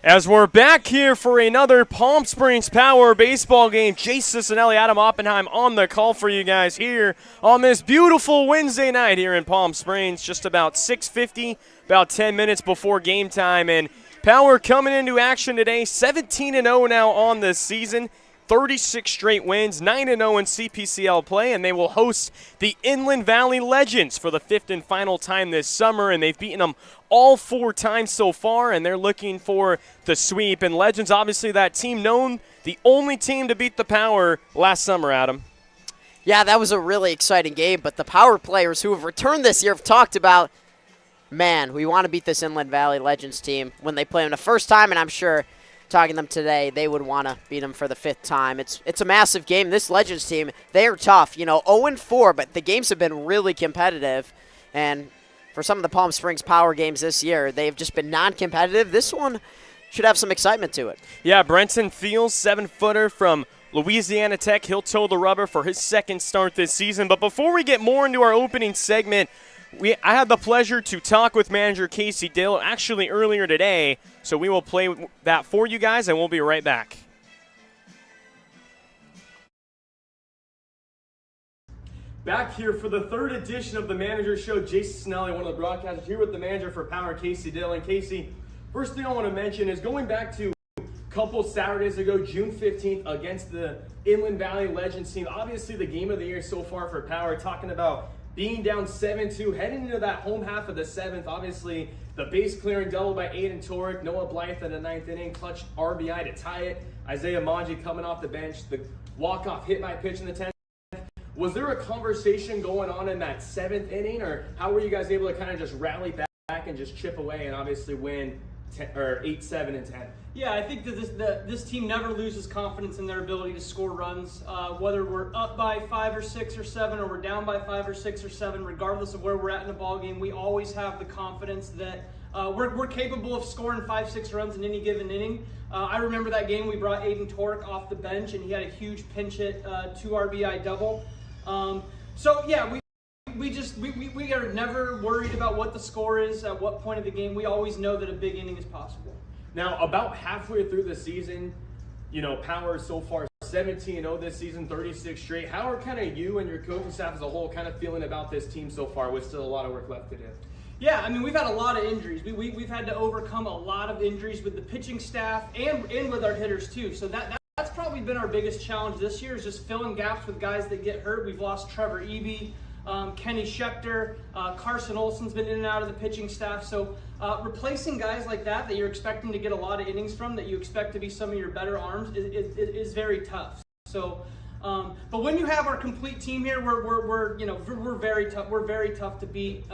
As we're back here for another Palm Springs Power baseball game, Jayce, Cicinelli, Oppenheim on the call for you guys here on this beautiful Wednesday night here in Palm Springs. Just about 6:50, about 10 minutes before game time, and Power coming into action today, 17-0 now on this season. 36 straight wins, 9-0 in CPCL play, and they will host the Inland Valley Legends for the 5th and final time this summer, and they've beaten them all 4 times so far, and they're looking for the sweep. And Legends, obviously that team known, the only team to beat the Power last summer, Adam. Yeah, that was a really exciting game, but the Power players who have returned this year have talked about, man, we want to beat this Inland Valley Legends team when they play them the first time, and I'm sure talking to them today, they would want to beat them for the 5th time. It's a massive game. This Legends team, they are tough. 0-4, but the games have been really competitive. And for some of the Palm Springs Power games this year, they've just been non-competitive. This one should have some excitement to it. Yeah, Brenton Fields, 7-footer from Louisiana Tech. He'll toe the rubber for his 2nd start this season. But before we get more into our opening segment, I had the pleasure to talk with manager Casey Dill actually earlier today, so we will play that for you guys, and we'll be right back. Back here for the 3rd edition of the Manager Show. Jayce Cicinelli, one of the broadcasters, here with the manager for Power, Casey Dill. And Casey, first thing I want to mention is going back to a couple Saturdays ago, June 15th, against the Inland Valley Legends team. Obviously the game of the year so far for Power, talking about being down 7-2, heading into that home half of the 7th. Obviously, the base clearing double by Aiden Torek, Noah Blythe in the 9th inning, clutch RBI to tie it. Isaiah Manji coming off the bench, the walk-off hit by pitch in the 10th. Was there a conversation going on in that 7th inning, or how were you guys able to kind of just rally back and just chip away and obviously win 8, 7, and 10? Yeah, I think that this team never loses confidence in their ability to score runs. Whether we're up by 5 or 6 or 7, or we're down by 5 or 6 or 7, regardless of where we're at in the ball game, we always have the confidence that we're capable of scoring 5, 6 runs in any given inning. I remember that game we brought Aiden Torek off the bench, and he had a huge pinch hit 2 RBI double. So yeah, we are never worried about what the score is at what point of the game. We always know that a big inning is possible. Now, about halfway through the season, Power so far 17-0 this season, 36 straight. How are kind of you and your coaching staff as a whole kind of feeling about this team so far with still a lot of work left to do? Yeah, I mean, we've had a lot of injuries. We've had to overcome a lot of injuries with the pitching staff and with our hitters too. So that's probably been our biggest challenge this year, is just filling gaps with guys that get hurt. We've lost Trevor Eby, Kenny Schechter, Carson Olson's been in and out of the pitching staff. So replacing guys like that you're expecting to get a lot of innings from, that you expect to be some of your better arms, is very tough. So, but when you have our complete team here, we're very tough. We're very tough to beat.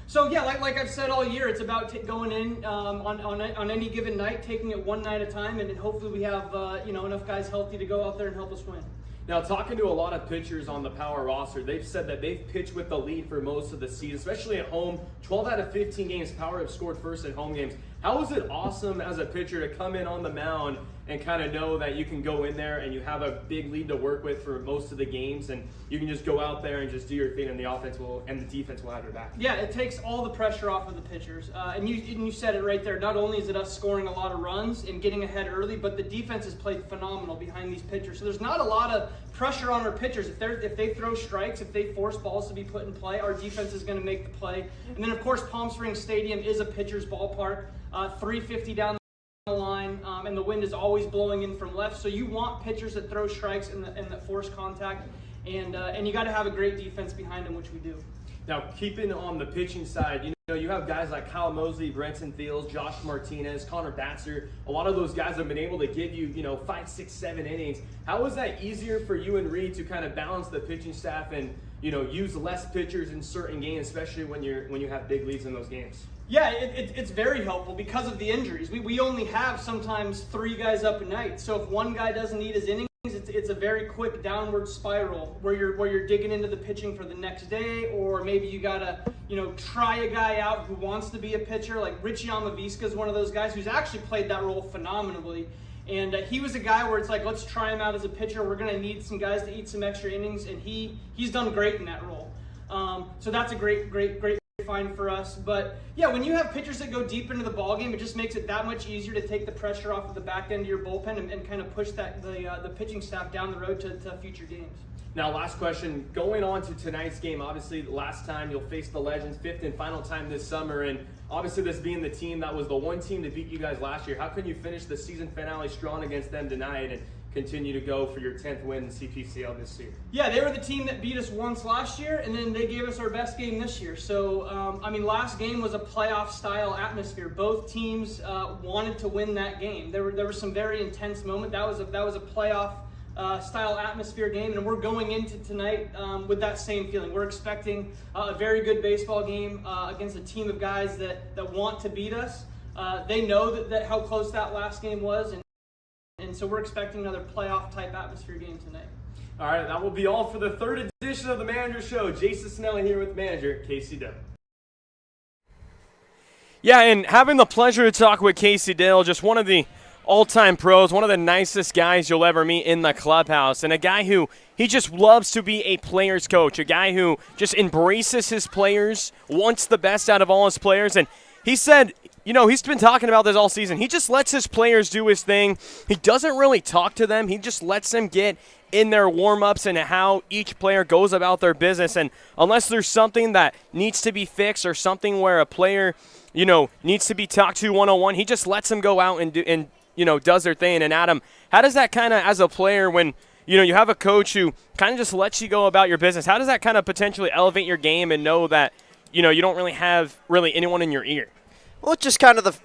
So yeah, like I've said all year, it's about going in on any given night, taking it one night at a time, and hopefully we have enough guys healthy to go out there and help us win. Now, talking to a lot of pitchers on the Power roster, they've said that they've pitched with the lead for most of the season, especially at home. 12 out of 15 games, Power have scored first at home games. How is it awesome as a pitcher to come in on the mound and kind of know that you can go in there and you have a big lead to work with for most of the games, and you can just go out there and just do your thing, and the offense and the defense will have your back? Yeah, it takes all the pressure off of the pitchers. And you said it right there. Not only is it us scoring a lot of runs and getting ahead early, but the defense has played phenomenal behind these pitchers. So there's not a lot of pressure on our pitchers. If they throw strikes, if they force balls to be put in play, our defense is going to make the play. And then, of course, Palm Springs Stadium is a pitcher's ballpark. 350 down the line, and the wind is always blowing in from left. So you want pitchers that throw strikes and that force contact, and you got to have a great defense behind them, which we do. Now, keeping on the pitching side, you have guys like Kyle Mosley, Brenton Fields, Josh Martinez, Connor Batzer. A lot of those guys have been able to give you, 5, 6, 7 innings. How is that easier for you and Reed to kind of balance the pitching staff and, use less pitchers in certain games, especially when you have big leads in those games? Yeah, it's very helpful because of the injuries. We only have sometimes 3 guys up a night. So if one guy doesn't need his innings, it's a very quick downward spiral where you're digging into the pitching for the next day, or maybe you gotta try a guy out who wants to be a pitcher. Like Richie Amavisca is one of those guys who's actually played that role phenomenally. And he was a guy where it's like, let's try him out as a pitcher. We're going to need some guys to eat some extra innings, and he's done great in that role. So that's a great fine for us. But yeah, when you have pitchers that go deep into the ballgame, it just makes it that much easier to take the pressure off of the back end of your bullpen and kind of push the pitching staff down the road to future games. Now, last question. Going on to tonight's game, obviously, the last time you'll face the Legends, 5th and final time this summer, and obviously this being the team that was the one team to beat you guys last year, how can you finish the season finale strong against them tonight and continue to go for your 10th win in CPCL this year? Yeah, they were the team that beat us once last year, and then they gave us our best game this year. So, last game was a playoff-style atmosphere. Both teams wanted to win that game. There were some very intense moments. That was a playoff style atmosphere game, and we're going into tonight with that same feeling. We're expecting a very good baseball game against a team of guys that want to beat us. They know that how close that last game was, and so we're expecting another playoff type atmosphere game tonight. All right, that will be all for the 3rd edition of the Manager Show. Jayce Cicinelli here with manager Casey Dell. Yeah, and having the pleasure to talk with Casey Dell, just one of the all-time pros, one of the nicest guys you'll ever meet in the clubhouse, and a guy who he just loves to be a player's coach, a guy who just embraces his players, wants the best out of all his players. And he said, he's been talking about this all season. He just lets his players do his thing. He doesn't really talk to them. He just lets them get in their warm-ups and how each player goes about their business. And unless there's something that needs to be fixed or something where a player, needs to be talked to one-on-one, he just lets them go out and does their thing. And Adam, how does that kind of, as a player, when, you have a coach who kind of just lets you go about your business, how does that kind of potentially elevate your game and know that, you don't really have anyone in your ear? Well, it's just kind of the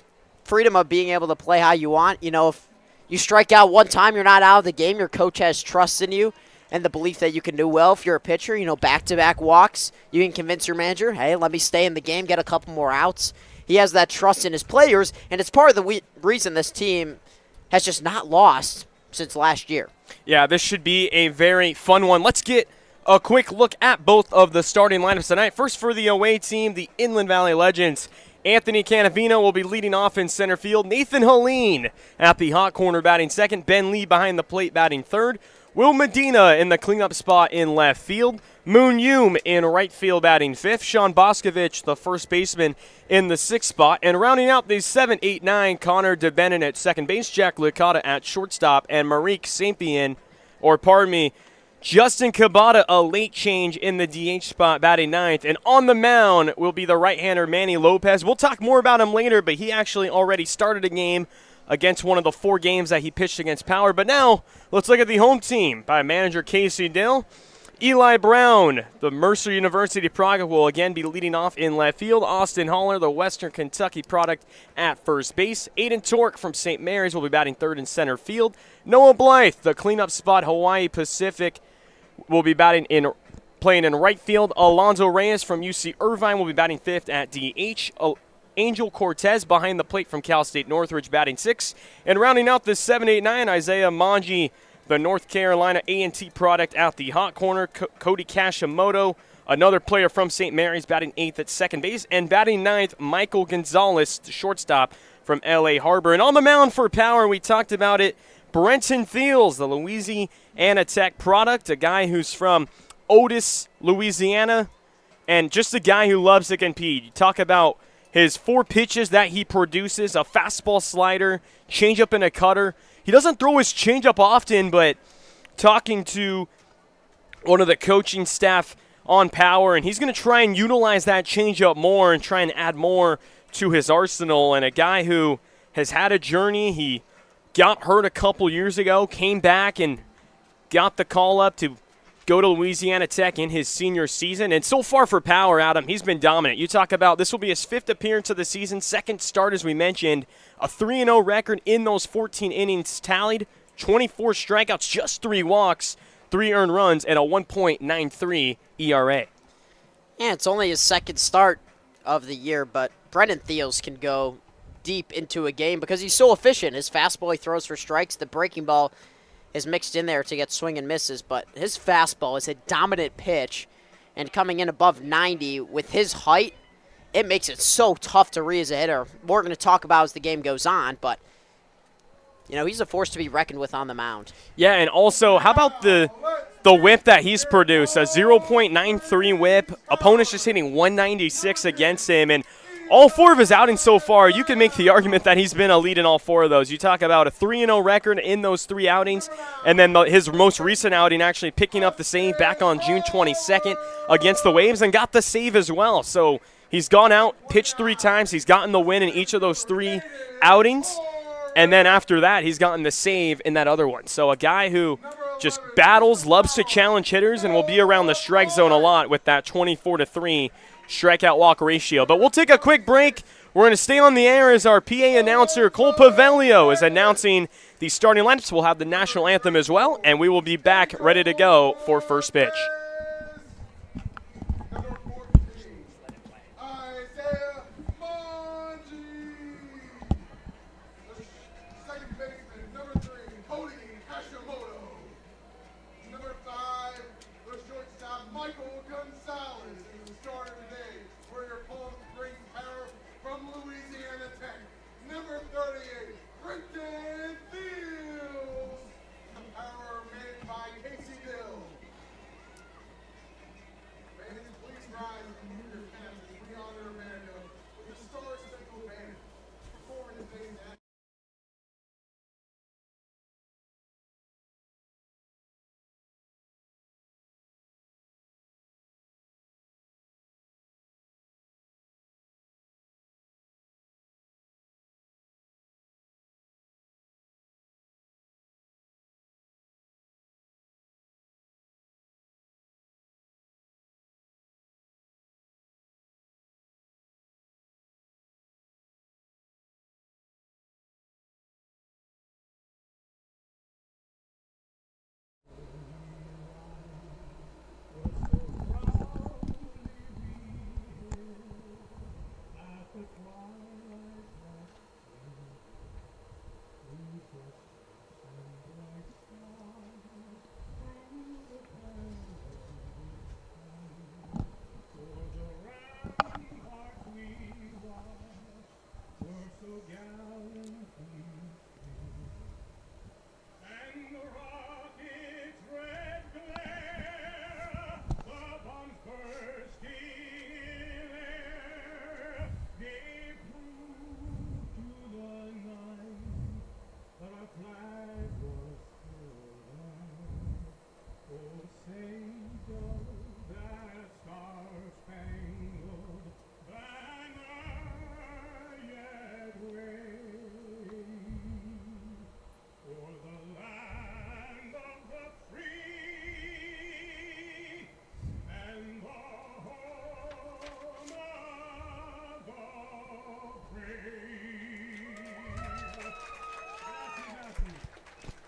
freedom of being able to play how you want. If you strike out one time, you're not out of the game. Your coach has trust in you and the belief that you can do well. If you're a pitcher, back-to-back walks, you can convince your manager, hey, let me stay in the game, get a couple more outs. He has that trust in his players, and it's part of the reason this team has just not lost since last year. Yeah, this should be a very fun one. Let's get a quick look at both of the starting lineups tonight. First for the away team, the Inland Valley Legends. Anthony Canavino will be leading off in center field. Nathan Helene at the hot corner batting second. Ben Lee behind the plate batting third. Will Medina in the cleanup spot in left field. Moon Yoom in right field batting fifth. Sean Boscovich, the first baseman, in the sixth spot. And rounding out the 7, 8, 9, Connor DeBenin at second base, Jack Licata at shortstop, and Marique Justin Cabada, a late change in the DH spot, batting ninth. And on the mound will be the right-hander Manny Lopez. We'll talk more about him later, but he actually already started a game against one of the 4 games that he pitched against Power. But now, let's look at the home team by manager Casey Dill. Eli Brown, the Mercer University product, will again be leading off in left field. Austin Haller, the Western Kentucky product, at first base. Aiden Tork from St. Mary's will be batting third in center field. Noah Blythe, the cleanup spot, Hawaii Pacific, will be playing in right field. Alonzo Reyes from UC Irvine will be batting fifth at DH. Angel Cortez behind the plate from Cal State Northridge batting sixth. And rounding out the 7-8-9, Isaiah Manji, the North Carolina A&T product, at the hot corner. Cody Kashimoto, another player from St. Mary's, batting eighth at second base. And batting ninth, Michael Gonzalez, the shortstop from L.A. Harbor. And on the mound for Power, we talked about it, Brenton Thiels, the Louisiana Tech product, a guy who's from Otis, Louisiana, and just a guy who loves to compete. You talk about his 4 pitches that he produces, a fastball, slider, changeup, and a cutter. He doesn't throw his changeup often, but talking to one of the coaching staff on Power, and he's going to try and utilize that changeup more and try and add more to his arsenal. And a guy who has had a journey. He got hurt a couple years ago, came back and got the call up to go to Louisiana Tech in his senior season. And so far for Power, Adam, he's been dominant. You talk about this will be his 5th appearance of the season, 2nd start, as we mentioned, a 3-0 record in those 14 innings tallied, 24 strikeouts, just 3 walks, 3 earned runs, and a 1.93 ERA. Yeah, it's only his 2nd start of the year, but Brendan Thiels can go deep into a game because he's so efficient. His fastball, he throws for strikes. The breaking ball is mixed in there to get swing and misses, but his fastball is a dominant pitch, and coming in above 90 with his height, it makes it so tough to read as a hitter. We're going to talk about as the game goes on, but he's a force to be reckoned with on the mound. Yeah, and also, how about the the whip that he's produced, a 0.93 whip. Opponents just hitting 196 against him, and all 4 of his outings so far, you can make the argument that he's been elite in all 4 of those. You talk about a 3-0 record in those 3 outings, and then his most recent outing actually picking up the save back on June 22nd against the Waves and got the save as well. So he's gone out, pitched 3 times. He's gotten the win in each of those 3 outings, and then after that, he's gotten the save in that other one. So a guy who just battles, loves to challenge hitters, and will be around the strike zone a lot with that 24-3 strikeout walk ratio. But we'll take a quick break. We're going to stay on the air as our PA announcer, Cole Pavelio, is announcing the starting lineups. We'll have the national anthem as well, and we will be back ready to go for first pitch.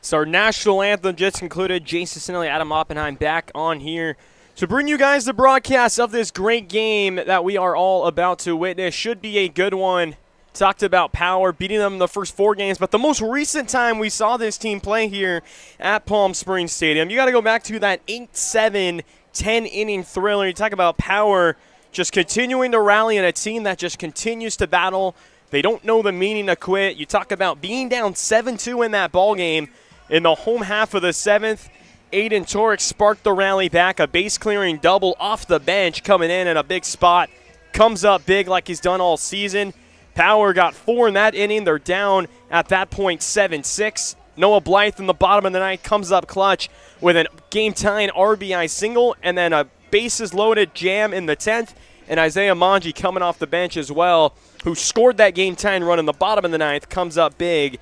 So our national anthem just concluded. Jayce, Cicinelli, Adam Oppenheim back on here to bring you guys the broadcast of this great game that we are all about to witness. Should be a good one. Talked about power, beating them in the first 4 games, but the most recent time we saw this team play here at Palm Springs Stadium, you got to go back to that 8-7, 10-inning thriller. You talk about power just continuing to rally in a team that just continues to battle. They don't know the meaning to quit. You talk about being down 7-2 in that ball game. In the home half of the 7th, Aiden Torek sparked the rally back. A base-clearing double off the bench coming in a big spot. Comes up big like he's done all season. Power got 4 in that inning. They're down at that point 7-6. Noah Blythe in the bottom of the ninth comes up clutch with a game-tying RBI single and then a bases-loaded jam in the 10th. And Isaiah Manji coming off the bench as well, who scored that game-tying run in the bottom of the ninth, comes up big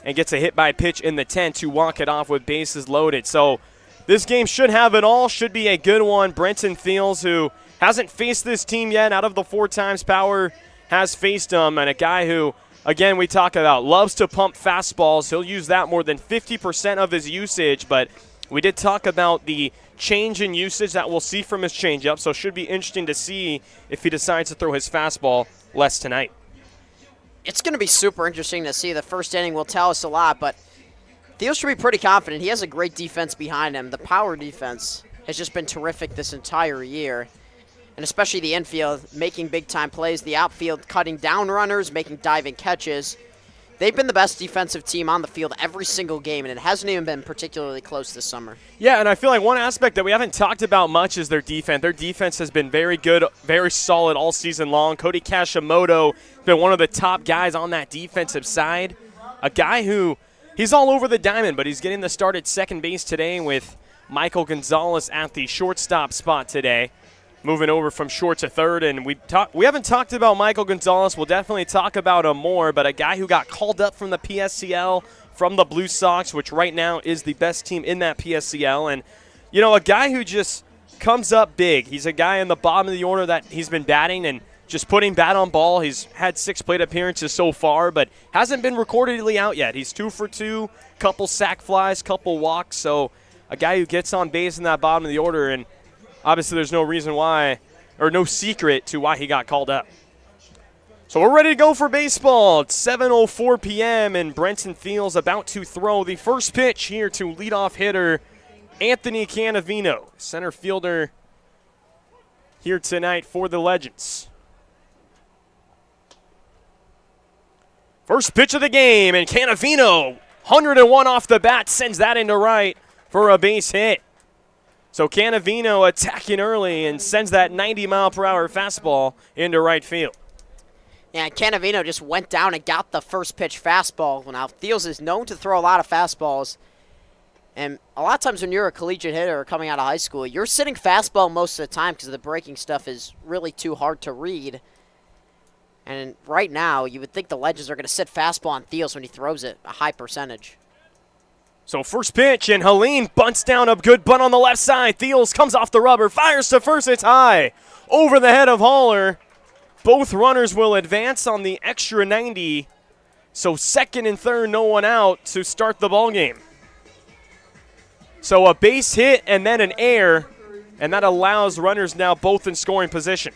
and gets a hit by pitch in the 10th to walk it off with bases loaded. So this game should have it all, should be a good one. Brenton Thiels, who hasn't faced this team yet out of the 4 times Power has faced him, and a guy who, again, we talk about loves to pump fastballs. He'll use that more than 50% of his usage, but we did talk about the change in usage that we'll see from his changeup, so it should be interesting to see if he decides to throw his fastball less tonight. It's going to be super interesting to see. The first inning will tell us a lot, but Thiel should be pretty confident. He has a great defense behind him. The Power defense has just been terrific this entire year, and especially the infield, making big-time plays. The outfield cutting down runners, making diving catches. they've been the best defensive team on the field every single game, and it hasn't even been particularly close this summer. Yeah, and I feel like one aspect that we haven't talked about much is their defense. Their defense has been very good, very solid all season long. Cody Kashimoto has been one of the top guys on that defensive side. A guy who, he's all over the diamond, but he's getting the start at second base today with Michael Gonzalez at the shortstop spot today. Moving over from short to third, and we haven't talked about Michael Gonzalez. We'll definitely talk about him more, but a guy who got called up from the PSCL from the Blue Sox, which right now is the best team in that PSCL, and, you know, a guy who just comes up big. He's a guy in the bottom of the order that he's been batting and just putting bat on ball. He's had 6 plate appearances so far, but hasn't been recordedly out yet. He's 2 for 2, couple sac flies, couple walks, so a guy who gets on base in that bottom of the order, and obviously there's no reason why, or no secret to why he got called up. So we're ready to go for baseball. It's 7:04 p.m. and Brenton Thiel's about to throw the first pitch here to leadoff hitter Anthony Cannavino, center fielder here tonight for the Legends. First pitch of the game, and Cannavino, 101 off the bat, sends that into right for a base hit. So Cannavino attacking early and sends that 90-mile-per-hour fastball into right field. Yeah, Cannavino just went down and got the first pitch fastball. Now, Thiels is known to throw a lot of fastballs. And a lot of times when you're a collegiate hitter or coming out of high school, you're sitting fastball most of the time because the breaking stuff is really too hard to read. And right now, you would think the Legends are going to sit fastball on Thiels when he throws it, a high percentage. So first pitch, and Helene bunts down a good bunt on the left side. Thiels comes off the rubber, fires to first, it's high. Over the head of Haller. Both runners will advance on the extra 90. So second and third, no one out to start the ball game. So a base hit and then an error, and that allows runners now both in scoring position.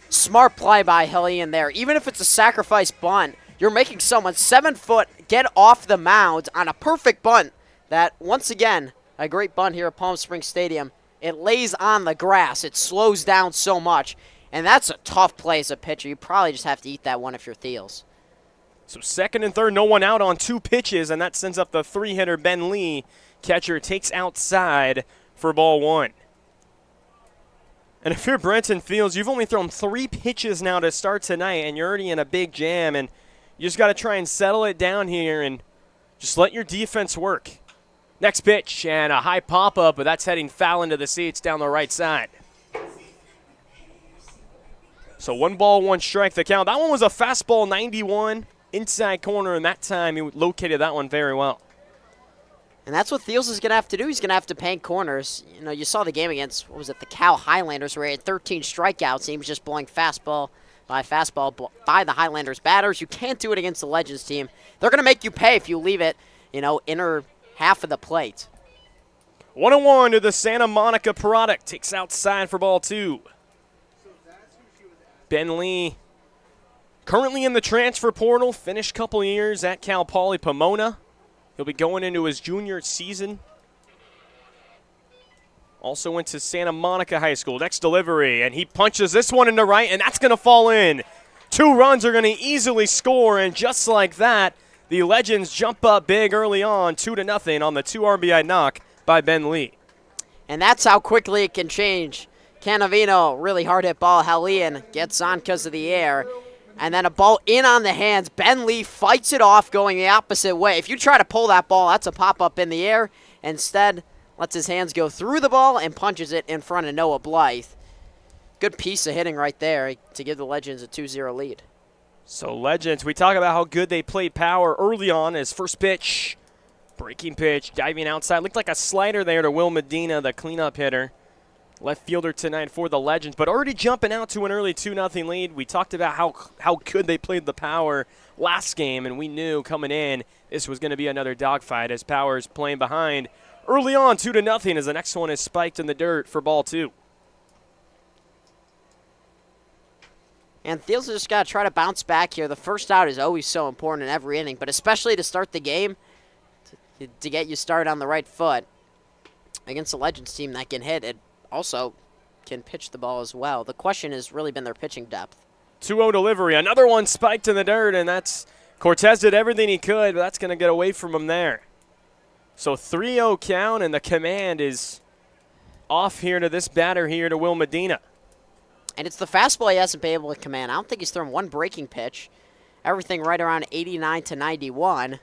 Smart play by Helene there. Even if it's a sacrifice bunt, you're making someone 7 foot get off the mound on a perfect bunt. That, once again, a great bunt here at Palm Springs Stadium. It lays on the grass. It slows down so much. And that's a tough play as a pitcher. You probably just have to eat that one if you're Thiels. So second and third, no one out on 2 pitches, and that sends up the 3-hitter Ben Lee. Catcher takes outside for ball 1. And if you're Brenton Thiels, you've only thrown 3 pitches now to start tonight, and you're already in a big jam, and you just got to try and settle it down here and just let your defense work. Next pitch, and a high pop-up, but that's heading foul into the seats down the right side. So 1 ball, 1 strike the count. That one was a fastball 91 inside corner, and that time he located that one very well. And that's what Thiels is going to have to do. He's going to have to paint corners. You know, you saw the game against, what was it, the Cal Highlanders, where he had 13 strikeouts, and he was just blowing fastball by the Highlanders batters. You can't do it against the Legends team. They're going to make you pay if you leave it, you know, inner half of the plate. 1-1 to the Santa Monica product. Takes outside for ball 2. Ben Lee, currently in the transfer portal, finished couple years at Cal Poly Pomona. He'll be going into his junior season. Also went to Santa Monica High School. Next delivery, and he punches this one into right, and that's going to fall in. 2 runs are going to easily score, and just like that, the Legends jump up big early on, 2-0 on the 2 RBI knock by Ben Lee. And that's how quickly it can change. Cannavino, really hard hit ball. Helene gets on because of the air. And then a ball in on the hands. Ben Lee fights it off going the opposite way. If you try to pull that ball, that's a pop-up in the air. Instead, lets his hands go through the ball and punches it in front of Noah Blythe. Good piece of hitting right there to give the Legends a 2-0 lead. So Legends, we talk about how good they played power early on. His first pitch, breaking pitch, diving outside. Looked like a slider there to Will Medina, the cleanup hitter. Left fielder tonight for the Legends, but already jumping out to an early 2-0 lead. We talked about how good they played the power last game, and we knew coming in this was going to be another dogfight as Power's playing behind early on 2-0 as the next one is spiked in the dirt for ball 2. And Thiels just got to try to bounce back here. The first out is always so important in every inning, but especially to start the game, to get you started on the right foot against a Legends team that can hit it. Also can pitch the ball as well. The question has really been their pitching depth. 2-0 delivery. Another one spiked in the dirt, and that's Cortez did everything he could, but that's going to get away from him there. So 3-0 count, and the command is off here to this batter here to Will Medina. And it's the fastball he hasn't been able to command. I don't think he's thrown one breaking pitch. Everything right around 89 to 91.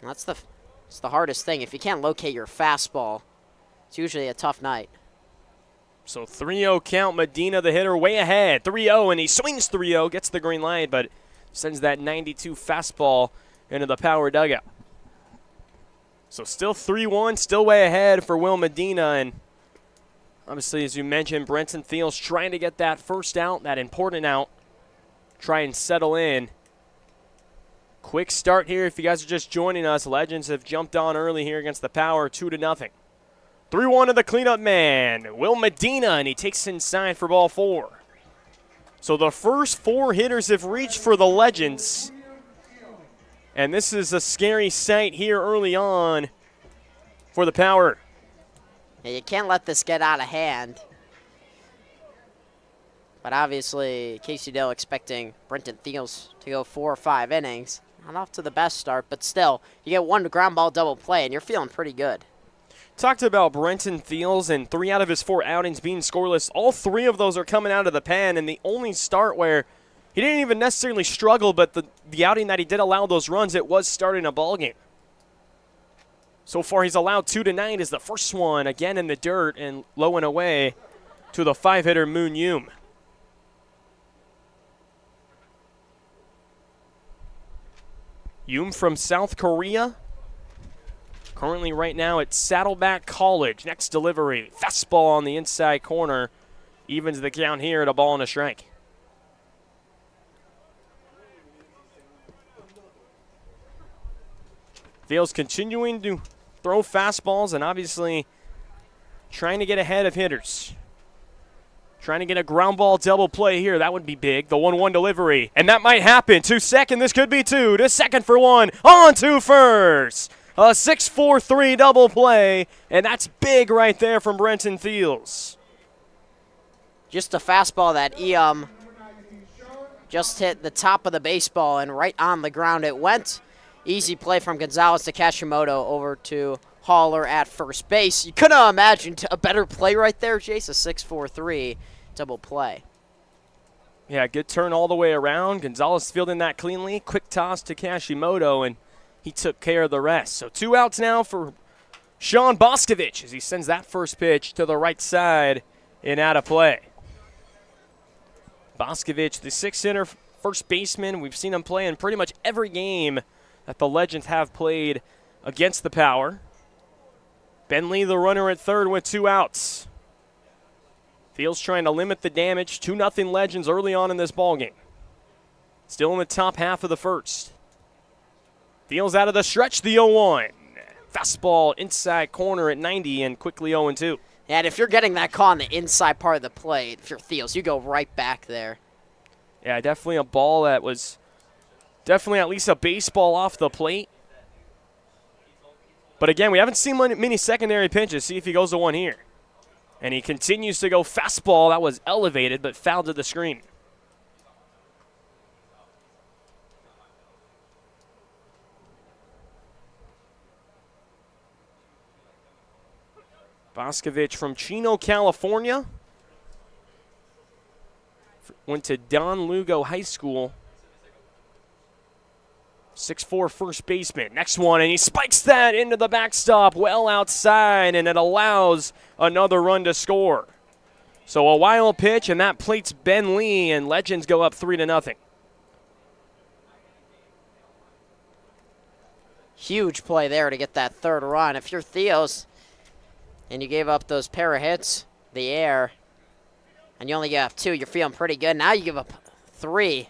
That's the hardest thing. If you can't locate your fastball, it's usually a tough night. So 3-0 count, Medina the hitter way ahead. 3-0, and he swings 3-0, gets the green light, but sends that 92 fastball into the power dugout. So still 3-1, still way ahead for Will Medina, and obviously, as you mentioned, Brenton Thiel's trying to get that first out, that important out, try and settle in. Quick start here if you guys are just joining us. Legends have jumped on early here against the Power, 2-0. 3-1 to the cleanup man, Will Medina, and he takes inside for ball 4. So the first 4 hitters have reached for the Legends. And this is a scary sight here early on for the Power. Yeah, you can't let this get out of hand. But obviously, Casey Dill expecting Brenton Thiels to go 4 or 5 innings. Not off to the best start, but still, you get 1 ground ball double play, and you're feeling pretty good. Talked about Brenton Thiels and 3 out of his 4 outings being scoreless. All 3 of those are coming out of the pen, and the only start where he didn't even necessarily struggle, but the outing that he did allow those runs, it was starting a ball game. So far, he's allowed 2 tonight. Is the first one again in the dirt and low and away to the 5-hitter Moon Yoom. Yoom from South Korea. Currently right now at Saddleback College. Next delivery, fastball on the inside corner. Evens the count here at a ball and a strike. Thiel's continuing to throw fastballs and obviously trying to get ahead of hitters. Trying to get a ground ball double play here. That would be big. The 1-1 delivery. And that might happen. To second. This could be 2. To second for 1. On to first. A 6-4-3 double play. And that's big right there from Brenton Thiels. Just a fastball that just hit the top of the baseball and right on the ground it went. Easy play from Gonzalez to Kashimoto over to Haller at first base. You couldn't have imagined a better play right there, Jayce. A 6-4-3 double play. Yeah, good turn all the way around. Gonzalez fielding that cleanly. Quick toss to Kashimoto, and he took care of the rest. So 2 outs now for Sean Boscovich as he sends that first pitch to the right side and out of play. Boscovich, the 6-hitter first baseman. We've seen him play in pretty much every game that the Legends have played against the Power. Ben Lee, the runner at third with 2 outs. Thiel's trying to limit the damage. 2-0 Legends early on in this ballgame. Still in the top half of the first. Thiel's out of the stretch, the 0-1. Fastball inside corner at 90 and quickly 0-2. And if you're getting that call on the inside part of the plate, if you're Thiels, you go right back there. Yeah, definitely a ball that was definitely at least a baseball off the plate. But again, we haven't seen many secondary pitches. See if he goes to 1 here. And he continues to go fastball. That was elevated, but fouled to the screen. Boscovich from Chino, California. Went to Don Lugo High School. 6'4" first baseman. Next one, and he spikes that into the backstop well outside, and it allows another run to score. So a wild pitch, and that plates Ben Lee, and Legends go up 3-0. Huge play there to get that third run. If you're Thiels and you gave up those pair of hits, the air, and you only gave up 2, you're feeling pretty good. Now you give up 3.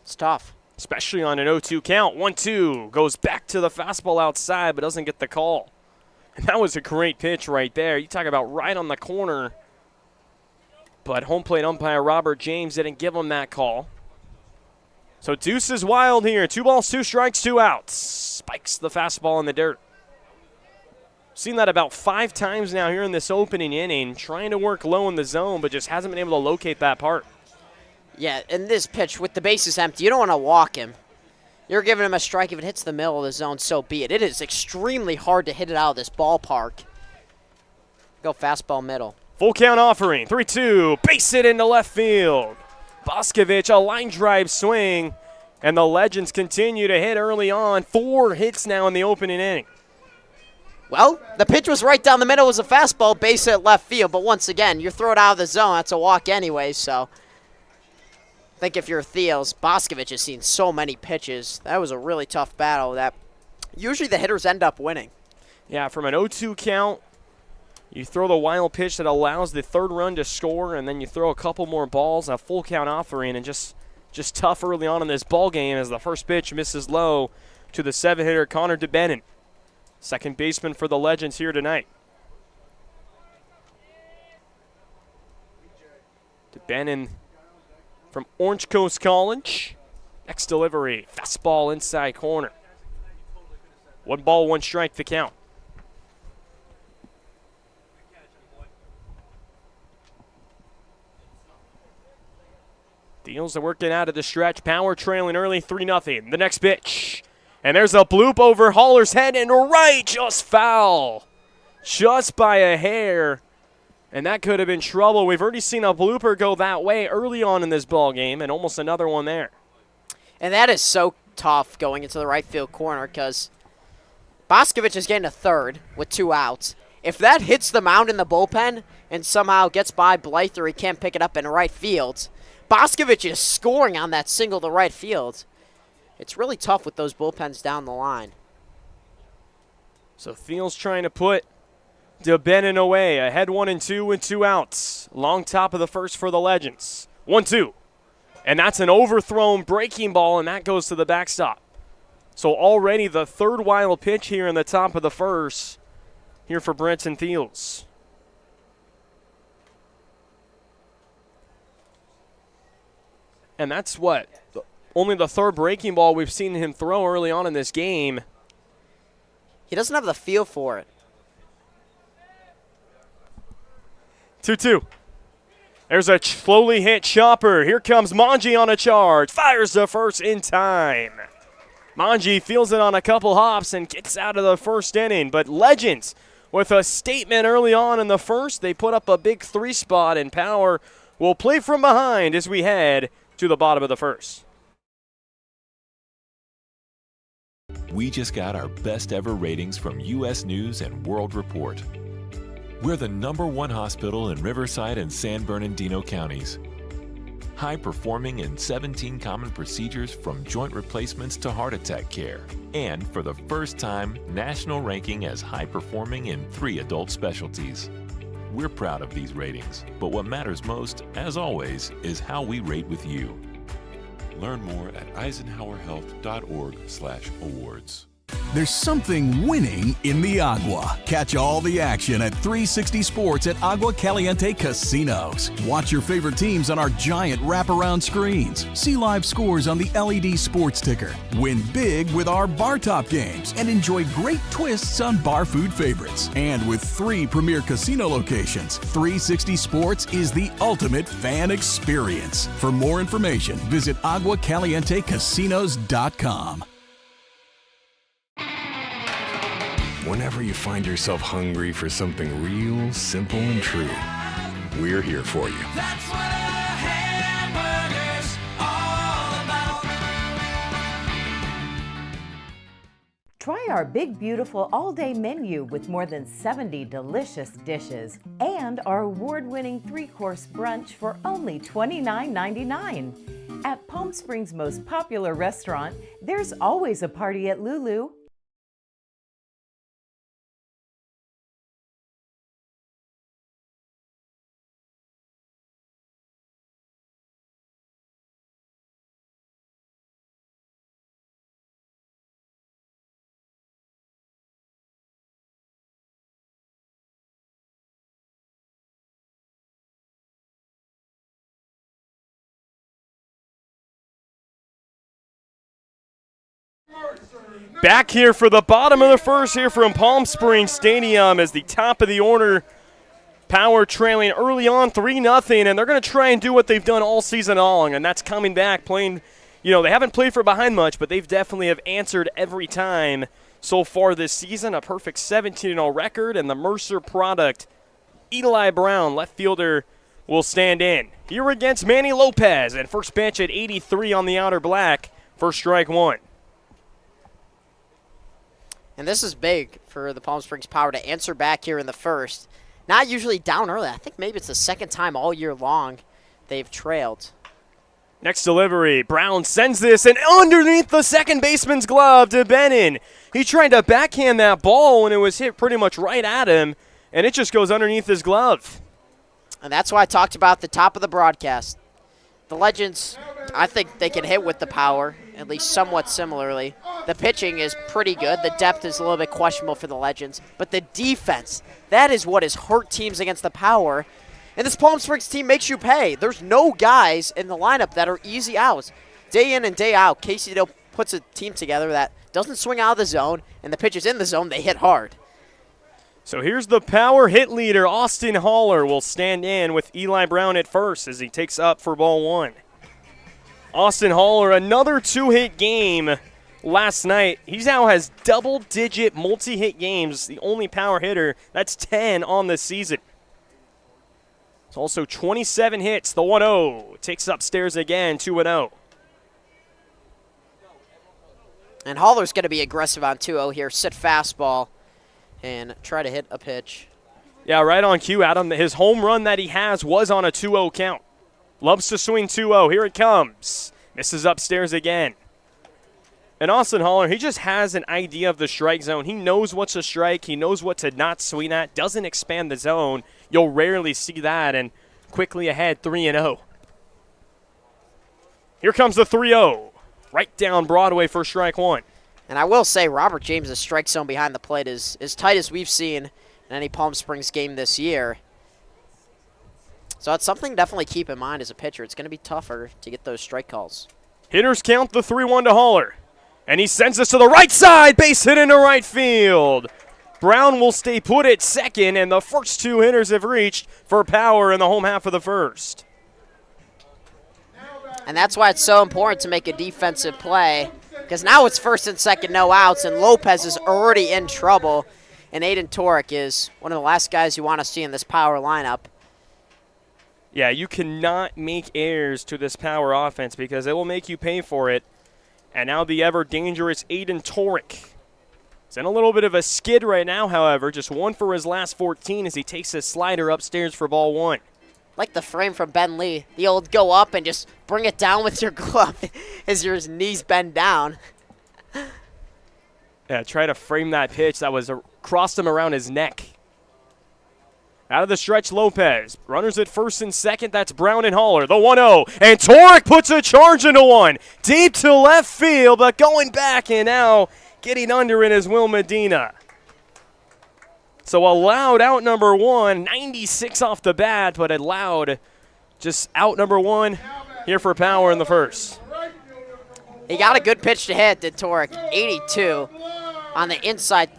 It's tough. Especially on an 0-2 count. 1-2 goes back to the fastball outside, but doesn't get the call. And that was a great pitch right there. You talk about right on the corner. But home plate umpire Robert James didn't give him that call. So deuce is wild here. 2 balls, 2 strikes, 2 outs. Spikes the fastball in the dirt. Seen that about 5 times now here in this opening inning. Trying to work low in the zone, but just hasn't been able to locate that part. Yeah, in this pitch, with the bases empty, you don't want to walk him. You're giving him a strike. If it hits the middle of the zone, so be it. It is extremely hard to hit it out of this ballpark. Go fastball middle. Full count offering. 3-2. Base hit into left field. Boscovich, a line drive swing. And the Legends continue to hit early on. 4 hits now in the opening inning. Well, the pitch was right down the middle. It was a fastball, base hit left field. But once again, you throw it out of the zone. That's a walk anyway, so I think if you're Thiels, Boscovich has seen so many pitches. That was a really tough battle that usually the hitters end up winning. Yeah, from an 0-2 count, you throw the wild pitch that allows the third run to score, and then you throw a couple more balls, a full count offering, and just tough early on in this ball game as the first pitch misses low to the 7-hitter Connor DeBenin. Second baseman for the Legends here tonight. DeBenin from Orange Coast College. Next delivery, fastball inside corner. 1 ball, 1 strike the count. Deals are working out of the stretch. Power trailing early, 3-0. The next pitch. And there's a bloop over Haller's head and right, just foul. Just by a hair. And that could have been trouble. We've already seen a blooper go that way early on in this ball game, and almost another one there. And that is so tough going into the right field corner because Boscovich is getting a third with 2 outs. If that hits the mound in the bullpen and somehow gets by Blythe or he can't pick it up in right field, Boscovich is scoring on that single to right field. It's really tough with those bullpens down the line. So Thiel's trying to put DeBenin away. Ahead 1-2 with 2 outs. Long top of the first for the Legends. 1-2. And that's an overthrown breaking ball, and that goes to the backstop. So already the third wild pitch here in the top of the first here for Brenton Thiels. And that's what? Only the third breaking ball we've seen him throw early on in this game. He doesn't have the feel for it. 2-2. There's a slowly hit chopper. Here comes Manji on a charge. Fires the first in time. Manji feels it on a couple hops and gets out of the first inning. But Legends with a statement early on in the first. They put up a big 3 spot, and Power will play from behind as we head to the bottom of the first. We just got our best ever ratings from U.S. News and World Report. We're the #1 hospital in Riverside and San Bernardino counties. High performing in 17 common procedures from joint replacements to heart attack care. And for the first time, national ranking as high performing in 3 adult specialties. We're proud of these ratings, but what matters most, as always, is how we rate with you. Learn more at eisenhowerhealth.org/awards. There's something winning in the agua. Catch all the action at 360 Sports at Agua Caliente Casinos. Watch your favorite teams on our giant wraparound screens. See live scores on the LED sports ticker. Win big with our bar top games and enjoy great twists on bar food favorites. And with 3 premier casino locations, 360 Sports is the ultimate fan experience. For more information, visit aguacalientecasinos.com. Whenever you find yourself hungry for something real, simple, and true, we're here for you. That's what a hamburger's all about. Try our big, beautiful all-day menu with more than 70 delicious dishes and our award-winning 3-course brunch for only $29.99. At Palm Springs' most popular restaurant, there's always a party at Lulu. Back here for the bottom of the first here from Palm Springs Stadium as the top of the order. Power trailing early on 3-0, and they're going to try and do what they've done all season long, and that's coming back, playing they haven't played for behind much, but they've definitely have answered every time so far this season. A perfect 17-0 record, and the Mercer product, Eli Brown, left fielder, will stand in. Here against Manny Lopez, and first pitch at 83 on the outer black for strike one. And this is big for the Palm Springs Power to answer back here in the first. Not usually down early. I think maybe it's the second time all year long they've trailed. Next delivery, Brown sends this, and underneath the second baseman's glove to Bennon. He tried to backhand that ball when it was hit pretty much right at him, and it just goes underneath his glove. And that's why I talked about at the top of the broadcast. The Legends, I think they can hit with the power, at least somewhat similarly. The pitching is pretty good. The depth is a little bit questionable for the Legends. But the defense, that is what has hurt teams against the power. And this Palm Springs team makes you pay. There's no guys in the lineup that are easy outs. Day in and day out, Casey Dill puts a team together that doesn't swing out of the zone, and the pitchers in the zone, they hit hard. So here's the power hit leader. Austin Haller will stand in with Eli Brown at first as he takes up for ball one. Austin Haller, another two-hit game last night. He now has double-digit multi-hit games, the only power hitter. That's 10 on the season. It's also 27 hits. The 1-0 takes upstairs again, 2-0. And Haller's going to be aggressive on 2-0 here. Sit fastball and try to hit a pitch. Yeah, right on cue, Adam. His home run that he has was on a 2-0 count. Loves to swing 2-0. Here it comes. Misses upstairs again. And Austin Haller, he just has an idea of the strike zone. He knows what's a strike. He knows what to not swing at. Doesn't expand the zone. You'll rarely see that. And quickly ahead, 3-0. Here comes the 3-0. Right down Broadway for strike one. And I will say Robert James' strike zone behind the plate is as tight as we've seen in any Palm Springs game this year. So it's something to definitely keep in mind as a pitcher. It's going to be tougher to get those strike calls. Hitters count the 3-1 to Haller. And he sends this to the right side. Base hit into right field. Brown will stay put at second, and the first two hitters have reached for power in the home half of the first. And that's why it's so important to make a defensive play, because now it's first and second, no outs, and Lopez is already in trouble. And Aiden Torek is one of the last guys you want to see in this power lineup. Yeah, you cannot make errors to this power offense because it will make you pay for it. And now the ever-dangerous Aiden Torek. He's in a little bit of a skid right now, however. Just one for his last 14 as he takes his slider upstairs for ball one. Like the frame from Ben Lee. The old go up and just bring it down with your glove as your knees bend down. Yeah, try to frame that pitch that was crossed him around his neck. Out of the stretch, Lopez. Runners at first and second. That's Brown and Haller. The 1-0. And Torek puts a charge into one. Deep to left field, but going back and now getting under it is Will Medina. So allowed out number one. 96 off the bat, but allowed just out number one here for power in the first. He got a good pitch to hit, did Torek. 82 on the inside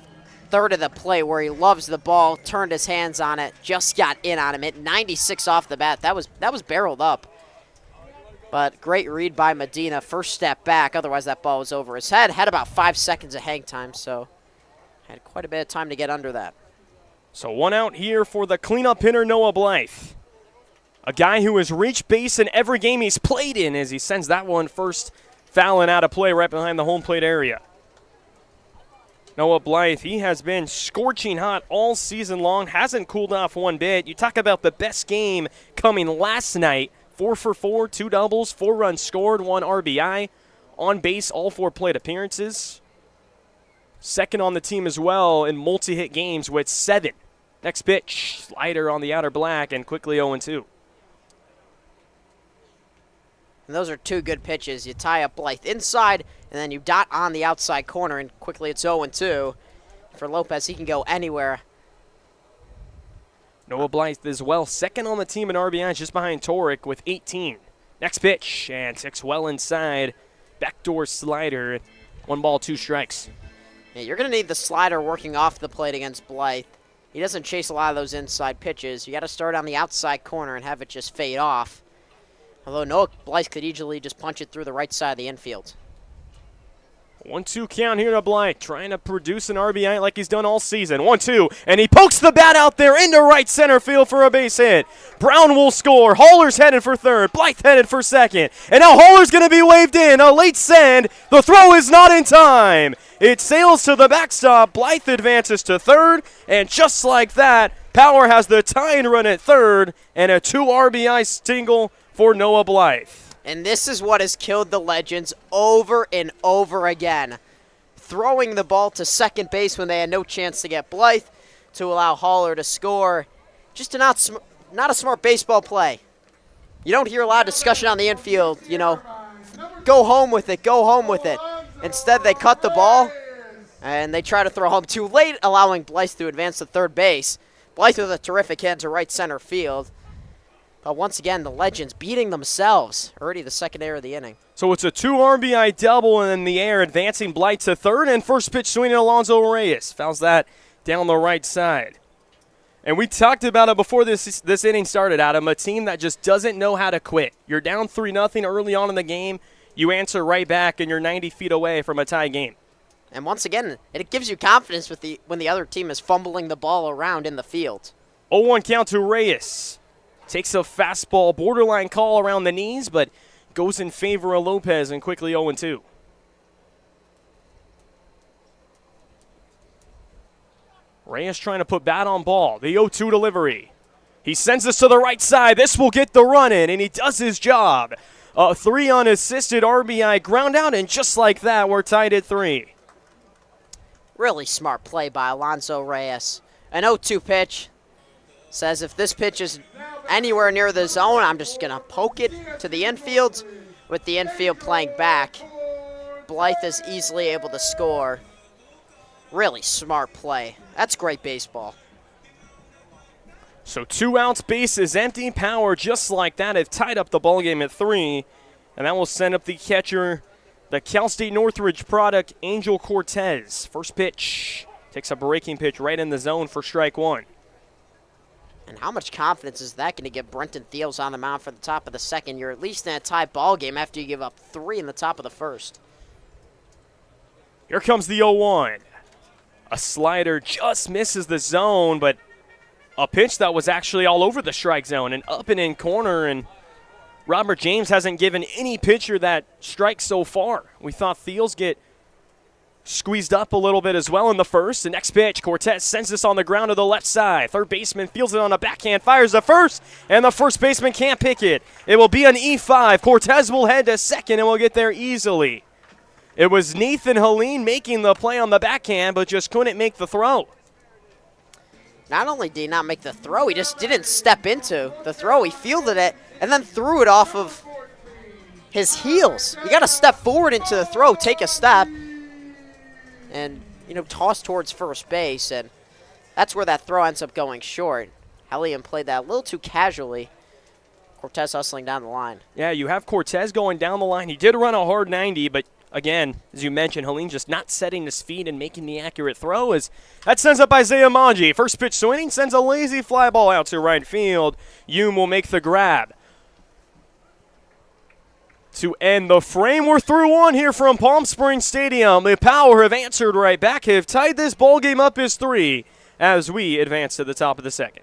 third of the play where he loves the ball, turned his hands on it, just got in on him. Hit 96 off the bat. That was barreled up. But great read by Medina. First step back, otherwise that ball was over his head. Had about 5 seconds of hang time, so had quite a bit of time to get under that. So one out here for the cleanup hitter, Noah Blythe. A guy who has reached base in every game he's played in as he sends that one first fouling out of play right behind the home plate area. Noah Blythe, he has been scorching hot all season long, hasn't cooled off one bit. You talk about the best game coming last night. 4 for 4, 2 doubles, 4 runs scored, 1 RBI. On base, all 4 plate appearances. Second on the team as well in multi-hit games with 7. Next pitch, slider on the outer black and quickly 0-2. And those are 2 good pitches. You tie up Blythe inside, and then you dot on the outside corner, and quickly it's 0-2. For Lopez, he can go anywhere. Noah Blythe as well, second on the team in RBIs, just behind Torek with 18. Next pitch, and 6 well inside. Backdoor slider, 1 ball, 2 strikes. Yeah, you're going to need the slider working off the plate against Blythe. He doesn't chase a lot of those inside pitches. You got to start on the outside corner and have it just fade off. Although Noah Blythe could easily just punch it through the right side of the infield. 1-2 count here to Blythe, trying to produce an RBI like he's done all season. 1-2, and he pokes the bat out there into right center field for a base hit. Brown will score. Haller's headed for third. Blythe headed for second. And now Haller's going to be waved in. A late send. The throw is not in time. It sails to the backstop. Blythe advances to third, and just like that, Power has the tying run at third and a 2 RBI single for Noah Blythe. And this is what has killed the Legends over and over again. Throwing the ball to second base when they had no chance to get Blythe to allow Haller to score. Just not a smart baseball play. You don't hear a lot of discussion on the infield, you know, go home with it, go home with it. Instead, they cut the ball, and they try to throw home too late, allowing Blythe to advance to third base. Blythe with a terrific hit to right center field. But once again, the Legends beating themselves. Already the second error of the inning. So it's a 2 RBI double in the air, advancing Blythe to third, and first pitch swinging Alonso Reyes. Fouls that down the right side. And we talked about it before this inning started, Adam, a team that just doesn't know how to quit. You're down 3-0 early on in the game. You answer right back, and you're 90 feet away from a tie game. And once again, it gives you confidence when the other team is fumbling the ball around in the field. 0-1 count to Reyes. Takes a fastball, borderline call around the knees, but goes in favor of Lopez and quickly 0-2. Reyes trying to put bat on ball. The 0-2 delivery. He sends this to the right side. This will get the run in, and he does his job. A 3 unassisted RBI ground out, and just like that, we're tied at 3. Really smart play by Alonso Reyes. An 0-2 pitch. Says if this pitch is anywhere near the zone, I'm just going to poke it to the infield. With the infield playing back, Blythe is easily able to score. Really smart play. That's great baseball. So 2 outs, base is empty. Power just like that have tied up the ballgame at 3. And that will send up the catcher, the Cal State Northridge product, Angel Cortez. First pitch. Takes a breaking pitch right in the zone for strike 1. And how much confidence is that going to give Brenton Thiels on the mound for the top of the second? You're at least in a tie ball game after you give up 3 in the top of the first. Here comes the 0-1. A slider just misses the zone, but a pitch that was actually all over the strike zone and up and in corner. And Robert James hasn't given any pitcher that strike so far. We thought Thiels get squeezed up a little bit as well in the first. The next pitch, Cortez sends this on the ground to the left side. Third baseman fields it on a backhand, fires the first, and the first baseman can't pick it. It will be an E5. Cortez will head to second and will get there easily. It was Nathan Helene making the play on the backhand, but just couldn't make the throw. Not only did he not make the throw, he just didn't step into the throw. He fielded it and then threw it off of his heels. You got to step forward into the throw, take a step, and, you know, toss towards first base, and that's where that throw ends up going short. Hellion played that a little too casually. Cortez hustling down the line. Yeah, you have Cortez going down the line. He did run a hard 90, but again, as you mentioned, Helene just not setting his feet and making the accurate throw. As that sends up Isaiah Manji. First pitch swinging, sends a lazy fly ball out to right field. Hume will make the grab. To end the frame, we're through 1 here from Palm Springs Stadium. The Power have answered right back, have tied this ball game up as 3 as we advance to the top of the second.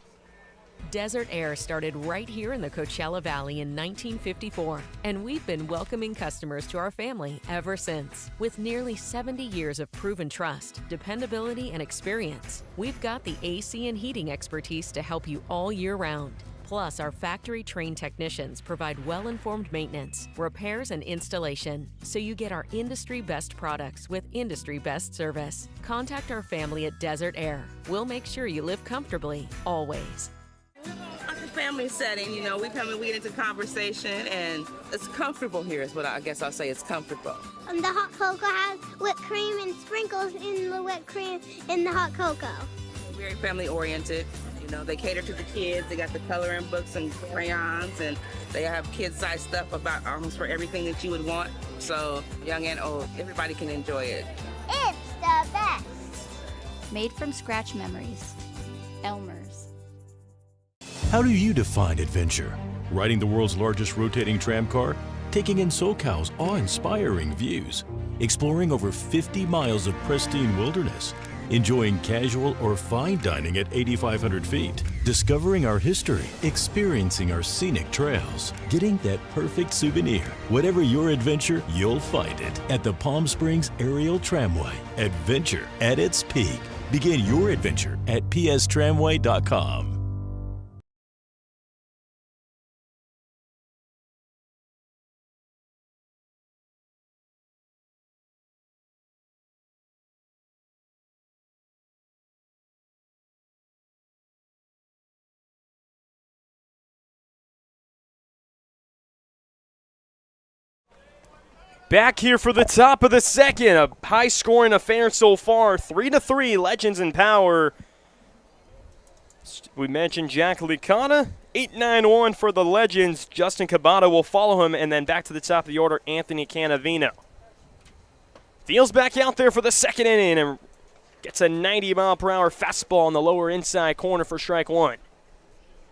Desert Air started right here in the Coachella Valley in 1954, and we've been welcoming customers to our family ever since. With nearly 70 years of proven trust, dependability, and experience, we've got the AC and heating expertise to help you all year round. Plus, our factory-trained technicians provide well-informed maintenance, repairs, and installation, so you get our industry-best products with industry-best service. Contact our family at Desert Air. We'll make sure you live comfortably, always. It's a family setting, you know, we come and we get into conversation, and it's comfortable here is what I guess I'll say. It's comfortable. The hot cocoa has whipped cream and sprinkles in the whipped cream in the hot cocoa. Very family-oriented. You know, they cater to the kids. They got the coloring books and crayons, and they have kid-sized stuff about almost for everything that you would want. So young and old, everybody can enjoy it. It's the best. Made from scratch memories. Elmer's. How do you define adventure? riding the world's largest rotating tram car, taking in SoCal's awe-inspiring views, exploring over 50 miles of pristine wilderness, enjoying casual or fine dining at 8,500 feet, discovering our history, experiencing our scenic trails, getting that perfect souvenir. Whatever your adventure, you'll find it at the Palm Springs Aerial Tramway. Adventure at its peak. Begin your adventure at pstramway.com. Back here for the top of the second. A high-scoring affair so far. 3-3, Legends in power. We mentioned Jack Licata. 8-9-1 for the Legends. Justin Cabada will follow him. And then back to the top of the order, Anthony Canavino. Thiel's back out there for the second inning and gets a 90-mile-per-hour fastball in the lower inside corner for strike one.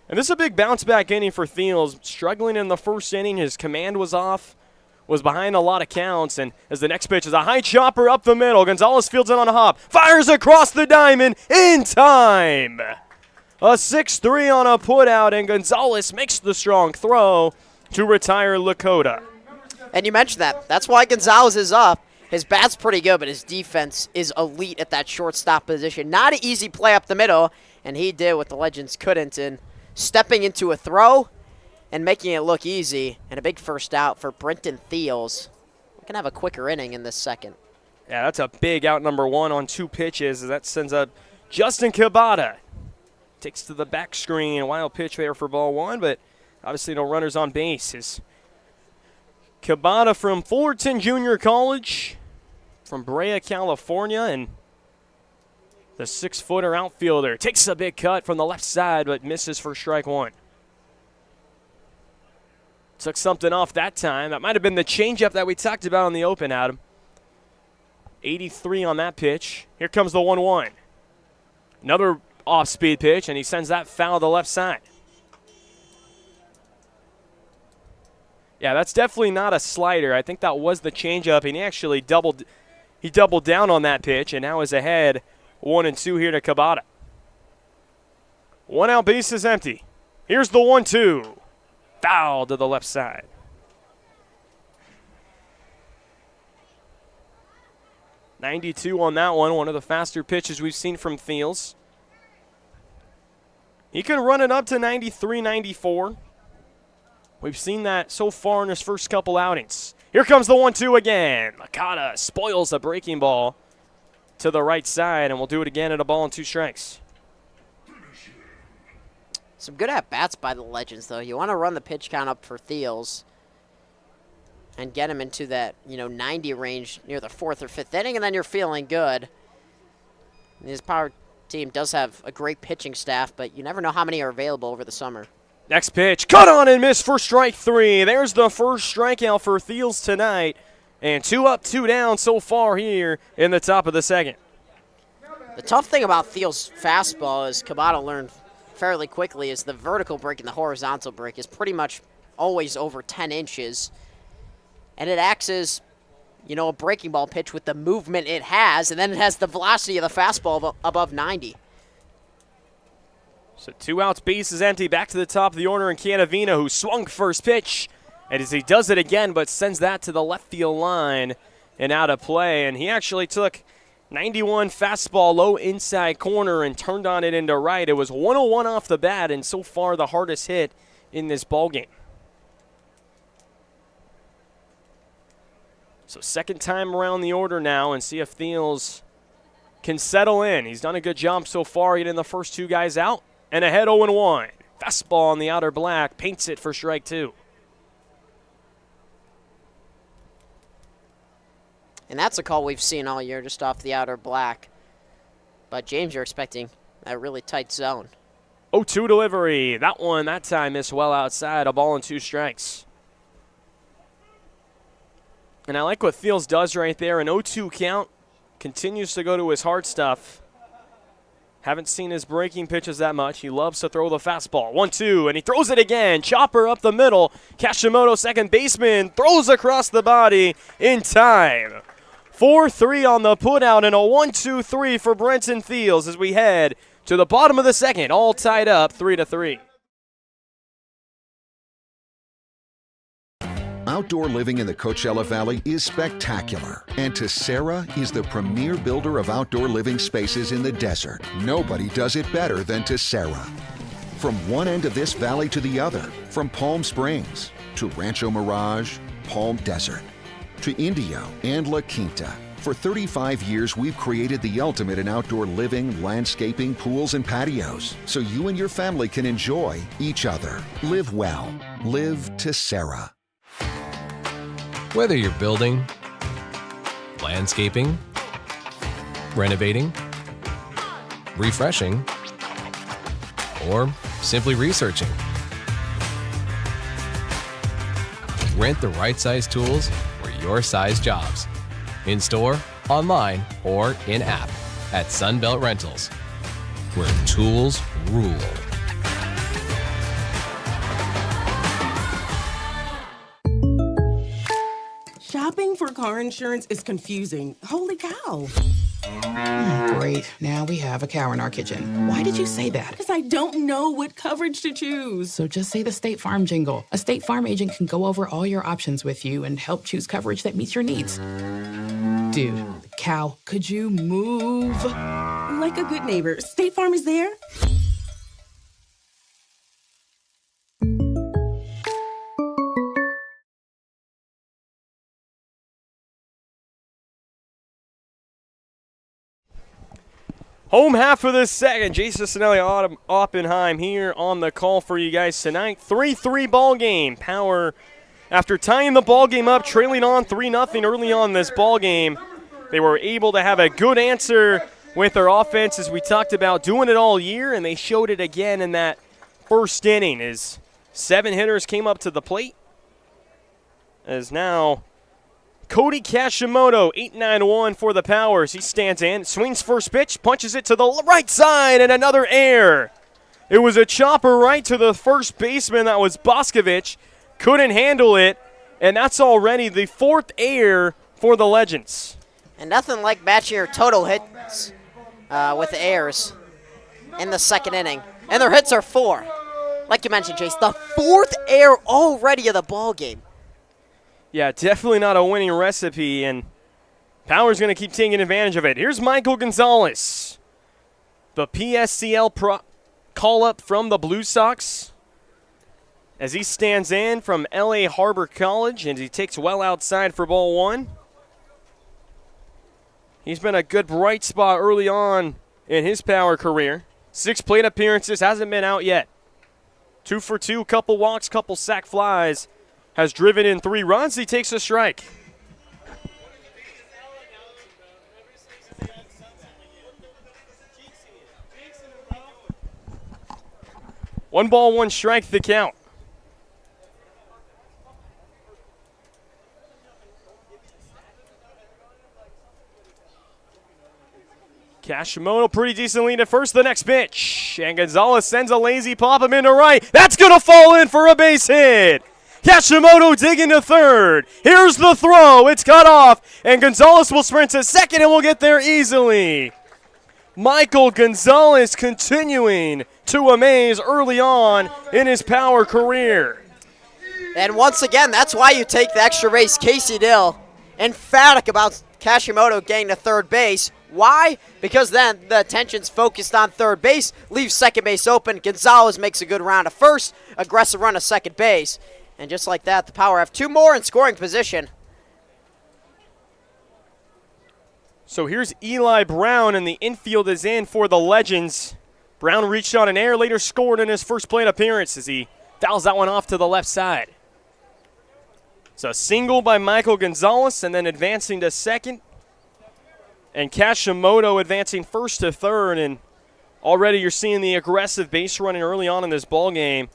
And this is a big bounce-back inning for Thiel's. Struggling in the first inning. His command was off. Was behind a lot of counts, and as the next pitch is a high chopper up the middle. Gonzalez fields it on a hop, fires across the diamond in time. A 6-3 on a putout, and Gonzalez makes the strong throw to retire Lakota. And you mentioned that. That's why Gonzalez is up. His bat's pretty good, but his defense is elite at that shortstop position. Not an easy play up the middle, and he did what the Legends couldn't in stepping into a throw and making it look easy, and a big first out for Brenton Thiels. We can have a quicker inning in this second. Yeah, that's a big out number one on two pitches. That sends up Justin Cabada. Takes to the back screen. A wild pitch there for ball one, but obviously no runners on base. Is Cabada from Fullerton Junior College, from Brea, California, and the 6-footer outfielder takes a big cut from the left side, but misses for strike one. Took something off that time. That might have been the changeup that we talked about on the open, Adam. 83 on that pitch. Here comes the 1-1. Another off-speed pitch, and he sends that foul to the left side. Yeah, that's definitely not a slider. I think that was the changeup, and he actually doubled down on that pitch, and now is ahead 1-2 here to Cabada. One out, base is empty. Here's the 1-2. Foul to the left side. .92 on that one of the faster pitches we've seen from Thiels. He can run it up to 93, 94. We've seen that so far in his first couple outings. Here comes the 1-2 again. Licata spoils a breaking ball to the right side, and we'll do it again at a ball and two strikes. Some good at-bats by the Legends, though. You want to run the pitch count up for Thiels and get him into that, 90 range near the fourth or fifth inning, and then you're feeling good. And his power team does have a great pitching staff, but you never know how many are available over the summer. Next pitch, cut on and miss for strike three. There's the first strikeout for Thiels tonight, and 2 up, 2 down so far here in the top of the second. The tough thing about Thiels' fastball is Cabada learned fairly quickly is the vertical break and the horizontal break is pretty much always over 10 inches. And it acts as, a breaking ball pitch with the movement it has, and then it has the velocity of the fastball above 90. So 2 outs, base is empty. Back to the top of the order, and Canavino, who swung first pitch. And as he does it again, but sends that to the left field line and out of play. And he actually took 91 fastball, low inside corner, and turned on it into right. It was 101 off the bat, and so far the hardest hit in this ballgame. So second time around the order now, and see if Thiels can settle in. He's done a good job so far getting the first 2 guys out. And ahead 0-1. Fastball on the outer black, paints it for strike 2. And that's a call we've seen all year, just off the outer black. But, James, you're expecting a really tight zone. 0-2 delivery. That one, that time, missed well outside. A ball and 2 strikes. And I like what Thiels does right there. An 0-2 count. Continues to go to his hard stuff. Haven't seen his breaking pitches that much. He loves to throw the fastball. 1-2, and he throws it again. Chopper up the middle. Kashimoto, second baseman, throws across the body in time. 4-3 on the putout and a 1-2-3 for Brenton Fields as we head to the bottom of the second, all tied up 3-3. Outdoor living in the Coachella Valley is spectacular, and Tessera is the premier builder of outdoor living spaces in the desert. Nobody does it better than Tessera. From one end of this valley to the other, from Palm Springs to Rancho Mirage, Palm Desert, to Indio and La Quinta. For 35 years, we've created the ultimate in outdoor living, landscaping, pools, and patios, so you and your family can enjoy each other. Live well. Live Tessera. Whether you're building, landscaping, renovating, refreshing, or simply researching, rent the right size tools for your size jobs. In store, online, or in-app at Sunbelt Rentals, where tools rule. Shopping for car insurance is confusing. Holy cow. Great. Now we have a cow in our kitchen. Why did you say that? Because I don't know what coverage to choose. So just say the State Farm jingle. A State Farm agent can go over all your options with you and help choose coverage that meets your needs. Dude, cow, could you move? Like a good neighbor, State Farm is there. Home half of the second. Jayce, Cicinelli, Oppenheim here on the call for you guys tonight. 3-3 ball game. Power, after tying the ball game up, trailing on 3-0 early on this ball game, they were able to have a good answer with their offense, as we talked about, doing it all year, and they showed it again in that first inning as 7 hitters came up to the plate. As now Cody Kashimoto, 8-9-1 for the Powers. He stands in, swings first pitch, punches it to the right side, and another air. It was a chopper right to the first baseman. That was Boscovich. Couldn't handle it, and that's already the 4th air for the Legends. And nothing like matching your total hits with airs in the second inning. And their hits are 4. Like you mentioned, Jayce, the 4th air already of the ball game. Yeah, definitely not a winning recipe, and Power's going to keep taking advantage of it. Here's Michael Gonzalez, the PSCL call-up from the Blue Sox, as he stands in from L.A. Harbor College, and he takes well outside for ball 1. He's been a good bright spot early on in his Power career. 6 plate appearances, hasn't been out yet. 2 for 2, couple walks, couple sac flies. Has driven in 3 runs. He takes a strike. One ball, one strike, the count. Kashimoto pretty decent lead at first. The next pitch. And Gonzalez sends a lazy pop him into right. That's going to fall in for a base hit. Kashimoto digging to third. Here's the throw. It's cut off. And Gonzalez will sprint to second and will get there easily. Michael Gonzalez continuing to amaze early on in his Power career. And once again, that's why you take the extra base. Casey Dill, emphatic about Kashimoto getting to third base. Why? Because then the attention's focused on third base, leaves second base open. Gonzalez makes a good round of first, aggressive run to second base. And just like that, the Power have 2 more in scoring position. So here's Eli Brown, and the infield is in for the Legends. Brown reached on an air, later scored in his first plate appearance as he fouls that one off to the left side. So a single by Michael Gonzalez, and then advancing to second. And Kashimoto advancing first to third, and already you're seeing the aggressive base running early on in this ball game.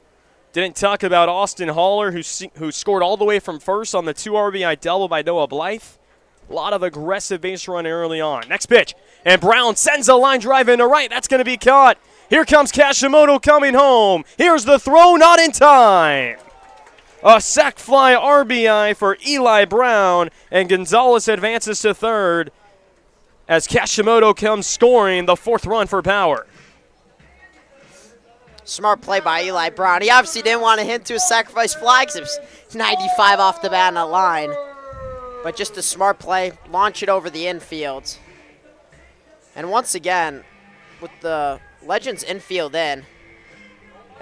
Didn't talk about Austin Haller, who scored all the way from first on the 2 RBI double by Noah Blythe. A lot of aggressive base running early on. Next pitch, and Brown sends a line drive into right. That's going to be caught. Here comes Kashimoto coming home. Here's the throw, not in time. A sac fly RBI for Eli Brown, and Gonzalez advances to third as Kashimoto comes scoring the 4th run for Power. Smart play by Eli Brown. He obviously didn't want to hit to a sacrifice fly because it was 95 off the bat on that line. But just a smart play, launch it over the infield. And once again, with the Legends infield in,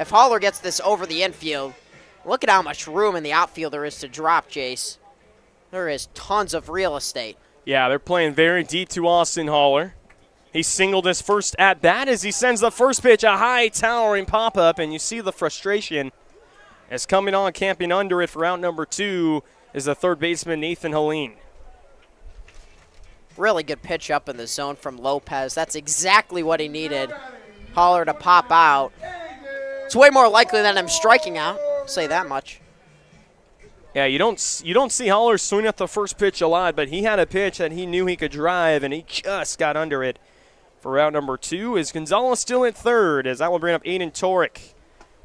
if Haller gets this over the infield, look at how much room in the outfield there is to drop, Jayce. There is tons of real estate. Yeah, they're playing very deep to Austin Haller. He singled his first at-bat as he sends the first pitch, a high towering pop-up, and you see the frustration as coming on, camping under it for out number 2 is the third baseman, Nathan Helene. Really good pitch up in the zone from Lopez. That's exactly what he needed. Haller to pop out. It's way more likely than him striking out, I'll say that much. Yeah, you don't see Haller swing at the first pitch a lot, but he had a pitch that he knew he could drive, and he just got under it. For route number 2 is Gonzalez still at third as that will bring up Aiden Torek.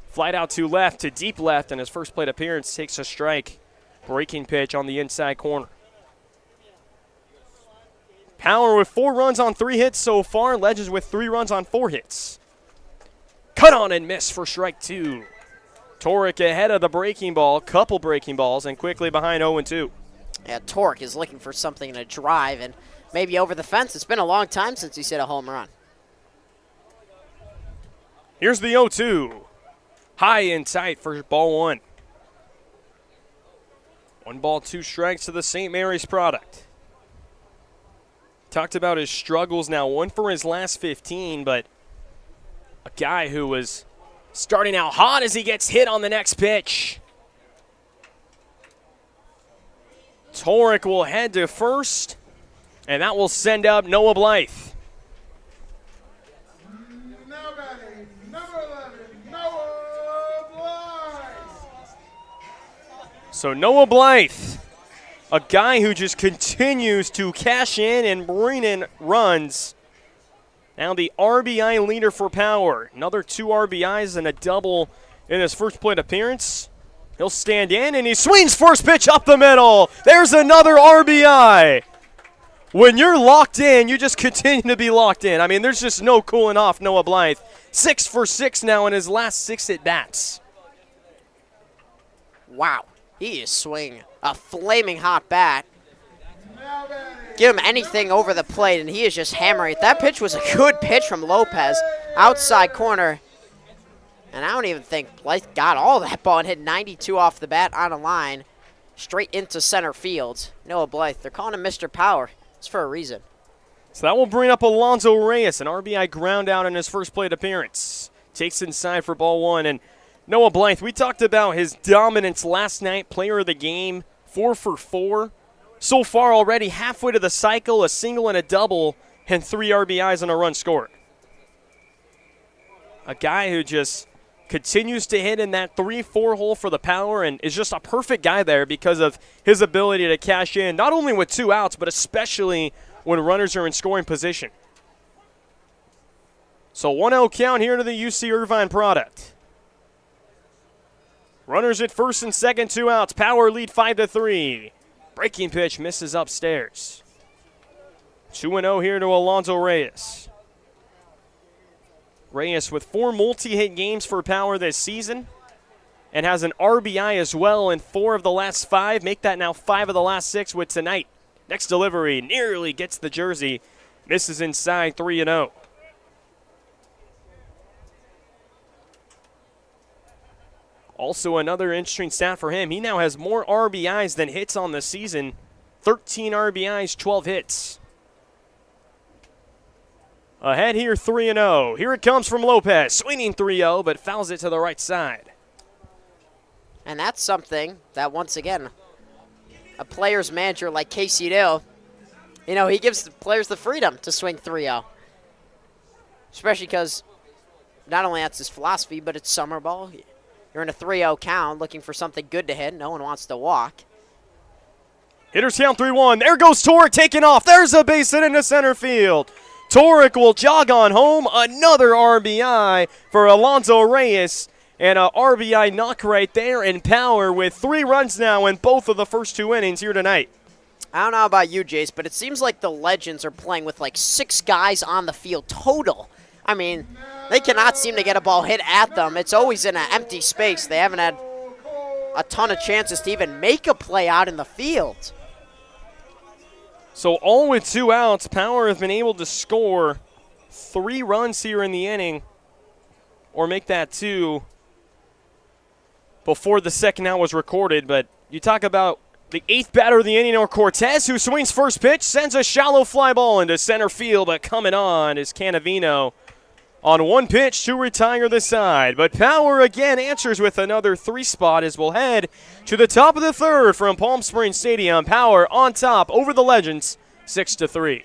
Flight out to left, to deep left, and his first plate appearance takes a strike. Breaking pitch on the inside corner. Power with 4 runs on 3 hits so far. Legends with 3 runs on 4 hits. Cut on and miss for strike 2. Torek ahead of the breaking ball, couple breaking balls, and quickly behind 0-2. Yeah, Torek is looking for something to drive and maybe over the fence. It's been a long time since he's hit a home run. Here's the 0-2. High and tight for ball 1. 1 ball, 2 strikes to the St. Mary's product. Talked about his struggles now. 1 for his last 15, but a guy who was starting out hot as he gets hit on the next pitch. Torek will head to first, and that will send up Noah Blythe. So Noah Blythe, a guy who just continues to cash in and bring in runs. Now the RBI leader for Power. Another 2 RBIs and a double in his first plate appearance. He'll stand in, and he swings first pitch up the middle. There's another RBI. When you're locked in, you just continue to be locked in. I mean, there's just no cooling off Noah Blythe. 6 for 6 now in his last 6 at-bats. Wow, he is swinging a flaming hot bat. Give him anything over the plate, and he is just hammering it. That pitch was a good pitch from Lopez, outside corner. And I don't even think Blythe got all that ball and hit 92 off the bat on a line, straight into center field. Noah Blythe, they're calling him Mr. Power. It's for a reason. So that will bring up Alonzo Reyes, an RBI ground out in his first plate appearance. Takes inside for ball 1. And Noah Blythe, we talked about his dominance last night, player of the game, 4 for 4. So far already, halfway to the cycle, a single and a double, and 3 RBIs and a run scored. A guy who just continues to hit in that 3-4 hole for the Power and is just a perfect guy there because of his ability to cash in, not only with 2 outs, but especially when runners are in scoring position. So 1-0 count here to the UC Irvine product. Runners at first and second, 2 outs. Power lead 5-3. Breaking pitch misses upstairs. 2-0 here to Alonzo Reyes. Reyes with 4 multi-hit games for Power this season and has an RBI as well in 4 of the last 5. Make that now 5 of the last 6 with tonight. Next delivery nearly gets the jersey. Misses inside, 3-0. Also another interesting stat for him. He now has more RBIs than hits on the season. 13 RBIs, 12 hits. Ahead here, 3-0. Here it comes from Lopez. Swinging 3-0, but fouls it to the right side. And that's something that, once again, a player's manager like Casey Dill, you know, he gives the players the freedom to swing 3-0. Especially because not only that's his philosophy, but it's summer ball. You're in a 3-0 count looking for something good to hit. No one wants to walk. Hitters count 3-1. There goes Torek taking off. There's a base hit into center field. Torek will jog on home. Another RBI for Alonso Reyes. And a RBI knock right there in Power with 3 runs now in both of the first 2 innings here tonight. I don't know about you, Jayce, but it seems like the Legends are playing with like 6 guys on the field total. I mean, they cannot seem to get a ball hit at them. It's always in an empty space. They haven't had a ton of chances to even make a play out in the field. So all with 2 outs, Power has been able to score 3 runs here in the inning, or make that 2 before the second out was recorded. But you talk about the 8th batter of the inning, or Cortez, who swings first pitch, sends a shallow fly ball into center field, but coming on is Cannavino on 1 pitch to retire the side. But Power again answers with another 3 spot as we'll head to the top of the 3rd from Palm Springs Stadium. Power on top over the Legends, 6-3.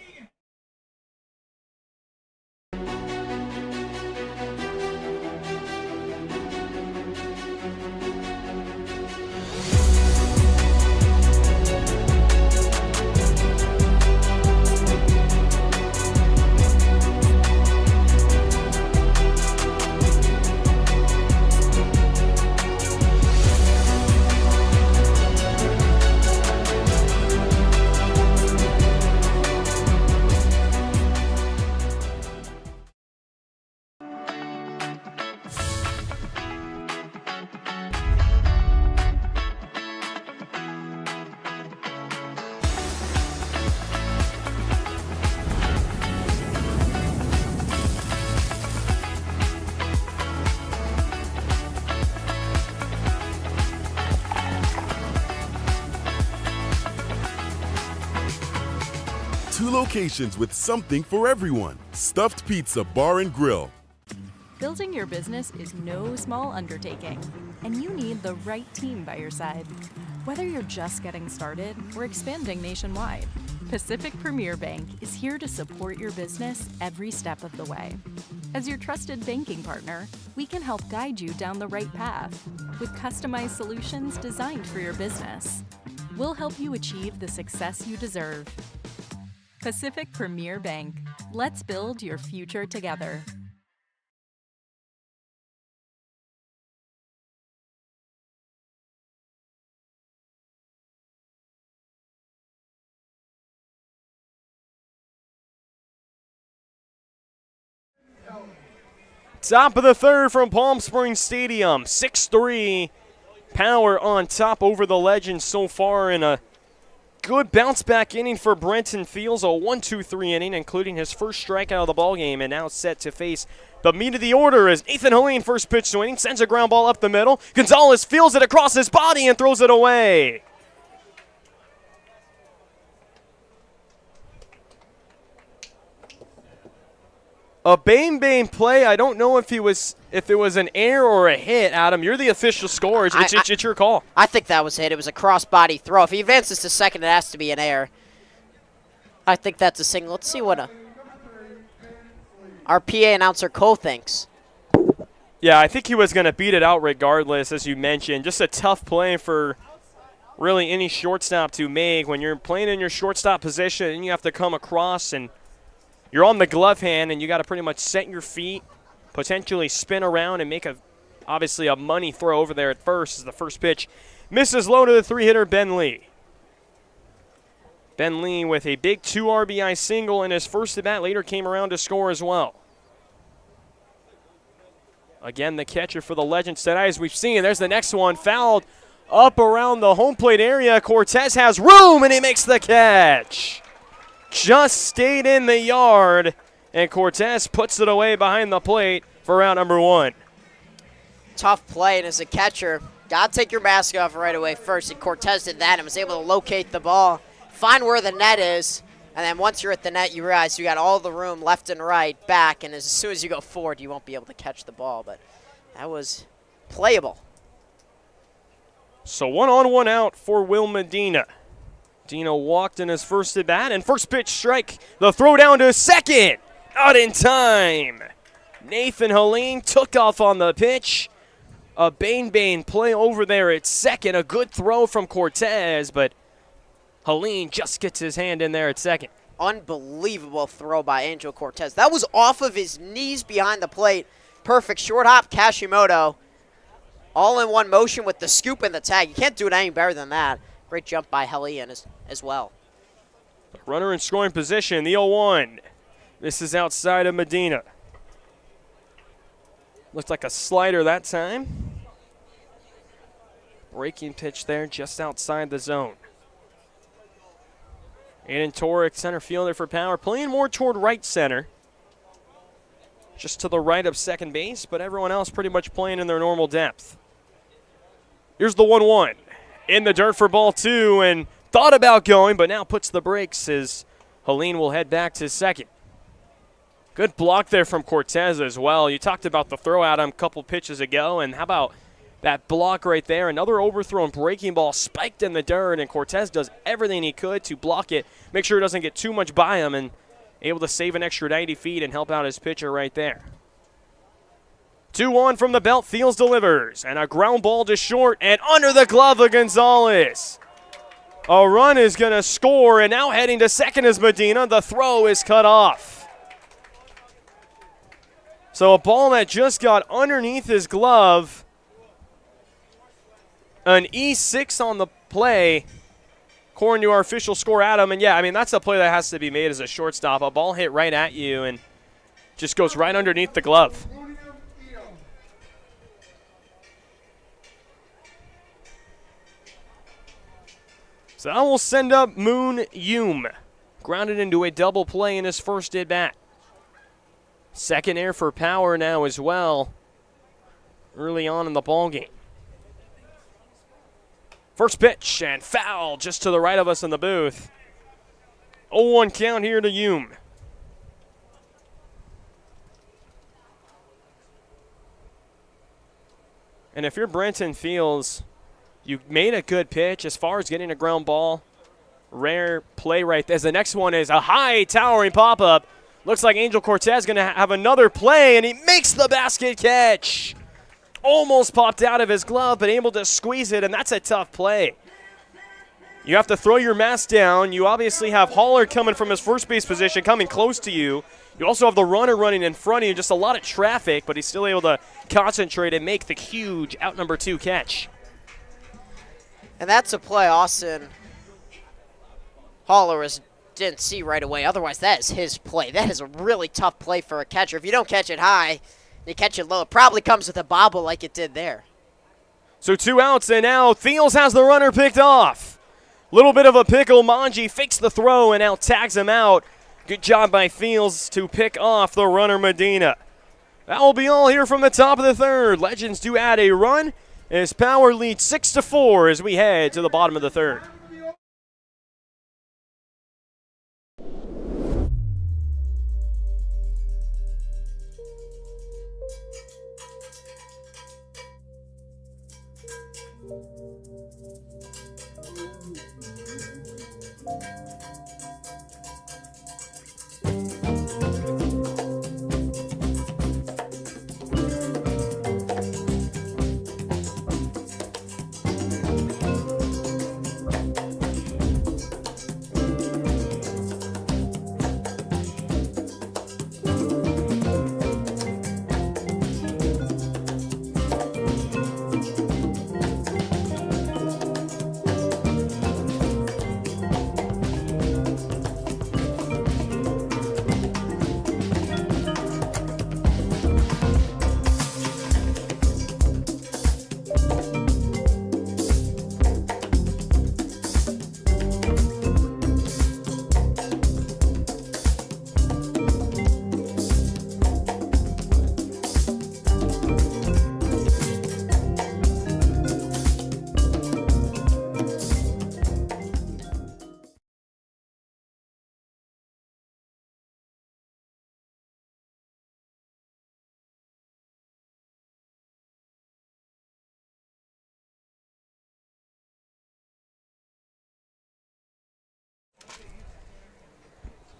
Two locations with something for everyone. Stuffed Pizza Bar and Grill. Building your business is no small undertaking, and you need the right team by your side. Whether you're just getting started or expanding nationwide, Pacific Premier Bank is here to support your business every step of the way. As your trusted banking partner, we can help guide you down the right path with customized solutions designed for your business. We'll help you achieve the success you deserve. Pacific Premier Bank. Let's build your future together. Top of the 3rd from Palm Springs Stadium, 6-3. Power on top over the Legends so far in a good bounce-back inning for Brenton Fields, a 1-2-3 inning, including his first strikeout of the ballgame, and now set to face the meat of the order as Nathan Helene, first pitch swinging, sends a ground ball up the middle. Gonzalez fields it across his body and throws it away. A bang play. I don't know if it was an error or a hit, Adam. You're the official scorer. It's your call. I think that was hit. It was a cross-body throw. If he advances to second, it has to be an error. I think that's a single. Let's see what our PA announcer Cole thinks. Yeah, I think he was going to beat it out regardless, as you mentioned. Just a tough play for really any shortstop to make. When you're playing in your shortstop position and you have to come across and you're on the glove hand and you got to pretty much set your feet, potentially spin around and make obviously a money throw over there at first as the first pitch misses low to the 3-hitter Ben Lee. Ben Lee with a big 2 RBI single in his first at bat, later came around to score as well. Again, the catcher for the Legends tonight, as we've seen. There's the next one, fouled up around the home plate area. Cortez has room and he makes the catch. Just stayed in the yard, and Cortez puts it away behind the plate for out number 1. Tough play, and as a catcher, got to take your mask off right away first, and Cortez did that and was able to locate the ball, find where the net is, and then once you're at the net, you realize you got all the room left and right, back, and as soon as you go forward, you won't be able to catch the ball, but that was playable. So 1 on, 1 out for Will Medina. Dino walked in his first at bat, and first pitch strike. The throw down to second. Not in time. Nathan Helene took off on the pitch. A bang play over there at second. A good throw from Cortez, but Helene just gets his hand in there at second. Unbelievable throw by Angel Cortez. That was off of his knees behind the plate. Perfect short hop, Kashimoto. All in one motion with the scoop and the tag. You can't do it any better than that. Great jump by Helene as well. Runner in scoring position, the 0-1. This is outside of Medina. Looked like a slider that time. Breaking pitch there just outside the zone. Aiden Torek, center fielder for Power, playing more toward right center. Just to the right of second base, but everyone else pretty much playing in their normal depth. Here's the 1-1. In the dirt for ball 2, and thought about going, but now puts the brakes as Helene will head back to second. Good block there from Cortez as well. You talked about the throw at him a couple pitches ago, and how about that block right there? Another overthrown breaking ball spiked in the dirt, and Cortez does everything he could to block it, make sure it doesn't get too much by him, and able to save an extra 90 feet and help out his pitcher right there. 2-1 from the belt. Thiels delivers, and a ground ball to short and under the glove of Gonzalez. A run is going to score, and now heading to second is Medina. The throw is cut off. So a ball that just got underneath his glove. An E6 on the play, according to our official score, Adam. And, yeah, I mean, that's a play that has to be made as a shortstop. A ball hit right at you and just goes right underneath the glove. So that will send up Moon Yoom. Grounded into a double play in his first at-bat. Second air for Power now as well, early on in the ballgame. First pitch, and foul just to the right of us in the booth. 0-1 count here to Yoom. And if you're Brenton Fields, you made a good pitch as far as getting a ground ball. Rare play right there. The next one is a high towering pop-up. Looks like Angel Cortez going to have another play, and he makes the basket catch. Almost popped out of his glove, but able to squeeze it, and that's a tough play. You have to throw your mask down. You obviously have Haller coming from his first base position, coming close to you. You also have the runner running in front of you, just a lot of traffic, but he's still able to concentrate and make the huge out number 2 catch. And that's a play Austin Haller didn't see right away. Otherwise, that is his play. That is a really tough play for a catcher. If you don't catch it high, you catch it low, it probably comes with a bobble like it did there. So 2 outs, and now Thiels has the runner picked off. Little bit of a pickle. Manji fakes the throw and now tags him out. Good job by Thiels to pick off the runner Medina. That will be all here from the top of the third. Legends do add a run as Power leads 6-4 as we head to the bottom of the third.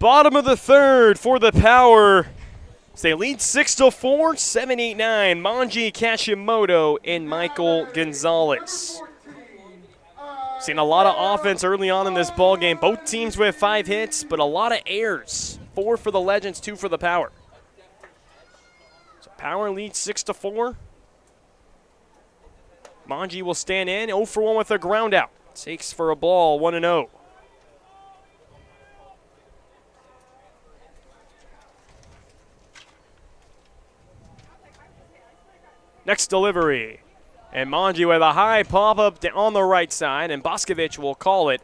Bottom of the third for the Power. So they lead 6-4, 7-8-9. Manji Kashimoto and Michael Gonzalez. Seen a lot of offense early on in this ball game. Both teams with 5 hits, but a lot of errors. 4 for the Legends, 2 for the Power. So Power leads 6-4. Manji will stand in, 0 for 1 with a ground out. Takes for a ball, 1-0. Next delivery. And Manji with a high pop-up on the right side, and Boscovich will call it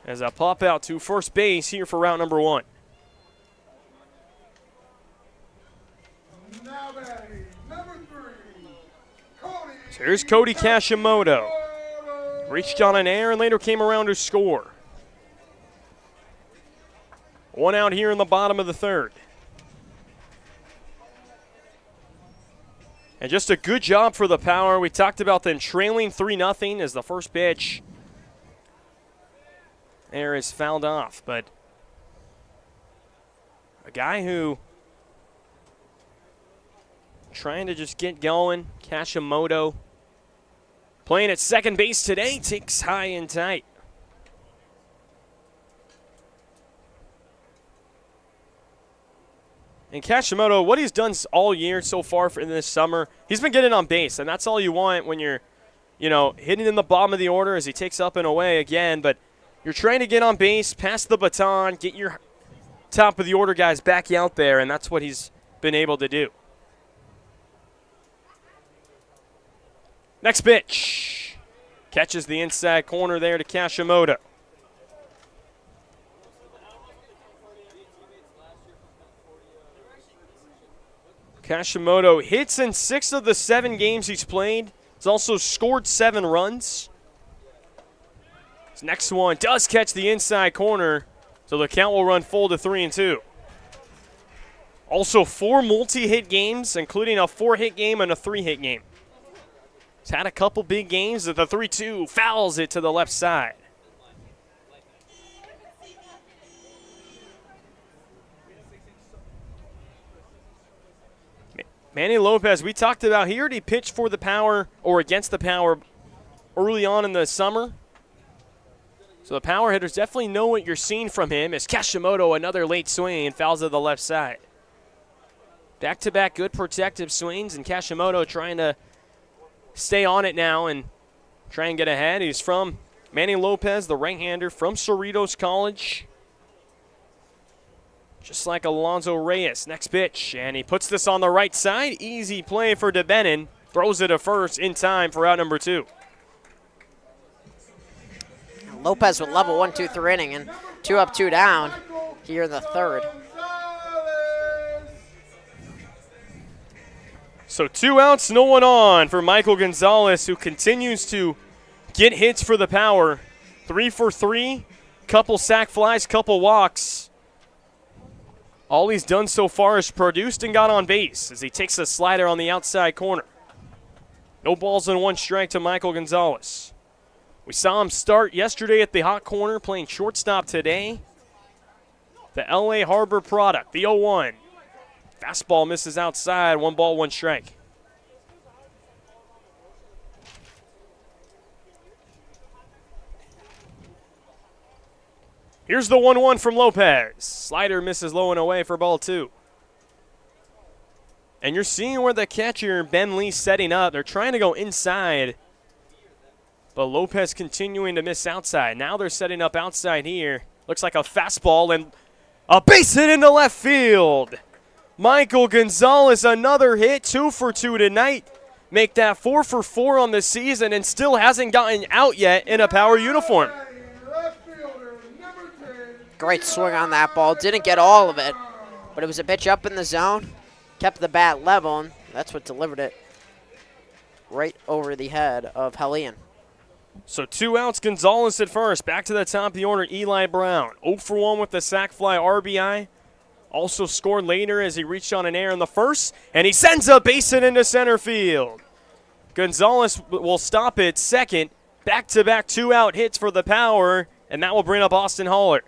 as a pop out to first base here for route number 1. So here's Cody Kashimoto. Reached on an air and later came around to score. 1 out here in the bottom of the 3rd. And just a good job for the Power. We talked about them trailing 3-0 as the first pitch there is fouled off. But a guy who trying to just get going, Kashimoto, playing at second base today, takes high and tight. And Kashimoto, what he's done all year so far in this summer, he's been getting on base, and that's all you want when you're, hitting in the bottom of the order as he takes up and away again. But you're trying to get on base, pass the baton, get your top of the order guys back out there, and that's what he's been able to do. Next pitch. Catches the inside corner there to Kashimoto. Kashimoto hits in 6 of the 7 games he's played. He's also scored 7 runs. His next one does catch the inside corner, so the count will run full to 3-2. Also 4 multi-hit games, including a 4-hit game and a 3-hit game. He's had a couple big games at the 3-2, fouls it to the left side. Manny Lopez, we talked about, he already pitched for the Power or against the Power early on in the summer. So the Power hitters definitely know what you're seeing from him as Kashimoto, another late swing, and fouls to the left side. Back-to-back good protective swings, and Kashimoto trying to stay on it now and try and get ahead. He's from Manny Lopez, the right-hander from Cerritos College. Just like Alonso Reyes. Next pitch, and he puts this on the right side. Easy play for DeBenin. Throws it to first in time for out number 2. Lopez with level 1-2-3 inning, and 2 up, 2 down here in the 3rd. So 2 outs, no one on for Michael Gonzalez, who continues to get hits for the Power. 3 for 3, couple sac flies, couple walks. All he's done so far is produced and got on base as he takes a slider on the outside corner. No balls and 1 strike to Michael Gonzalez. We saw him start yesterday at the hot corner, playing shortstop today. The LA Harbor product, the 0-1. Fastball misses outside, 1 ball, 1 strike. Here's the 1-1 from Lopez. Slider misses low and away for ball 2. And you're seeing where the catcher, Ben Lee's setting up. They're trying to go inside, but Lopez continuing to miss outside. Now they're setting up outside here. Looks like a fastball and a base hit into left field. Michael Gonzalez, another hit, 2 for 2 tonight. Make that 4 for 4 on the season and still hasn't gotten out yet in a Power uniform. Great swing on that ball. Didn't get all of it, but it was a pitch up in the zone. Kept the bat level, and that's what delivered it right over the head of Hellion. So 2 outs, Gonzalez at first. Back to the top of the order, Eli Brown. 0 for 1 with the sac fly RBI. Also scored later as he reached on an air in the first, and he sends a base hit into center field. Gonzalez will stop it second. Back-to-back 2-out hits for the Power, and that will bring up Austin Haller.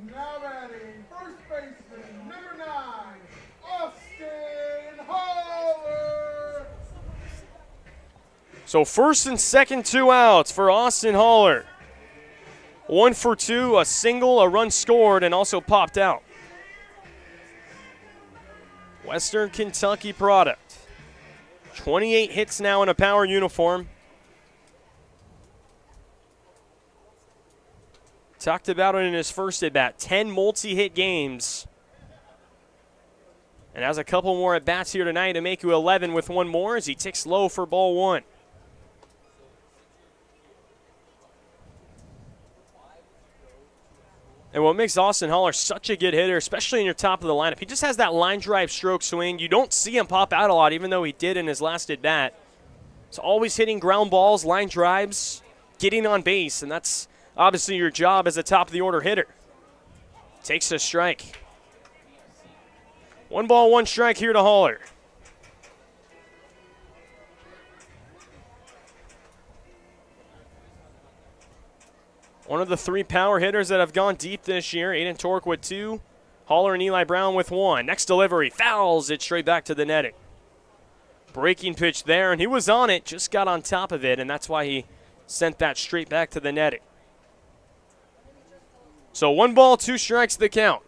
Now batting, first baseman, number 9, Austin Haller. So first and second, 2 outs for Austin Haller. 1 for 2, a single, a run scored, and also popped out. Western Kentucky product. 28 hits now in a Power uniform. Talked about it in his first at-bat. 10 multi-hit games. And has a couple more at-bats here tonight to make you 11 with one more as he ticks low for ball 1. And what makes Austin Haller such a good hitter, especially in your top of the lineup, he just has that line drive stroke swing. You don't see him pop out a lot, even though he did in his last at-bat. He's always hitting ground balls, line drives, getting on base, and that's obviously your job as a top-of-the-order hitter. Takes a strike. 1 ball, 1 strike here to Haller. One of the 3 power hitters that have gone deep this year. Aiden Torque with 2. Haller and Eli Brown with 1. Next delivery, fouls it straight back to the netting. Breaking pitch there, and he was on it, just got on top of it, and that's why he sent that straight back to the netting. So 1 ball, 2 strikes the count.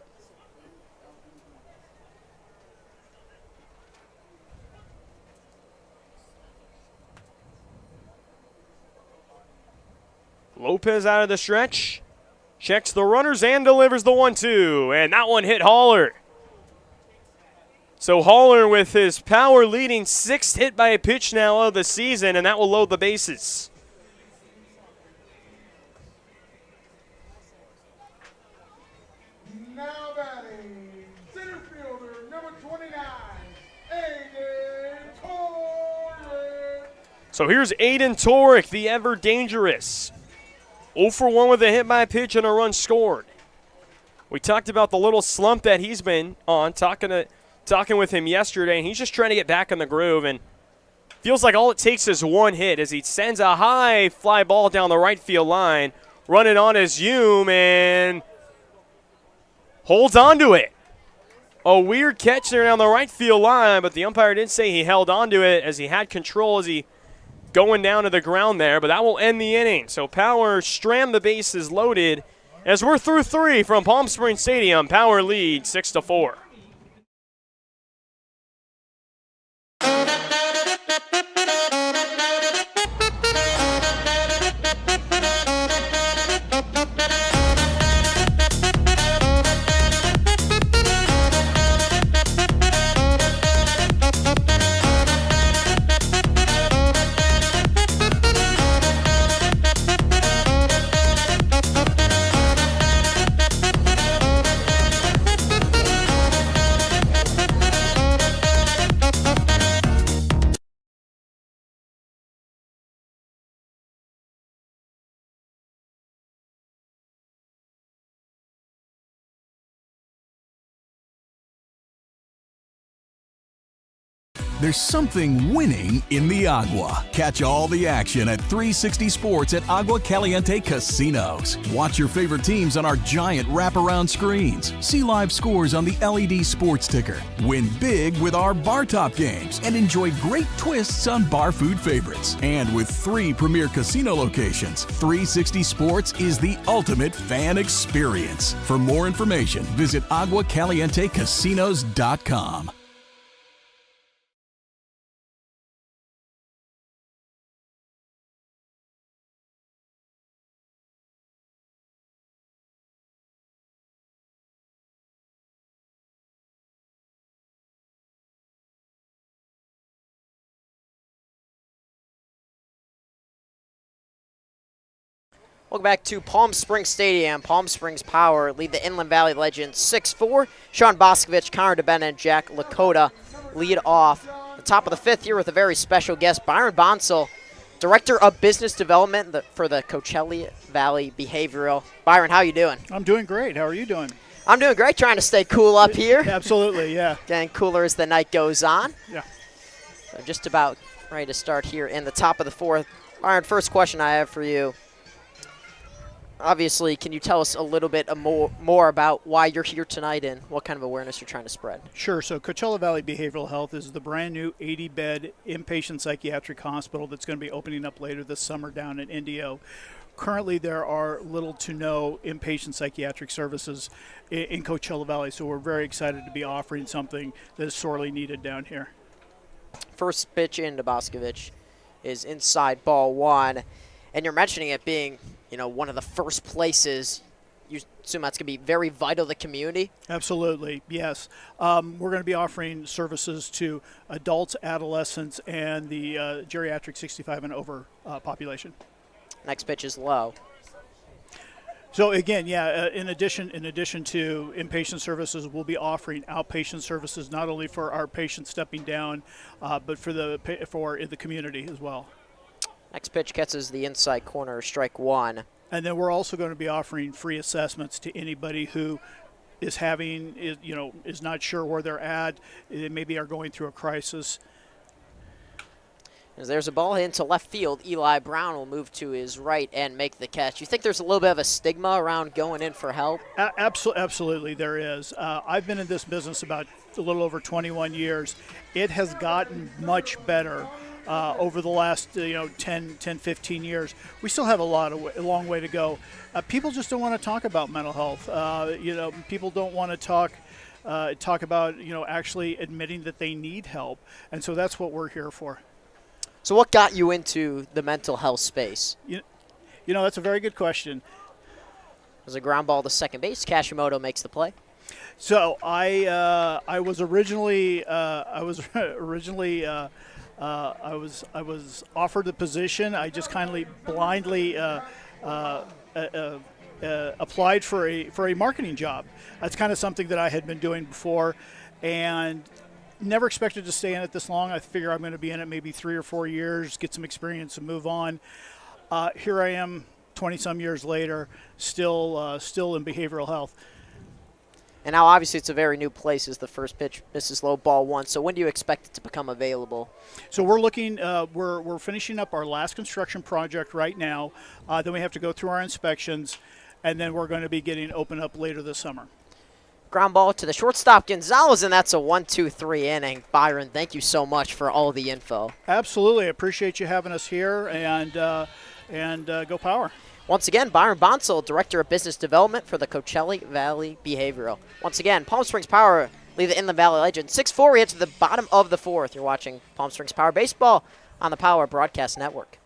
Lopez out of the stretch, checks the runners and delivers the 1-2, and that one hit Haller. So Haller with his power leading 6th hit by a pitch now of the season, and that will load the bases. Now batting, center fielder, number 29, Aiden Torres. So here's Aiden Torek, the ever dangerous. 0 for 1 with a hit by pitch and a run scored. We talked about the little slump that he's been on, talking with him yesterday, and he's just trying to get back in the groove, and feels like all it takes is 1 hit as he sends a high fly ball down the right field line, running on his Hume, and holds on to it. A weird catch there down the right field line, but the umpire did say he held on to it as he had control as he going down to the ground there, but that will end the inning. So Power strammed the bases loaded as we're through 3 from Palm Springs Stadium. Power lead 6-4. There's something winning in the Agua. Catch all the action at 360 Sports at Agua Caliente Casinos. Watch your favorite teams on our giant wraparound screens. See live scores on the LED sports ticker. Win big with our bar top games and enjoy great twists on bar food favorites. And with 3 premier casino locations, 360 Sports is the ultimate fan experience. For more information, visit aguacalientecasinos.com. Welcome back to Palm Springs Stadium. Palm Springs Power lead the Inland Valley Legends 6-4. Sean Boscovich, Connor DeBenna, and Jack Lakota lead off the top of the 5th here with a very special guest, Byron Bonsall, Director of Business Development for the Coachella Valley Behavioral. Byron, how you doing? I'm doing great. How are you doing? I'm doing great, trying to stay cool up here. Absolutely, yeah. Getting cooler as the night goes on. Yeah. So just about ready to start here in the top of the 4th. Byron, first question I have for you. Obviously, can you tell us a little bit more about why you're here tonight and what kind of awareness you're trying to spread? Sure. So Coachella Valley Behavioral Health is the brand new 80-bed inpatient psychiatric hospital that's going to be opening up later this summer down in Indio. Currently, there are little to no inpatient psychiatric services in Coachella Valley, so we're very excited to be offering something that is sorely needed down here. First pitch into Boscovich is inside ball one, and you're mentioning it being, one of the first places. You assume that's going to be very vital to the community? Absolutely, yes. We're going to be offering services to adults, adolescents, and the geriatric 65 and over population. Next pitch is low. So again, in addition to inpatient services, we'll be offering outpatient services not only for our patients stepping down, but for the community as well. Next pitch catches the inside corner, strike one. And then we're also going to be offering free assessments to anybody who is not sure where they're at. They maybe are going through a crisis. As there's a ball hit into left field, Eli Brown will move to his right and make the catch. You think there's a little bit of a stigma around going in for help? Absolutely, there is. I've been in this business about a little over 21 years. It has gotten much better over the last 10, 15 years. We still have a long way to go. People just don't want to talk about mental health. People don't want to talk about actually admitting that they need help, and so that's what we're here for. So what got you into the mental health space? That's a very good question. There's a ground ball to second base. Kashimoto makes the play. So I was originally offered the position. I just kindly blindly applied for a marketing job. That's kind of something that I had been doing before, and never expected to stay in it this long. I figure I'm going to be in it maybe 3 or 4 years, get some experience and move on. Here I am 20-some years later, still in behavioral health. And now obviously it's a very new place as the first pitch misses low, ball one. So when do you expect it to become available? So we're looking, we're finishing up our last construction project right now. Then we have to go through our inspections, and then we're going to be getting open up later this summer. Ground ball to the shortstop, Gonzalez, and that's a 1-2-3 inning. Byron, thank you so much for all the info. Absolutely. I appreciate you having us here, and go Power. Once again, Byron Bonsall, Director of Business Development for the Coachella Valley Behavioral. Once again, Palm Springs Power lead the Inland Valley Legends 6-4. We head to the bottom of the fourth. You're watching Palm Springs Power Baseball on the Power Broadcast Network.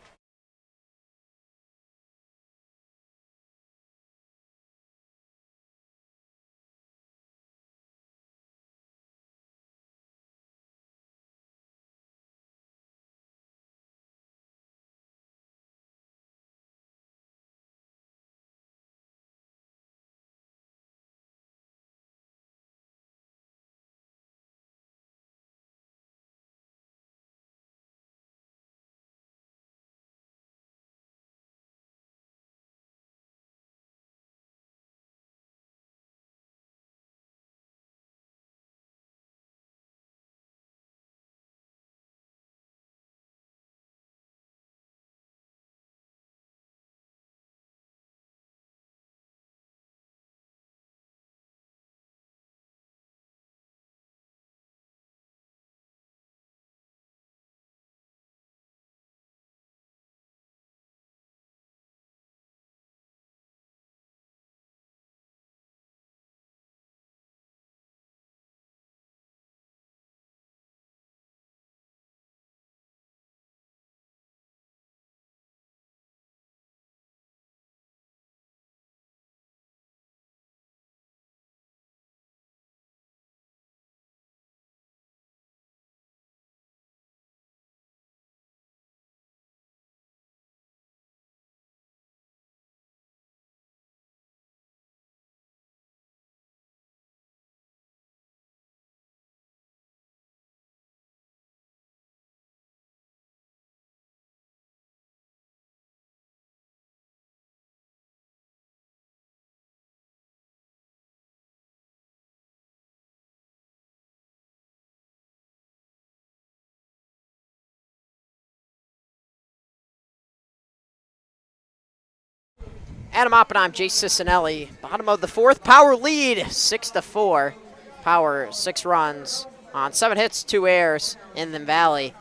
Adam Oppenheim, Jayce Cicinelli, bottom of the fourth. Power lead, 6-4. Power, 6 runs on 7 hits, 2 errors in the Valley.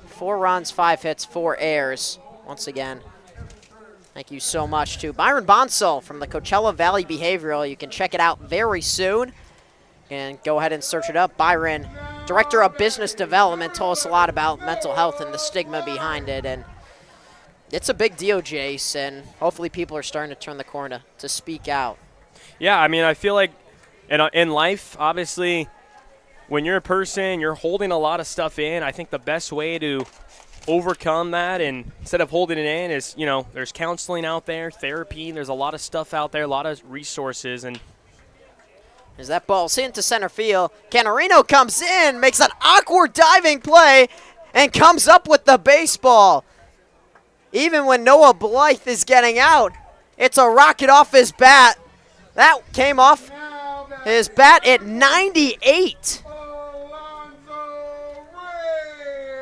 4 runs, 5 hits, 4 errors. Once again, thank you so much to Byron Bonsall from the Coachella Valley Behavioral. You can check it out very soon. And go ahead and search it up. Byron, Director of Business Development, told us a lot about mental health and the stigma behind it. And it's a big deal, Jayce, and hopefully people are starting to turn the corner to speak out. Yeah, I mean, I feel like in life, obviously, when you're a person, you're holding a lot of stuff in. I think the best way to overcome that, and instead of holding it in, is, you know, there's counseling out there, therapy. There's a lot of stuff out there, a lot of resources. And as that ball's hit into center field, Canarino comes in, makes an awkward diving play, and comes up with the baseball. Even when Noah Blythe is getting out, it's a rocket off his bat. That came off his bat at 98.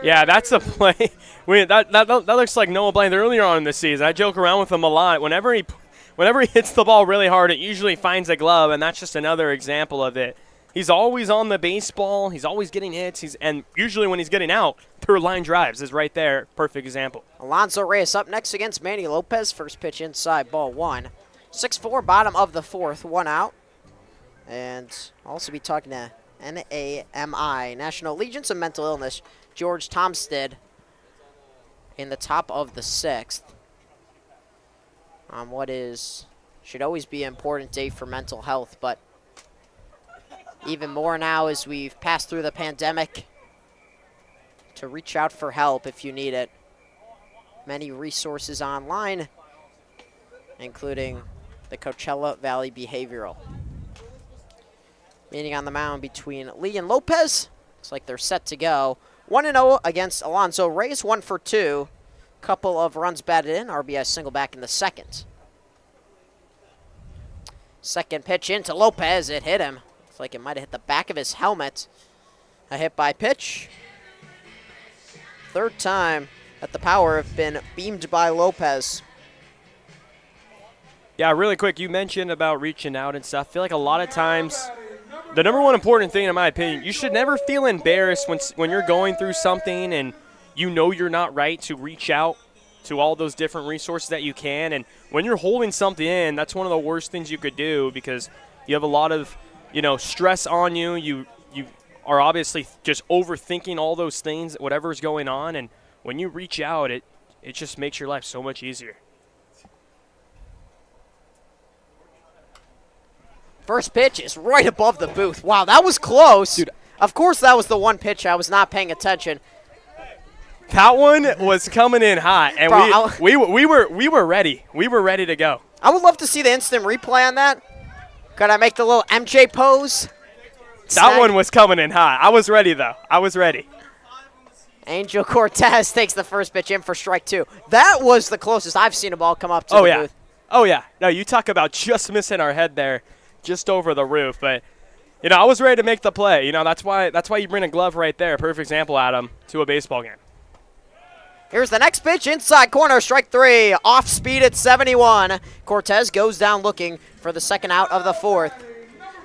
yeah, that's a play. That looks like Noah Blythe earlier on in the season. I joke around with him a lot. Whenever he hits the ball really hard, it usually finds a glove, and that's just another example of it. He's always on the baseball. He's always getting hits. And usually when he's getting out, third line drives is right there. Perfect example. Alonso Reyes up next against Manny Lopez. First pitch inside, ball 1. 6-4, bottom of the fourth, 1 out. And also be talking to NAMI, National Allegiance of Mental Illness, George Tomstead in the top of the 6th. On what should always be an important day for mental health, but even more now as we've passed through the pandemic, to reach out for help if you need it. Many resources online, including the Coachella Valley Behavioral. Meeting on the mound between Lee and Lopez. Looks like they're set to go. 1-0 against Alonso Reyes, 1 for 2. Couple of runs batted in, RBI single back in the second. Second pitch into Lopez, it hit him. Looks like it might have hit the back of his helmet. A hit by pitch. Third time that the Power have been beamed by Lopez. Yeah, really quick, you mentioned about reaching out and stuff. I feel like a lot of times, the number one important thing in my opinion, you should never feel embarrassed when you're going through something and you know you're not right, to reach out to all those different resources that you can. And when you're holding something in, that's one of the worst things you could do, because you have a lot of, stress on you. You are obviously just overthinking all those things, whatever's going on. And when you reach out, it just makes your life so much easier. First pitch is right above the booth. Wow, that was close. Dude, of course that was the one pitch I was not paying attention. That one was coming in hot, and Bro, we were ready. We were ready to go. I would love to see the instant replay on that. Could I make the little MJ pose? That one was coming in hot. I was ready, though. I was ready. Angel Cortez takes the first pitch in for strike 2. That was the closest I've seen a ball come up to the booth. Oh, yeah. No, you talk about just missing our head there, just over the roof. But, I was ready to make the play. That's why you bring a glove right there. Perfect example, Adam, to a baseball game. Here's the next pitch, inside corner, strike 3. Off speed at 71. Cortez goes down looking for the second out of the fourth.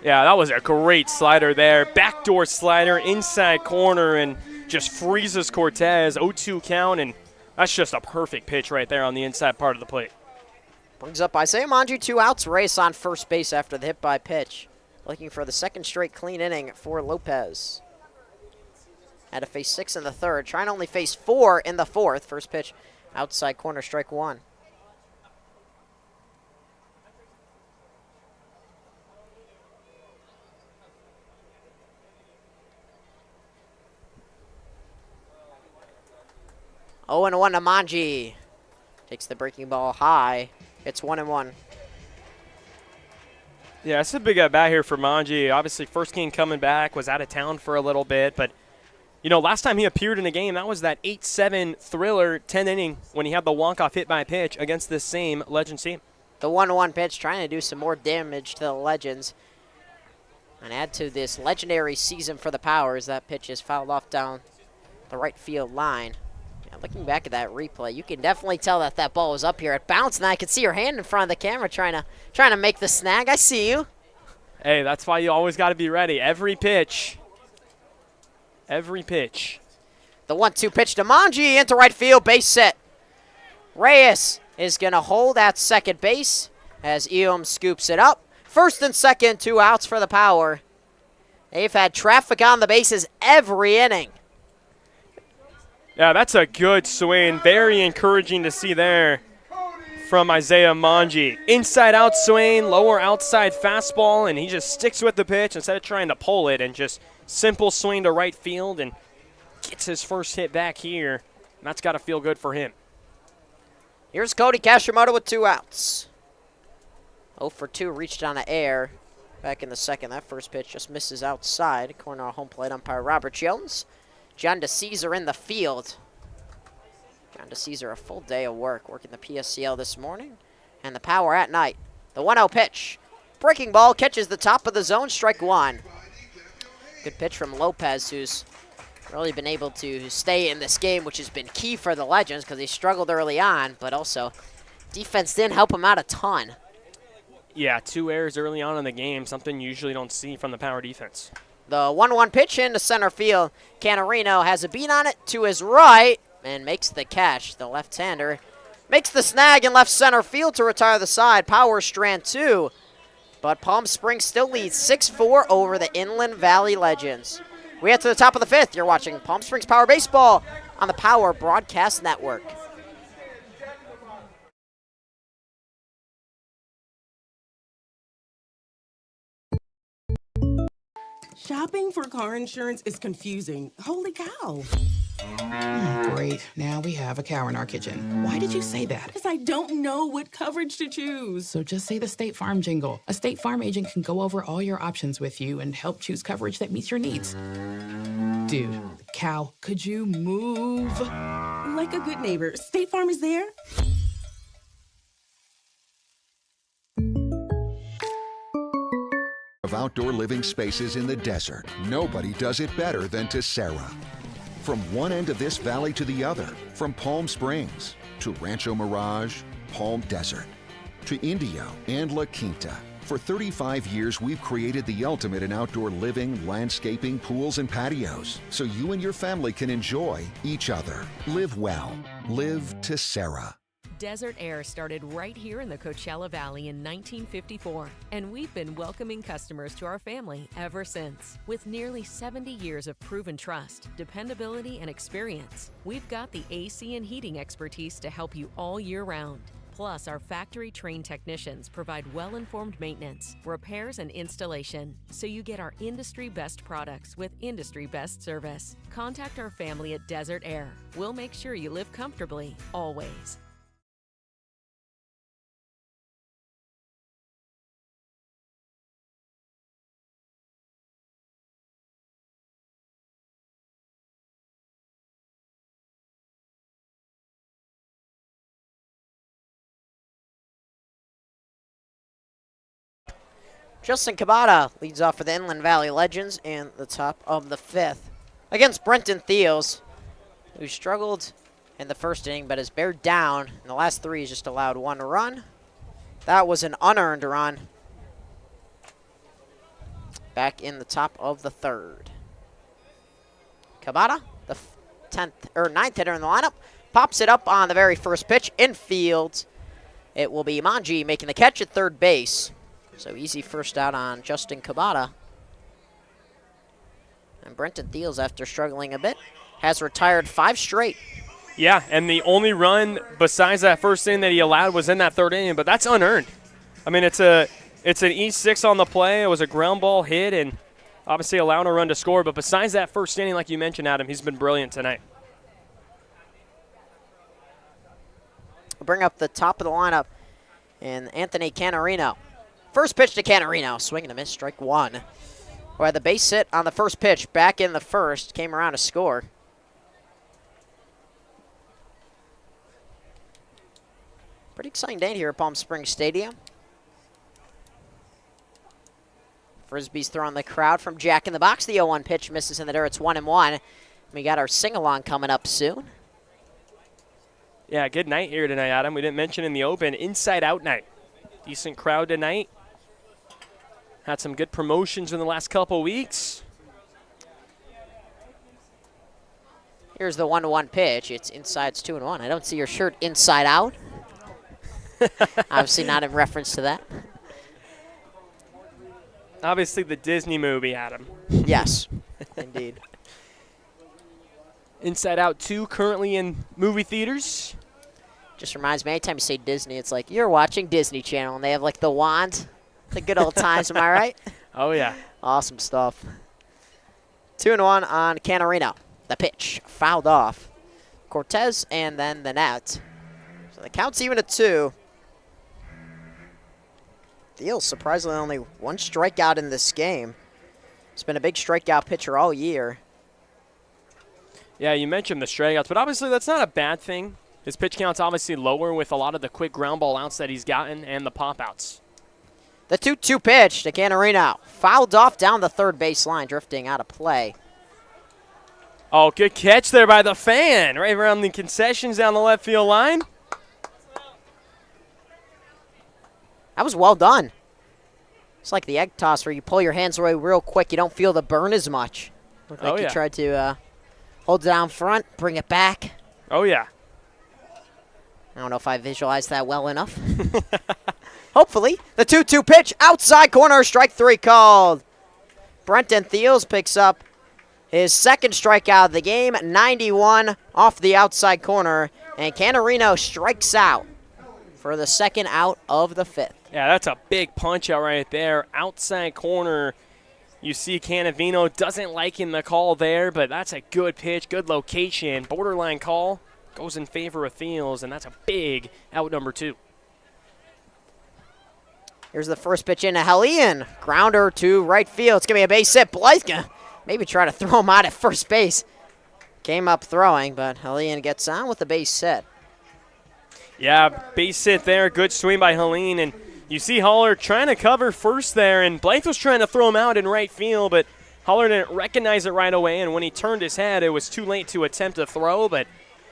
Yeah, that was a great slider there. Backdoor slider, inside corner, and just freezes Cortez. 0-2 count, and that's just a perfect pitch right there on the inside part of the plate. Brings up Isaiah Manji, 2 outs. Reyes on first base after the hit by pitch. Looking for the second straight clean inning for Lopez. Had to face 6 in the third. Trying to only face 4 in the fourth. First pitch, outside corner, strike 1. Oh, and 1 to Manji. Takes the breaking ball high. It's 1-1. Yeah, it's a big at bat here for Manji. Obviously, first game coming back, was out of town for a little bit, but last time he appeared in a game, that was that 8-7 thriller 10th inning when he had the walk-off hit by pitch against this same Legends team. The 1-1 pitch, trying to do some more damage to the Legends and add to this legendary season for the Powers. That pitch is fouled off down the right field line. And looking back at that replay, you can definitely tell that that ball was up here. It bounced, and I could see her hand in front of the camera trying to make the snag. I see you. Hey, that's why you always got to be ready. Every pitch. Every pitch. The 1-2 pitch to Manji into right field, base set. Reyes is going to hold at second base as Eom scoops it up. First and second, 2 outs for the Power. They've had traffic on the bases every inning. Yeah, that's a good swing. Very encouraging to see there from Isaiah Manji. Inside-out swing, lower outside fastball, and he just sticks with the pitch instead of trying to pull it, and just simple swing to right field and gets his first hit back here. And that's got to feel good for him. Here's Cody Kashimoto with 2 outs. 0 for 2 reached on the air back in the second. That first pitch just misses outside. Corner home plate umpire Robert Jones. John DeCesar in the field. John DeCesar, a full day of work, working the PSCL this morning. And the Power at night. The 1-0 pitch. Breaking ball catches the top of the zone, strike 1. Good pitch from Lopez, who's really been able to stay in this game, which has been key for the Legends because he struggled early on, but also defense didn't help him out a ton. Yeah, 2 errors early on in the game, something you usually don't see from the Power defense. The 1-1 pitch into center field. Canarino has a beat on it to his right and makes the catch. The left-hander makes the snag in left center field to retire the side. Power strand 2. But Palm Springs still leads 6-4 over the Inland Valley Legends. We head to the top of the 5th. You're watching Palm Springs Power Baseball on the Power Broadcast Network. Shopping for car insurance is confusing. Holy cow. Great. Now we have a cow in our kitchen. Why did you say that? Because I don't know what coverage to choose. So just say the State Farm jingle. A State Farm agent can go over all your options with you and help choose coverage that meets your needs. Dude, cow, could you move? Like a good neighbor, State Farm is there. Of outdoor living spaces in the desert, nobody does it better than Tessera. From one end of this valley to the other, from Palm Springs to Rancho Mirage, Palm Desert, to Indio and La Quinta. For 35 years, we've created the ultimate in outdoor living, landscaping, pools, and patios, so you and your family can enjoy each other. Live well. Live Tessera. Desert Air started right here in the Coachella Valley in 1954, and we've been welcoming customers to our family ever since. With nearly 70 years of proven trust, dependability, and experience, we've got the AC and heating expertise to help you all year round. Plus, our factory-trained technicians provide well-informed maintenance, repairs, and installation, so you get our industry-best products with industry-best service. Contact our family at Desert Air. We'll make sure you live comfortably, always. Justin Cabada leads off for the Inland Valley Legends in the top of the 5th against Brenton Thiels, who struggled in the first inning but has bared down. In the last 3, he's just allowed 1 run. That was an unearned run. Back in the top of the 3rd. Cabada, the 9th hitter in the lineup, pops it up on the very first pitch infield. It will be Manji making the catch at third base. So easy first out on Justin Cabada. And Brenton Thiels, after struggling a bit, has retired 5 straight. Yeah, and the only run besides that first inning that he allowed was in that 3rd inning, but that's unearned. I mean, it's an E6 on the play. It was a ground ball hit, and obviously allowing a run to score. But besides that first inning, like you mentioned, Adam, he's been brilliant tonight. We'll bring up the top of the lineup, and Anthony Canarino. First pitch to Canarino, swing and a miss, strike 1. Who had the base hit on the first pitch back in the first, came around to score. Pretty exciting day here at Palm Springs Stadium. Frisbee's throwing the crowd from Jack in the Box. The 0-1 pitch misses in the dirt. It's 1-1. We got our sing-along coming up soon. Yeah, good night here tonight, Adam. We didn't mention in the open, Inside Out night. Decent crowd tonight. Had some good promotions in the last couple weeks. Here's the 1-1 pitch. It's inside, it's 2-1. I don't see your shirt inside out. Obviously not in reference to that. Obviously the Disney movie, Adam. Yes, indeed. Inside Out 2 currently in movie theaters. Just reminds me, anytime you say Disney, it's like you're watching Disney Channel, and they have like the wand. The good old times, am I right? Oh, yeah. Awesome stuff. 2-1 on Canarino. The pitch fouled off Cortez and then the net. So the count's even at 2. Thiel's surprisingly only 1 strikeout in this game. He's been a big strikeout pitcher all year. Yeah, you mentioned the strikeouts, but obviously that's not a bad thing. His pitch count's obviously lower with a lot of the quick ground ball outs that he's gotten and the pop outs. The 2-2 pitch to Canarino. Fouled off down the third baseline, drifting out of play. Oh, good catch there by the fan. Right around the concessions down the left field line. That was well done. It's like the egg toss where you pull your hands away real quick. You don't feel the burn as much. Looked like you tried to hold it down front, bring it back. Oh, yeah. I don't know if I visualized that well enough. Hopefully. The 2-2 pitch, outside corner, strike 3 called. Brenton Thiels picks up his second strikeout of the game, 91 off the outside corner, and Canarino strikes out for the second out of the 5th. Yeah, that's a big punch out right there. Outside corner. You see Canavino doesn't like in the call there, but that's a good pitch, good location. Borderline call goes in favor of Thiels, and that's a big out number 2. Here's the first pitch into Hellion. Grounder to right field. It's going to be a base hit. Blythe gonna maybe try to throw him out at first base. Came up throwing, but Hellion gets on with the base hit. Yeah, base hit there. Good swing by Helene. And you see Haller trying to cover first there, and Blythe was trying to throw him out in right field, but Haller didn't recognize it right away, and when he turned his head, it was too late to attempt to throw. But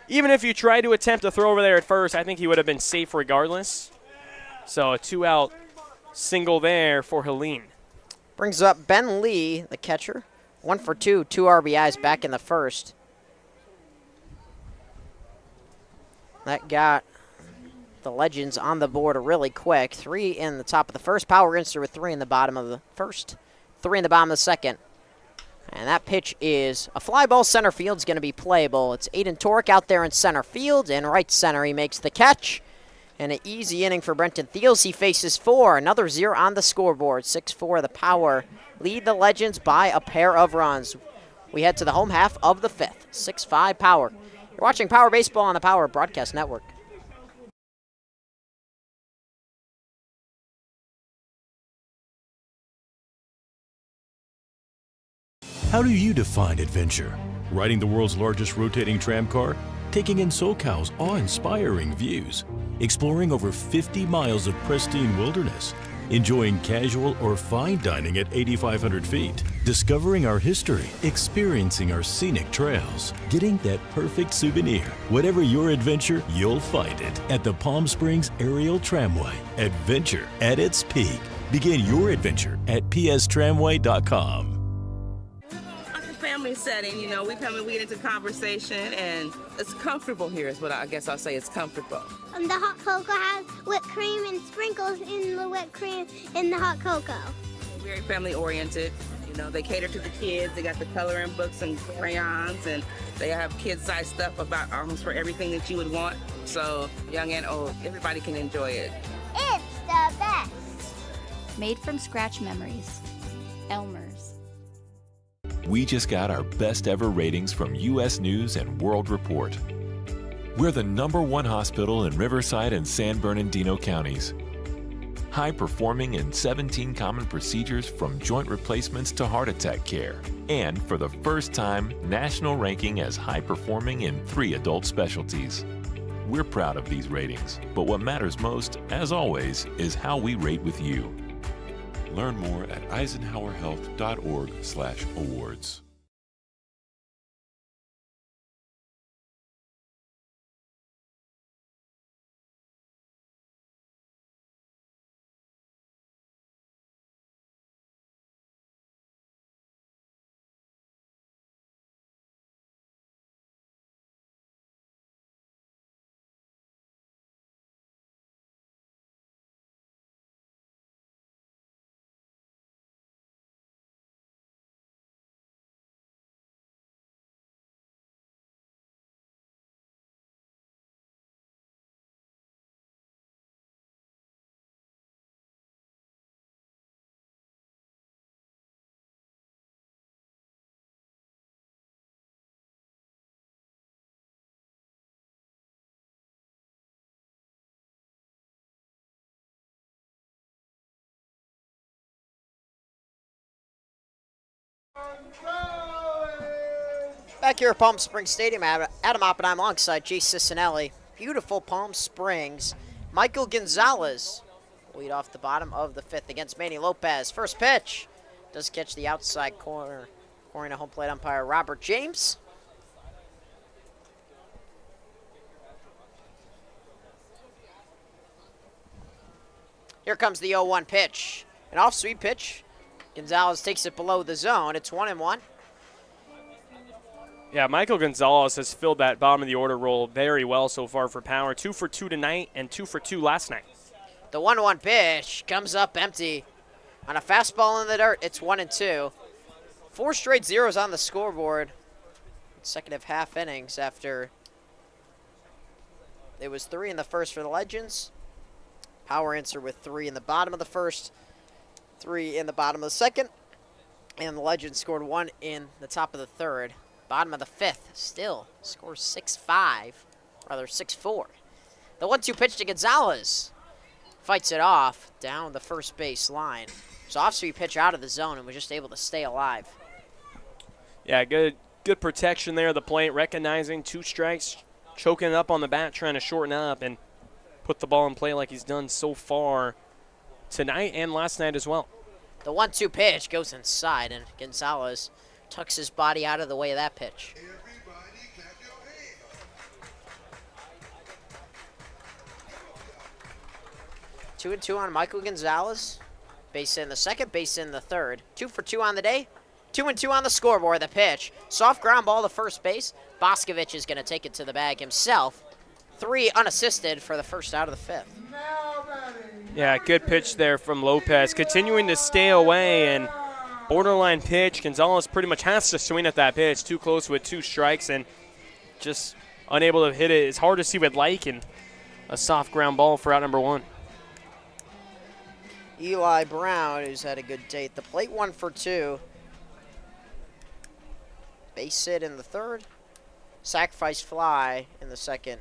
even if you tried to attempt to throw over there at first, I think he would have been safe regardless. So a 2-out single there for Helene. Brings up Ben Lee, the catcher. 1 for 2, 2 RBIs back in the first. That got the Legends on the board really quick. 3 in the top of the first. Power Inster with 3 in the bottom of the first. 3 in the bottom of the second. And that pitch is a fly ball. Center field's going to be playable. It's Aiden Torek out there in center field. And right center, he makes the catch. And an easy inning for Brenton Thiels. He faces 4. Another 0 on the scoreboard. 6-4, the Power lead the Legends by a pair of runs. We head to the home half of the 5th. 6-5 Power. You're watching Power Baseball on the Power Broadcast Network. How do you define adventure? Riding the world's largest rotating tram car? Taking in SoCal's awe-inspiring views? Exploring over 50 miles of pristine wilderness? Enjoying casual or fine dining at 8,500 feet? Discovering our history? Experiencing our scenic trails? Getting that perfect souvenir? Whatever your adventure, you'll find it at the Palm Springs Aerial Tramway. Adventure at its peak. Begin your adventure at pstramway.com. Family setting, you know, we come and we get into conversation, and it's comfortable here is what I guess I'll say. It's comfortable. The hot cocoa has whipped cream and sprinkles in the whipped cream in the hot cocoa. Very family oriented. You know, they cater to the kids. They got the coloring books and crayons, and they have kid-sized stuff about almost for everything that you would want. So young and old, everybody can enjoy it. It's the best. Made from scratch memories. Elmer's. We just got our best ever ratings from U.S. News and World Report. We're the #1 hospital in Riverside and San Bernardino counties. High performing in 17 common procedures from joint replacements to heart attack care. And for the first time, national ranking as high performing in 3 adult specialties. We're proud of these ratings, but what matters most, as always, is how we rate with you. Learn more at eisenhowerhealth.org/awards. Back here at Palm Springs Stadium, Adam Oppenheim alongside Jayce Cicinelli. Beautiful Palm Springs. Michael Gonzalez lead off the bottom of the 5th against Manny Lopez. First pitch does catch the outside corner, according to home plate umpire Robert James. Here comes the 0-1 pitch. An off-speed pitch. Gonzalez takes it below the zone. It's 1-1. Yeah, Michael Gonzalez has filled that bottom of the order role very well so far for power. 2 for 2 tonight and 2 for 2 last night. The 1-1 pitch comes up empty on a fastball in the dirt. It's 1-2. 4 straight zeros on the scoreboard. Second of half innings after it was 3 in the first for the Legends. Power answer with 3 in the bottom of the first, 3 in the bottom of the second, and the Legends scored 1 in the top of the third. Bottom of the 5th still scores 6-5, rather 6-4. The 1-2 pitch to Gonzalez. Fights it off down the first base line. So off-speed pitch out of the zone and was just able to stay alive. Yeah, good protection there at the plate, recognizing 2 strikes, choking up on the bat, trying to shorten up and put the ball in play like he's done so far tonight and last night as well. The 1-2 pitch goes inside, and Gonzalez tucks his body out of the way of that pitch. Two and 2 on Michael Gonzalez. Base in the second, base in the third. 2 for 2 on the day. 2 and 2 on the scoreboard. The pitch. Soft ground ball to first base. Boscovich is going to take it to the bag himself. 3 unassisted for the first out of the 5th. Yeah, good pitch there from Lopez. Continuing to stay away and borderline pitch. Gonzalez pretty much has to swing at that pitch. Too close with 2 strikes and just unable to hit it. It's hard to see with like and a soft ground ball for out number 1. Eli Brown, who's had a good day at the plate, 1 for 2. Base hit in the third. Sacrifice fly in the second.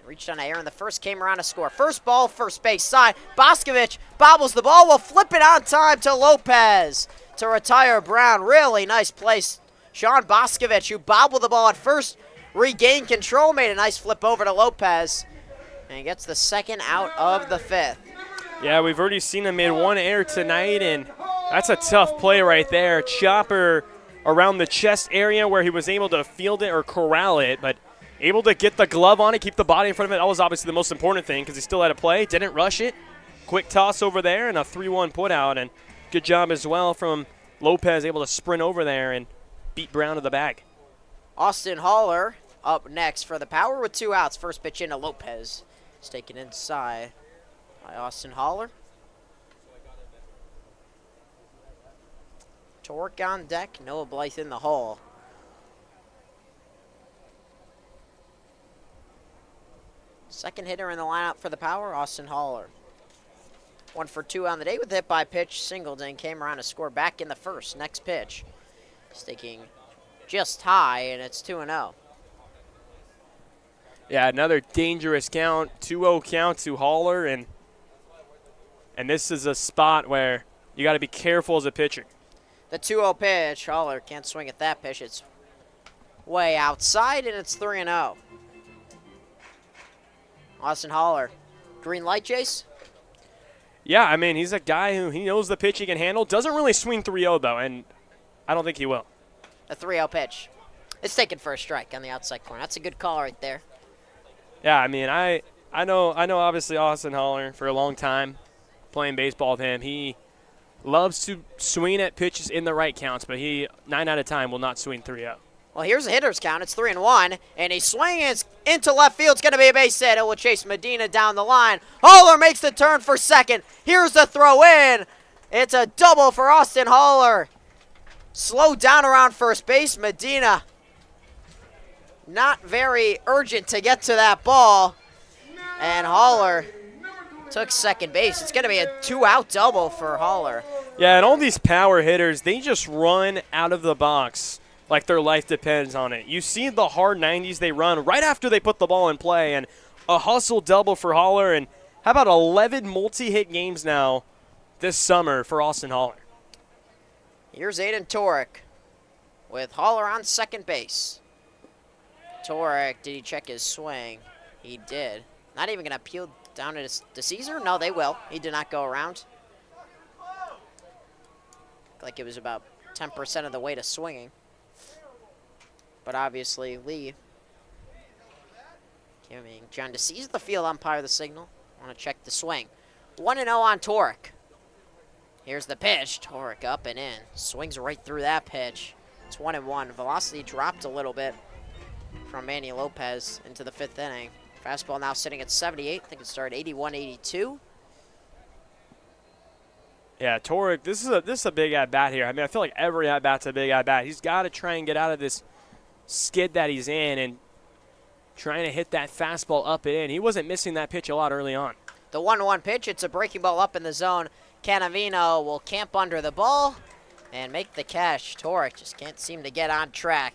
Reached on air in the first, came around to score. First ball, first base side. Boscovich bobbles the ball, will flip it on time to Lopez to retire Brown. Really nice place. Sean Boscovich, who bobbled the ball at first, regained control, made a nice flip over to Lopez, and he gets the second out of the 5th. Yeah, we've already seen him in 1 error tonight, and that's a tough play right there. Chopper around the chest area where he was able to field it or corral it, but able to get the glove on it, keep the body in front of it. That was obviously the most important thing because he still had a play, didn't rush it. Quick toss over there and a 3-1 put out, and good job as well from Lopez, able to sprint over there and beat Brown to the bag. Austin Haller up next for the Power with 2 outs. First pitch into Lopez. It's taken inside by Austin Haller. Torque on deck, Noah Blythe in the hole. Second hitter in the lineup for the Power, Austin Haller. 1 for 2 on the day with hit by pitch. Singleton came around to score back in the first. Next pitch. Sticking just high, and it's 2-0. Yeah, another dangerous count. 2-0 count to Haller, and this is a spot where you got to be careful as a pitcher. The 2-0 pitch. Haller can't swing at that pitch. It's way outside, and it's 3-0. Austin Haller. Green light, Jayce? Yeah, I mean, he's a guy who he knows the pitch he can handle. Doesn't really swing 3-0, though, and I don't think he will. A 3-0 pitch. It's taken for a strike on the outside corner. That's a good call right there. Yeah, I mean, I know obviously Austin Haller for a long time playing baseball with him. He loves to swing at pitches in the right counts, but he 9 out of 10 will not swing 3-0. Well, here's a hitter's count. It's 3-1, and he swings into left field. It's going to be a base hit. It will chase Medina down the line. Haller makes the turn for second. Here's the throw in. It's a double for Austin Haller. Slowed down around first base. Medina not very urgent to get to that ball, and Haller took second base. It's going to be a 2-out double for Haller. Yeah, and all these power hitters, they just run out of the box like their life depends on it. You see the hard 90s they run right after they put the ball in play, and a hustle double for Haller. And how about 11 multi-hit games now this summer for Austin Haller? Here's Aiden Torek. with Haller on second base. Torek, did he check his swing? He did. Not even going to peel down to Caesar? No, they will. He did not go around. Like it was about 10% of the way to swinging. But obviously, Lee giving John DeCease the field umpire the signal. Want to check the swing. 1-0 on Torek. Here's the pitch. Torek up and in. Swings right through that pitch. It's 1-1. Velocity dropped a little bit from Manny Lopez into the 5th inning. Fastball now sitting at 78. I think it started 81, 82. Yeah, Torek, this is a big at-bat here. I mean, I feel like every at-bat's a big at-bat. He's got to try and get out of this skid that he's in and trying to hit that fastball up and in. He wasn't missing that pitch a lot early on. The 1-1 pitch, it's a breaking ball up in the zone. Canavino will camp under the ball and make the catch. Torek just can't seem to get on track.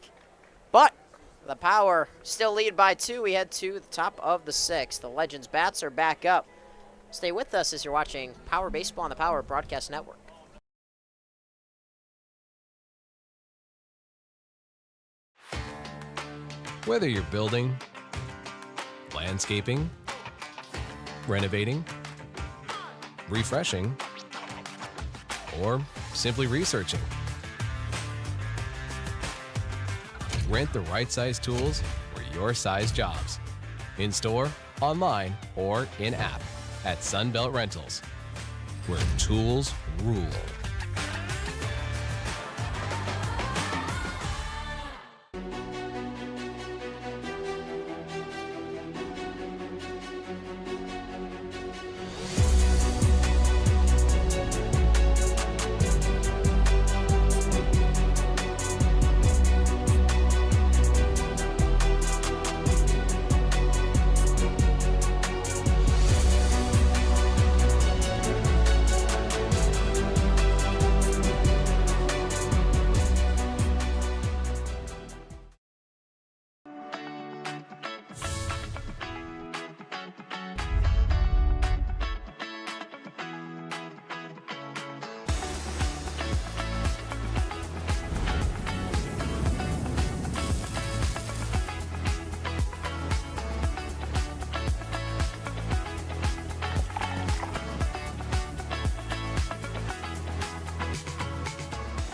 But the Power still lead by 2. We head to the top of the 6th. The Legends bats are back up. Stay with us as you're watching Power Baseball on the Power Broadcast Network. Whether you're building, landscaping, renovating, refreshing, or simply researching, rent the right size tools for your size jobs. In store, online, or in app at Sunbelt Rentals, where tools rule.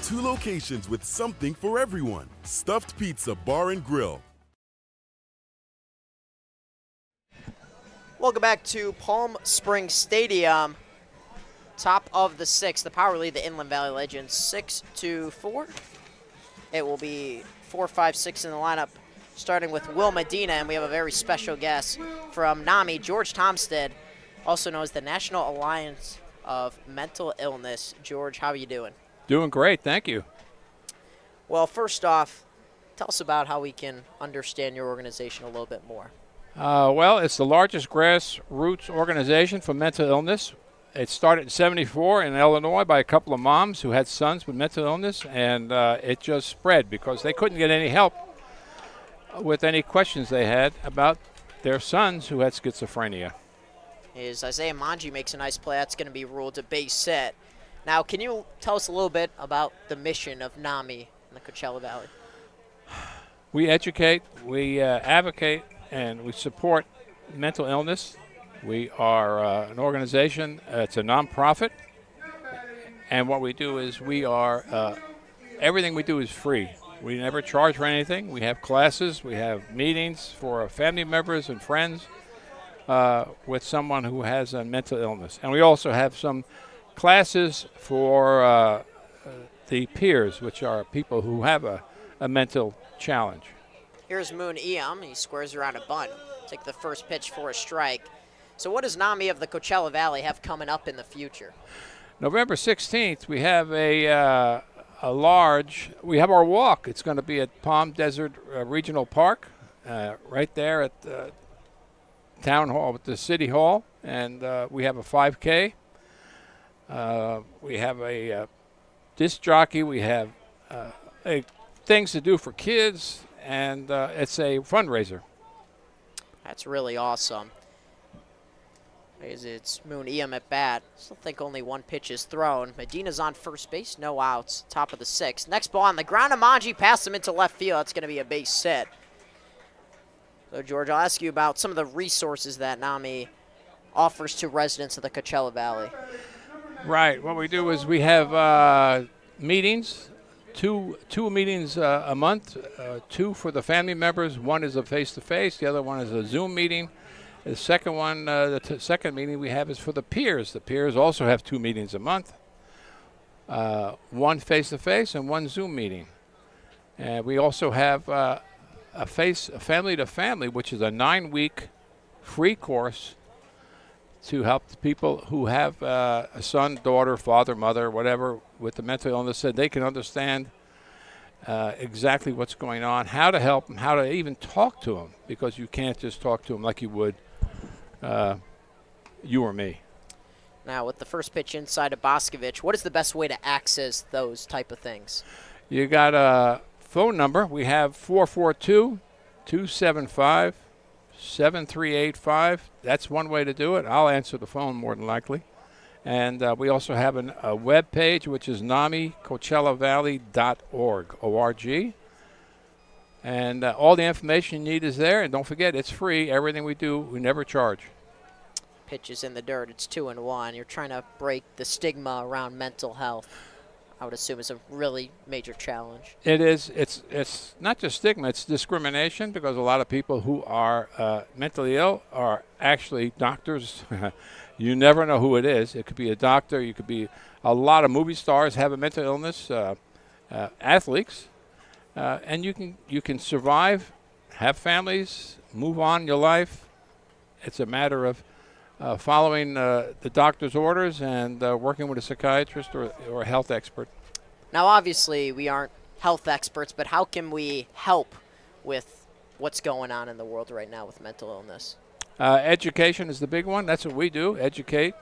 Two locations with something for everyone. Stuffed Pizza Bar and Grill. Welcome back to Palm Springs Stadium. Top of the 6th. The Power lead the Inland Valley Legends 6-4. It will be 4, 5, 6 in the lineup, starting with Will Medina, and we have a very special guest from NAMI, George Tomstead, also known as the National Alliance of Mental Illness. George, how are you doing? Doing great, thank you. Well, first off, tell us about how we can understand your organization a little bit more. Well, it's the largest grassroots organization for mental illness. It started in '74 in Illinois by a couple of moms who had sons with mental illness, and it just spread because they couldn't get any help with any questions they had about their sons who had schizophrenia. Is Isaiah Manji makes a nice play. That's going to be ruled a base hit. Now, can you tell us a little bit about the mission of NAMI in the Coachella Valley? We educate, we advocate, and we support mental illness. We are an organization, it's a nonprofit, and what we do is we are, everything we do is free. We never charge for anything. We have classes, we have meetings for family members and friends with someone who has a mental illness. And we also have some classes for the peers, which are people who have a mental challenge. Here's Moon Eam. He squares around a bunt. Take the first pitch for a strike. So what does NAMI of the Coachella Valley have coming up in the future? November 16th, we have we have our walk. It's going to be at Palm Desert Regional Park, right there at the Town Hall, with the City Hall, and we have a 5K. We have a disc jockey. We have things to do for kids, and it's a fundraiser. That's really awesome. As it's Moon Eam at bat. Still think only one pitch is thrown. Medina's on first base, no outs. Top of the sixth. Next ball on the ground. Amanji passed him into left field. That's going to be a base hit. So, George, I'll ask you about some of the resources that NAMI offers to residents of the Coachella Valley. Right. What we do is we have meetings, two meetings a month, two for the family members. One is a face-to-face. The other one is a Zoom meeting. The second one, second meeting we have is for the peers. The peers also have 2 meetings a month, one face-to-face and one Zoom meeting. And we also have a family-to-family, which is a 9-week free course to help the people who have a son, daughter, father, mother, whatever, with the mental illness, so they can understand exactly what's going on, how to help them, how to even talk to them, because you can't just talk to them like you would you or me. Now, with the first pitch inside of Boscovich, what is the best way to access those type of things? You got a phone number. We have 442-275-7385. That's one way to do it. I'll answer the phone more than likely. And we also have a web page, which is NAMICoachellaValley.org, O-R-G. And all the information you need is there. And don't forget, it's free. Everything we do, we never charge. Pitches in the dirt. It's 2-1. You're trying to break the stigma around mental health. I would assume is a really major challenge. It is. It's not just stigma. It's discrimination, because a lot of people who are mentally ill are actually doctors. You never know who it is. It could be a doctor. You could be a lot of movie stars have a mental illness, athletes. And you can survive, have families, move on in your life. It's a matter of following the doctor's orders and working with a psychiatrist or a health expert. Now, obviously, we aren't health experts, but how can we help with what's going on in the world right now with mental illness? Education is the big one. That's what we do, educate.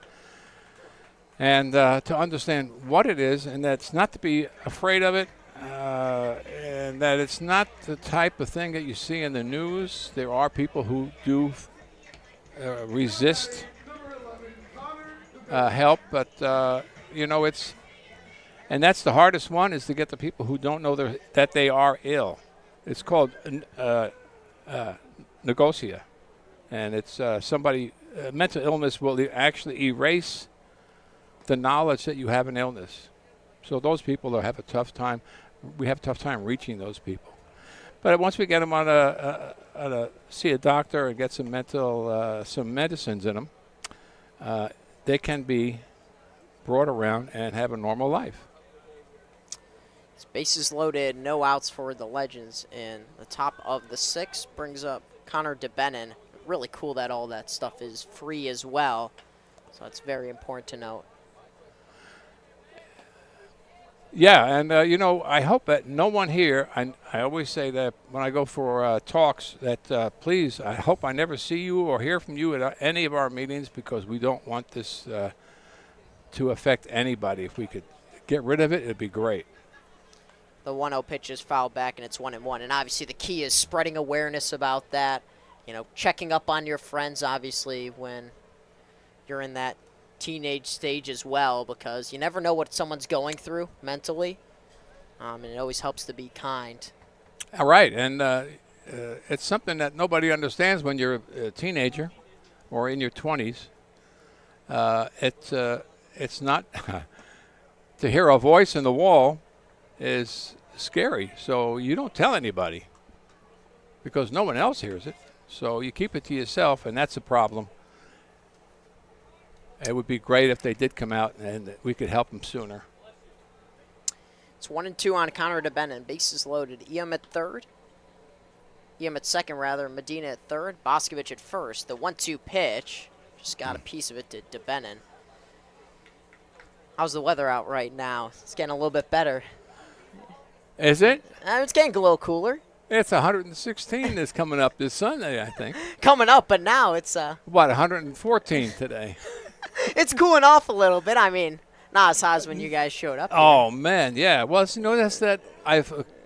And to understand what it is, and that's not to be afraid of it. And that it's not the type of thing that you see in the news. There are people who do resist help, but it's, and that's the hardest one, is to get the people who don't know that they are ill. It's called negotia, and it's mental illness will actually erase the knowledge that you have an illness. So those people will have a tough time. We have a tough time reaching those people. But once we get them on see a doctor and get some some medicines in them, they can be brought around and have a normal life. Bases loaded, no outs for the Legends. And the top of the sixth brings up Connor DeBenin. Really cool that all that stuff is free as well. So that's very important to note. Yeah, and I hope that no one here, I always say that when I go for talks, that please, I hope I never see you or hear from you at any of our meetings, because we don't want this to affect anybody. If we could get rid of it, it'd be great. The 1-0 pitch is fouled back, and it's 1-1. And obviously the key is spreading awareness about that, checking up on your friends, obviously, when you're in that teenage stage as well, because you never know what someone's going through mentally, and it always helps to be kind. All right, and it's something that nobody understands when you're a teenager or in your 20s. It's not to hear a voice in the wall is scary, so you don't tell anybody because no one else hears it. So you keep it to yourself, and that's a problem. It would be great if they did come out and we could help them sooner. It's 1-2 on Connor DeBenin. Bases loaded. Eam at second, Medina at third. Boscovich at first. The 1-2 pitch. Just got a piece of it to DeBenin. How's the weather out right now? It's getting a little bit better. Is it? It's getting a little cooler. It's 116 that's coming up this Sunday, I think. Coming up, but now it's... 114 today. It's cooling off a little bit. I mean, not as hot as when you guys showed up here. Oh, man, yeah. Well, that's that I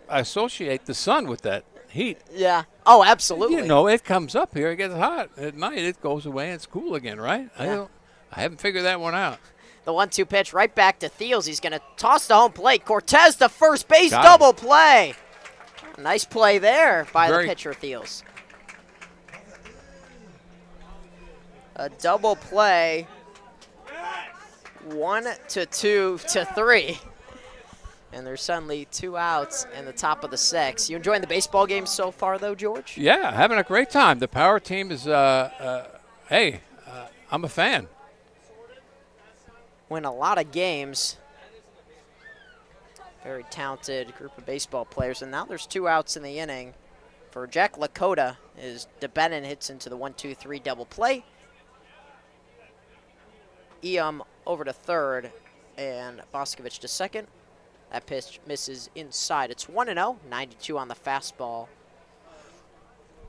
associate the sun with that heat. Yeah. Oh, absolutely. You know, it comes up here, it gets hot. At night, it goes away, and it's cool again, right? Yeah. I haven't figured that one out. The 1-2 pitch right back to Thiels. He's going to toss the home plate. Cortez to first base, Got double play. Nice play there by Very the pitcher, Thiels. A double play. 1 to 2 to 3. And there's suddenly 2 outs in the top of the 6th. You enjoying the baseball game so far, though, George? Yeah, having a great time. The power team is, I'm a fan. Win a lot of games. Very talented group of baseball players. And now there's 2 outs in the inning. For Jack Lakota, is DeBennon hits into the 1-2-3 double play. Over to third, and Boscovich to second. That pitch misses inside. It's 1-0, 92 on the fastball.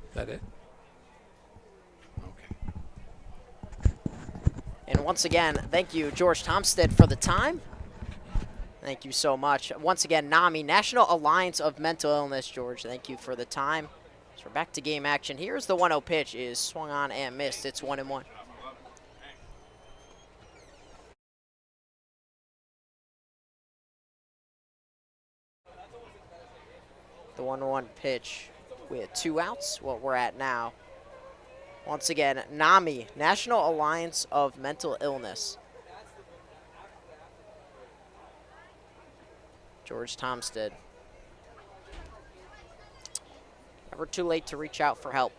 Is that it? And once again, thank you, George Tomstead, for the time. Thank you so much. Once again, NAMI, National Alliance of Mental Illness, George. Thank you for the time. So we're back to game action. Here's the 1-0 pitch. Is swung on and missed. It's 1-1. The 1-1 pitch with 2 outs, what we're at now. Once again, NAMI, National Alliance of Mental Illness. George Tomstead. Never too late to reach out for help.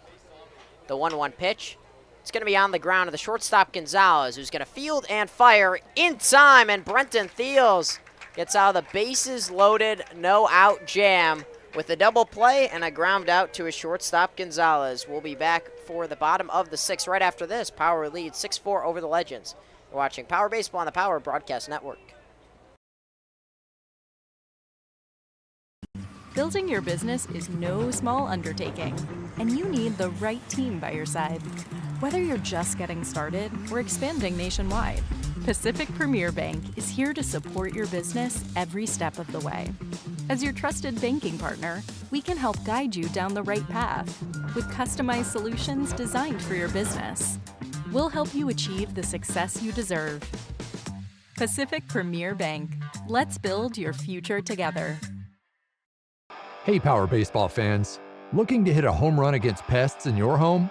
The 1-1 pitch. It's going to be on the ground of the shortstop Gonzalez, who's going to field and fire in time, and Brenton Thiels gets out of the bases loaded, no out jam with a double play and a ground out to his shortstop Gonzalez. We'll be back for the bottom of the 6th right after this. Power leads 6-4 over the Legends. You're watching Power Baseball on the Power Broadcast Network. Building your business is no small undertaking, and you need the right team by your side. Whether you're just getting started or expanding nationwide, Pacific Premier Bank is here to support your business every step of the way. As your trusted banking partner, we can help guide you down the right path with customized solutions designed for your business. We'll help you achieve the success you deserve. Pacific Premier Bank. Let's build your future together. Hey, Power Baseball fans. Looking to hit a home run against pests in your home?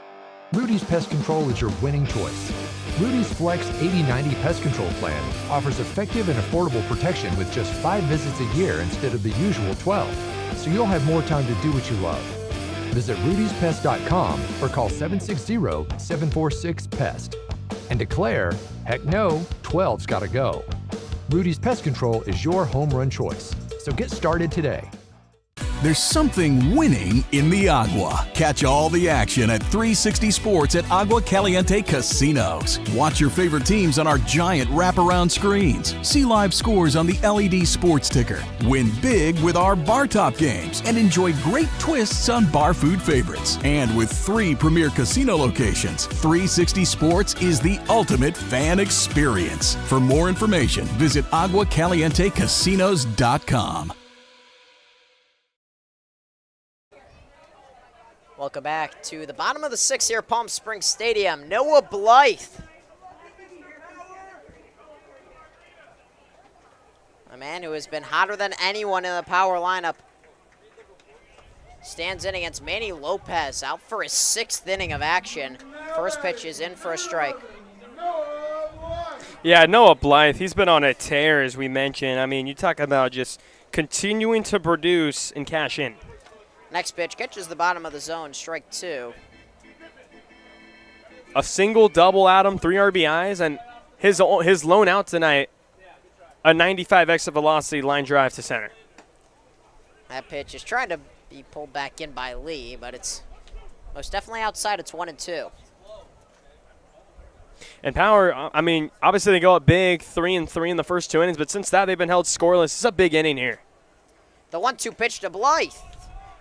Rudy's Pest Control is your winning choice. Rudy's Flex 80/90 Pest Control Plan offers effective and affordable protection with just 5 visits a year instead of the usual 12, so you'll have more time to do what you love. Visit rudyspest.com or call 760-746-PEST and declare, heck no, 12's gotta go. Rudy's Pest Control is your home run choice, so get started today. There's something winning in the Agua. Catch all the action at 360 Sports at Agua Caliente Casinos. Watch your favorite teams on our giant wraparound screens. See live scores on the LED sports ticker. Win big with our bar top games and enjoy great twists on bar food favorites. And with 3 premier casino locations, 360 Sports is the ultimate fan experience. For more information, visit aguacalientecasinos.com. Welcome back to the bottom of the 6th here at Palm Springs Stadium. Noah Blythe. A man who has been hotter than anyone in the power lineup. Stands in against Manny Lopez, out for his 6th inning of action. First pitch is in for a strike. Yeah, Noah Blythe, he's been on a tear, as we mentioned. I mean, you talk about just continuing to produce and cash in. Next pitch catches the bottom of the zone, strike 2. A single, double out him, 3 RBIs, and his lone out tonight, a 95 exit velocity line drive to center. That pitch is trying to be pulled back in by Lee, but it's most definitely outside. It's 1-2. And Power, I mean, obviously they go up big, 3-3 in the first 2 innings, but since that they've been held scoreless. It's a big inning here. The 1-2 pitch to Blythe.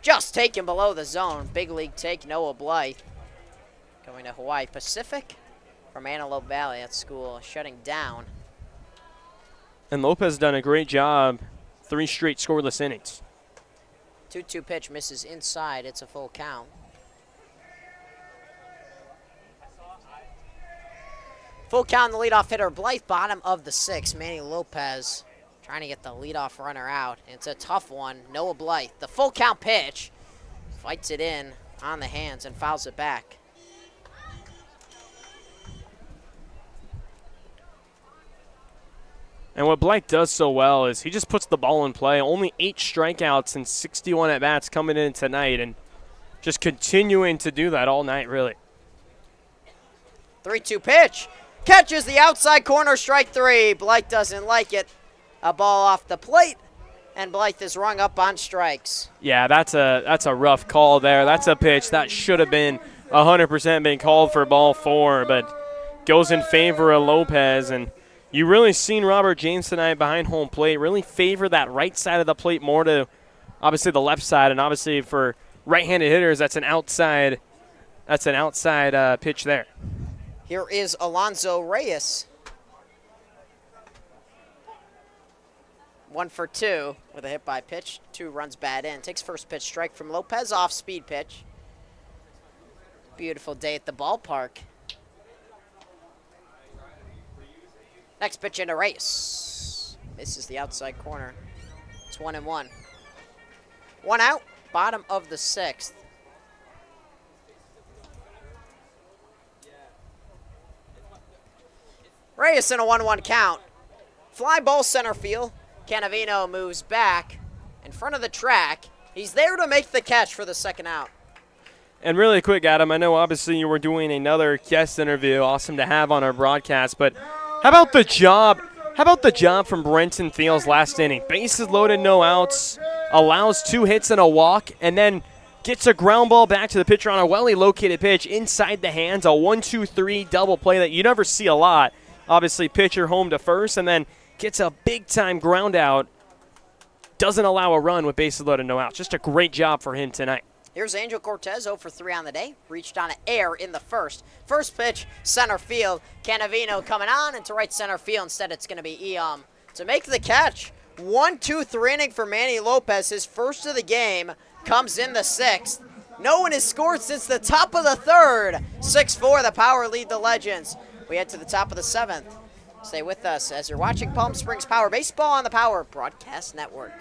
Just taken below the zone. Big league take, Noah Blythe. Going to Hawaii Pacific from Antelope Valley at school, shutting down. And Lopez done a great job, 3 straight scoreless innings. 2-2 pitch misses inside. It's a full count. Full count, the leadoff hitter, Blythe, bottom of the 6th. Manny Lopez trying to get the leadoff runner out. It's a tough one. Noah Blythe, the full count pitch. Fights it in on the hands and fouls it back. And what Blythe does so well is he just puts the ball in play. Only 8 strikeouts and 61 at-bats coming in tonight, and just continuing to do that all night, really. 3-2 pitch. Catches the outside corner, strike 3. Blythe doesn't like it. A ball off the plate, and Blythe is rung up on strikes. Yeah, that's a rough call there. That's a pitch that should have been 100% been called for ball 4, but goes in favor of Lopez. And you really seen Robert James tonight behind home plate really favor that right side of the plate more to obviously the left side, and obviously for right-handed hitters, that's an outside pitch there. Here is Alonso Reyes. 1 for 2 with a hit by pitch. 2 runs bat in. Takes first pitch strike from Lopez, off speed pitch. Beautiful day at the ballpark. Next pitch into Reyes. Misses the outside corner. It's 1-1. 1 out, bottom of the 6th. Reyes in a 1-1 count. Fly ball center field. Cannavino moves back in front of the track. He's there to make the catch for the second out. And really quick, Adam, I know obviously you were doing another guest interview, awesome to have on our broadcast, but how about the job from Brenton Thiel's last inning? Bases loaded, no outs, allows 2 hits and a walk, and then gets a ground ball back to the pitcher on a well-located pitch inside the hands, a 1-2-3 double play that you never see a lot. Obviously, pitcher home to first, and then gets a big-time ground out. Doesn't allow a run with bases loaded, no outs. Just a great job for him tonight. Here's Angel Cortez, 0 for 3 on the day. Reached on an air in the first. First pitch, center field. Cannavino coming on into right center field. Instead, it's going to be Eom to make the catch. 1-2-3 inning for Manny Lopez. His first of the game comes in the 6th. No one has scored since the top of the 3rd. 6-4, the Power lead the Legends. We head to the top of the 7th. Stay with us as you're watching Palm Springs Power Baseball on the Power Broadcast Network.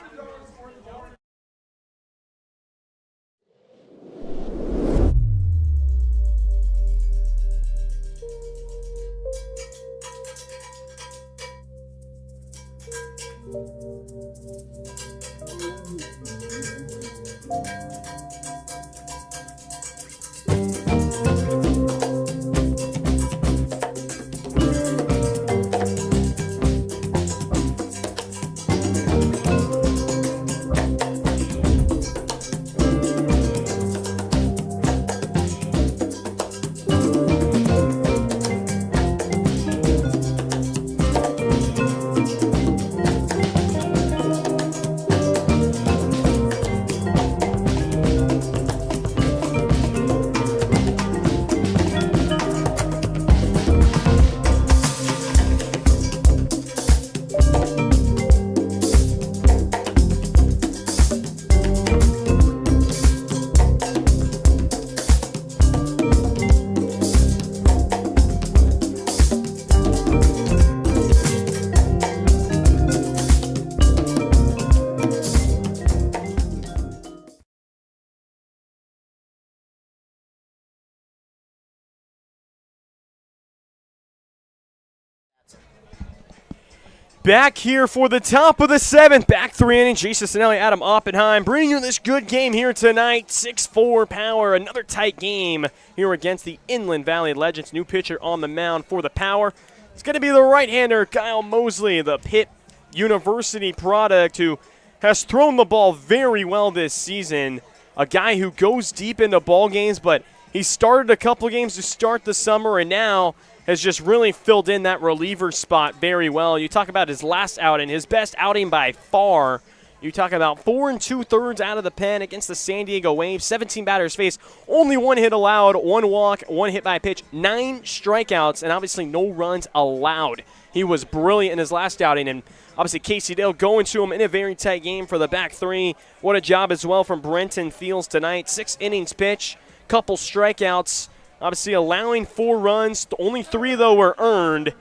Back here for the top of the 7th. Back 3 innings. Jayce Cicinelli, Adam Oppenheim bringing you this good game here tonight. 6-4 Power. Another tight game here against the Inland Valley Legends. New pitcher on the mound for the Power. It's going to be the right-hander, Kyle Mosley, the Pitt University product who has thrown the ball very well this season. A guy who goes deep into ball games, but he started a couple of games to start the summer and now has just really filled in that reliever spot very well. You talk about his last outing, his best outing by far You talk about 4 2/3 out of the pen against the San Diego Waves. 17 batters faced, only 1 hit allowed, 1 walk, 1 hit by pitch, 9 strikeouts, and obviously no runs allowed. He was brilliant in his last outing, and obviously Casey Dale going to him in a very tight game for the back three. What a job as well from Brenton Fields tonight. 6 innings pitch, couple strikeouts, obviously allowing 4 runs. Only 3, though, were earned,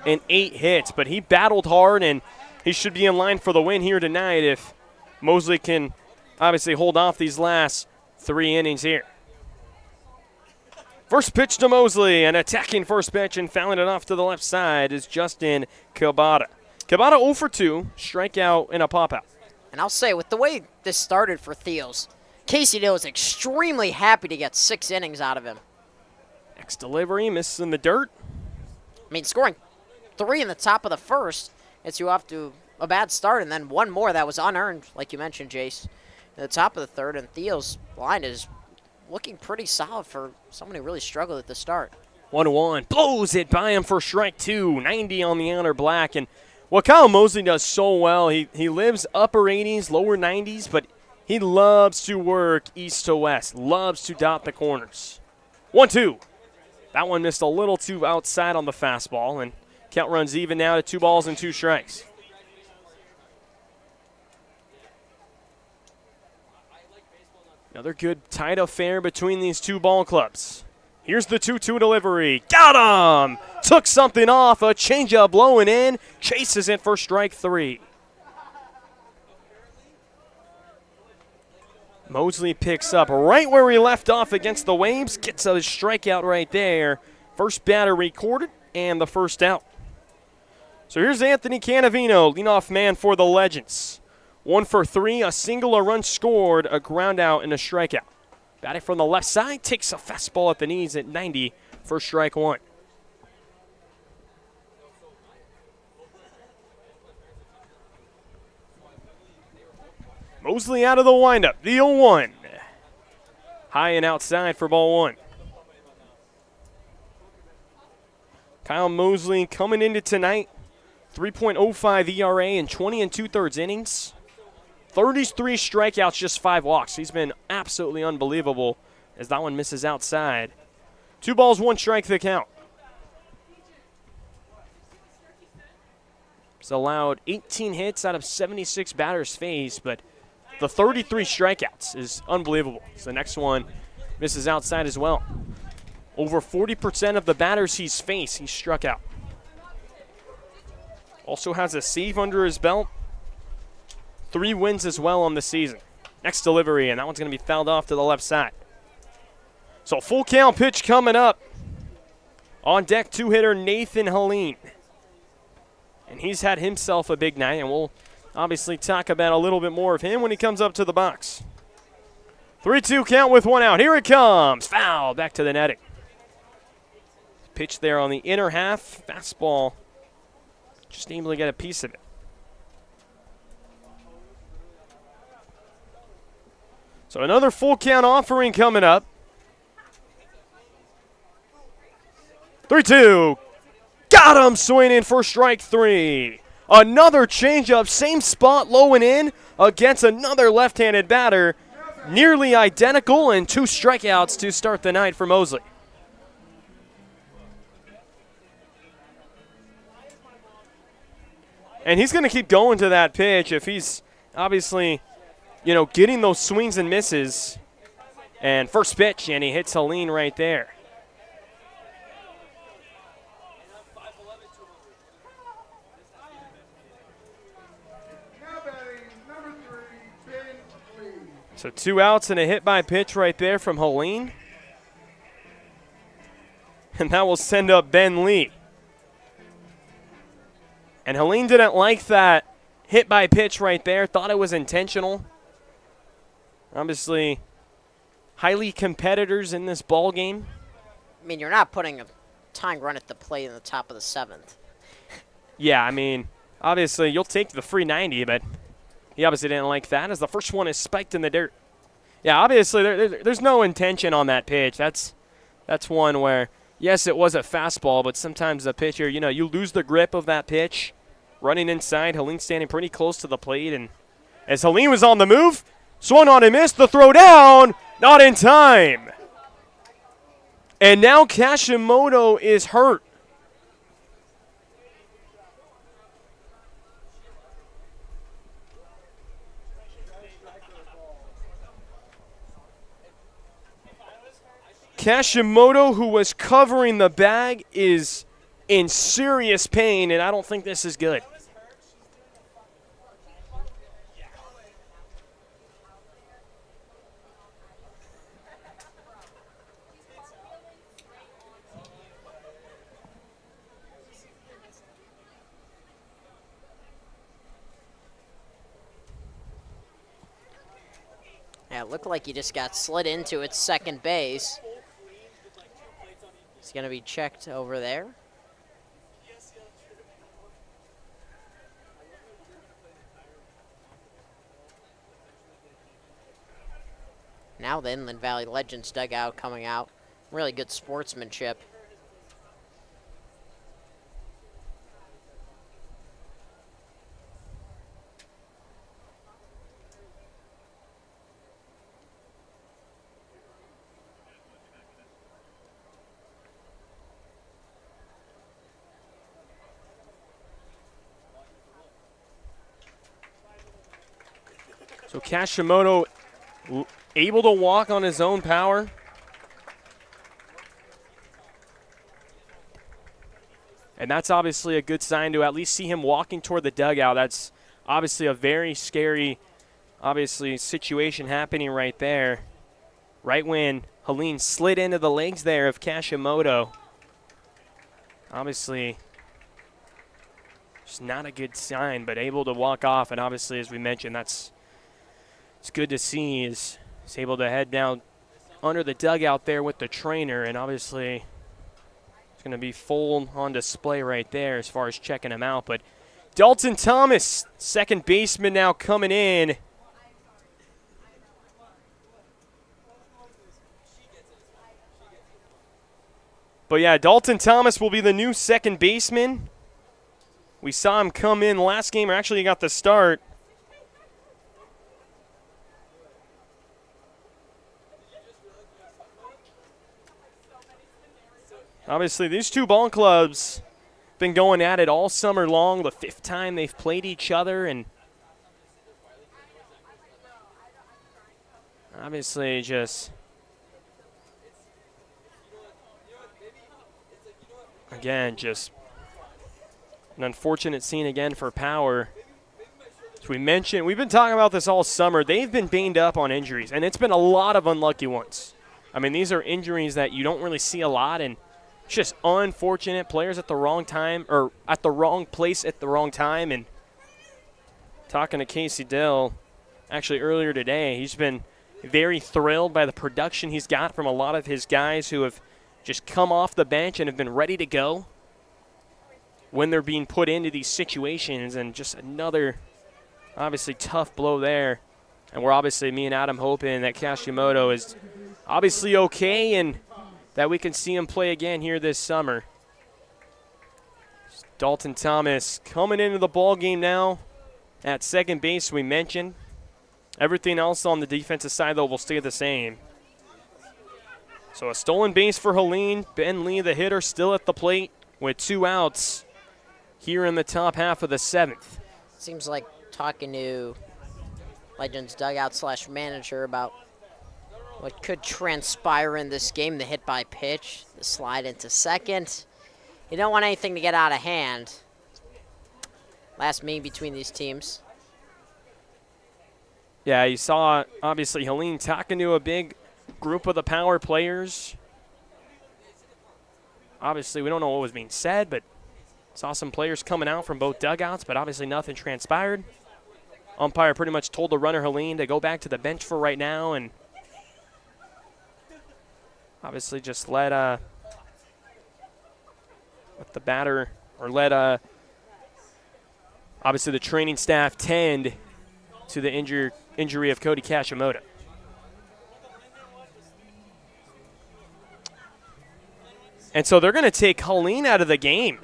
and 8 hits. But he battled hard, and he should be in line for the win here tonight if Mosley can obviously hold off these last 3 innings here. First pitch to Mosley, an attacking first pitch, and fouling it off to the left side is Justin Cabada. Cabada 0 for 2, strikeout and a pop-out. And I'll say, with the way this started for Thiels, Casey Dale was extremely happy to get 6 innings out of him. Next delivery, misses in the dirt. I mean, scoring 3 in the top of the first gets you off to a bad start, and then 1 more that was unearned, like you mentioned, Jayce, in the top of the third. And Thiels' line is looking pretty solid for someone who really struggled at the start. 1-1, blows it by him for strike 2, 90 on the outer black. And what Kyle Mosley does so well, he lives upper 80s, lower 90s, but he loves to work east to west, loves to dot the corners. 1-2. That one missed a little too outside on the fastball, and count runs even now to 2 balls and 2 strikes. Another good tight affair between these 2 ball clubs. Here's the 2-2 delivery. Got him! Took something off. A changeup blowing in. Chases it for strike 3. Mosley picks up right where he left off against the Waves. Gets a strikeout right there. First batter recorded and the first out. So here's Anthony Canavino, leadoff man for the Legends. 1 for 3, a single, a run scored, a ground out, and a strikeout. Batting from the left side, takes a fastball at the knees at 90 for strike 1. Mosley out of the windup, the 0-1. High and outside for ball 1. Kyle Mosley coming into tonight, 3.05 ERA in 20 2/3 innings. 33 strikeouts, just 5 walks. He's been absolutely unbelievable as that one misses outside. 2 balls, 1 strike the count. He's allowed 18 hits out of 76 batters faced, but the 33 strikeouts is unbelievable. So the next one misses outside as well. Over 40% of the batters he's faced, he's struck out. Also has a save under his belt. 3 wins as well on the season. Next delivery, and that one's going to be fouled off to the left side. So full count pitch coming up. On deck, 2-hitter Nathan Helene. And he's had himself a big night, and we'll obviously talk about a little bit more of him when he comes up to the box. 3-2 count with 1 out. Here it comes. Foul back to the netting. Pitch there on the inner half. Fastball. Just able to get a piece of it. So another full count offering coming up. 3-2. Got him swinging for strike 3. Another changeup, same spot, low and in against another left-handed batter. Nearly identical, and 2 strikeouts to start the night for Mosley. And he's going to keep going to that pitch if he's obviously, getting those swings and misses. And first pitch, and he hits Helene right there. So 2 outs and a hit by pitch right there from Helene. And that will send up Ben Lee. And Helene didn't like that hit by pitch right there. Thought it was intentional. Obviously, highly competitors in this ball game. I mean, you're not putting a tying run at the plate in the top of the 7th. Yeah, I mean, obviously you'll take the free 90, but he obviously didn't like that as the first one is spiked in the dirt. Yeah, obviously there's no intention on that pitch. That's one where, yes, it was a fastball, but sometimes the pitcher, you lose the grip of that pitch. Running inside, Helene standing pretty close to the plate, and as Helene was on the move. Swung on and missed the throw down. Not in time. And now Kashimoto is hurt. Kashimoto, who was covering the bag, is in serious pain, and I don't think this is good. Yeah, it looked like he just got slid into its second base. It's going to be checked over there. Now the Inland Valley Legends dugout coming out. Really good sportsmanship. So Kashimoto able to walk on his own power. And that's obviously a good sign to at least see him walking toward the dugout. That's obviously a very scary, situation happening right there. Right when Helene slid into the legs there of Kashimoto. Obviously, just not a good sign, but able to walk off. And obviously, as we mentioned, it's good to see he's able to head down under the dugout there with the trainer, and obviously it's going to be full on display right there as far as checking him out. But Dalton Thomas, second baseman, now coming in. But yeah, Dalton Thomas will be the new second baseman. We saw him come in last game, or actually he got the start. Obviously, these two ball clubs been going at it all summer long, the fifth time they've played each other, and obviously just, again, just an unfortunate scene again for Power. As we mentioned, we've been talking about this all summer. They've been banged up on injuries, and it's been a lot of unlucky ones. I mean, these are injuries that you don't really see a lot, and it's just unfortunate. Players at the wrong time, or at the wrong place at the wrong time. And talking to Casey Dill actually earlier today, he's been very thrilled by the production he's got from a lot of his guys who have just come off the bench and have been ready to go when they're being put into these situations. And just another, obviously, tough blow there. And we're obviously, me and Adam, hoping that Kashimoto is obviously okay and that we can see him play again here this summer. Dalton Thomas coming into the ball game now at second base, we mentioned. Everything else on the defensive side, though, will stay the same. So a stolen base for Helene. Ben Lee, the hitter, still at the plate with 2 outs here in the top half of the 7th. Seems like talking to Legends dugout / manager about what could transpire in this game, the hit by pitch, the slide into second. You don't want anything to get out of hand. Last meeting between these teams. Yeah, you saw, obviously, Helene talking to a big group of the Power players. Obviously, we don't know what was being said, but saw some players coming out from both dugouts, but obviously nothing transpired. Umpire pretty much told the runner, Helene, to go back to the bench for right now, and obviously just let the batter, or let obviously the training staff tend to the injury of Cody Kashimoto. And so they're going to take Helene out of the game.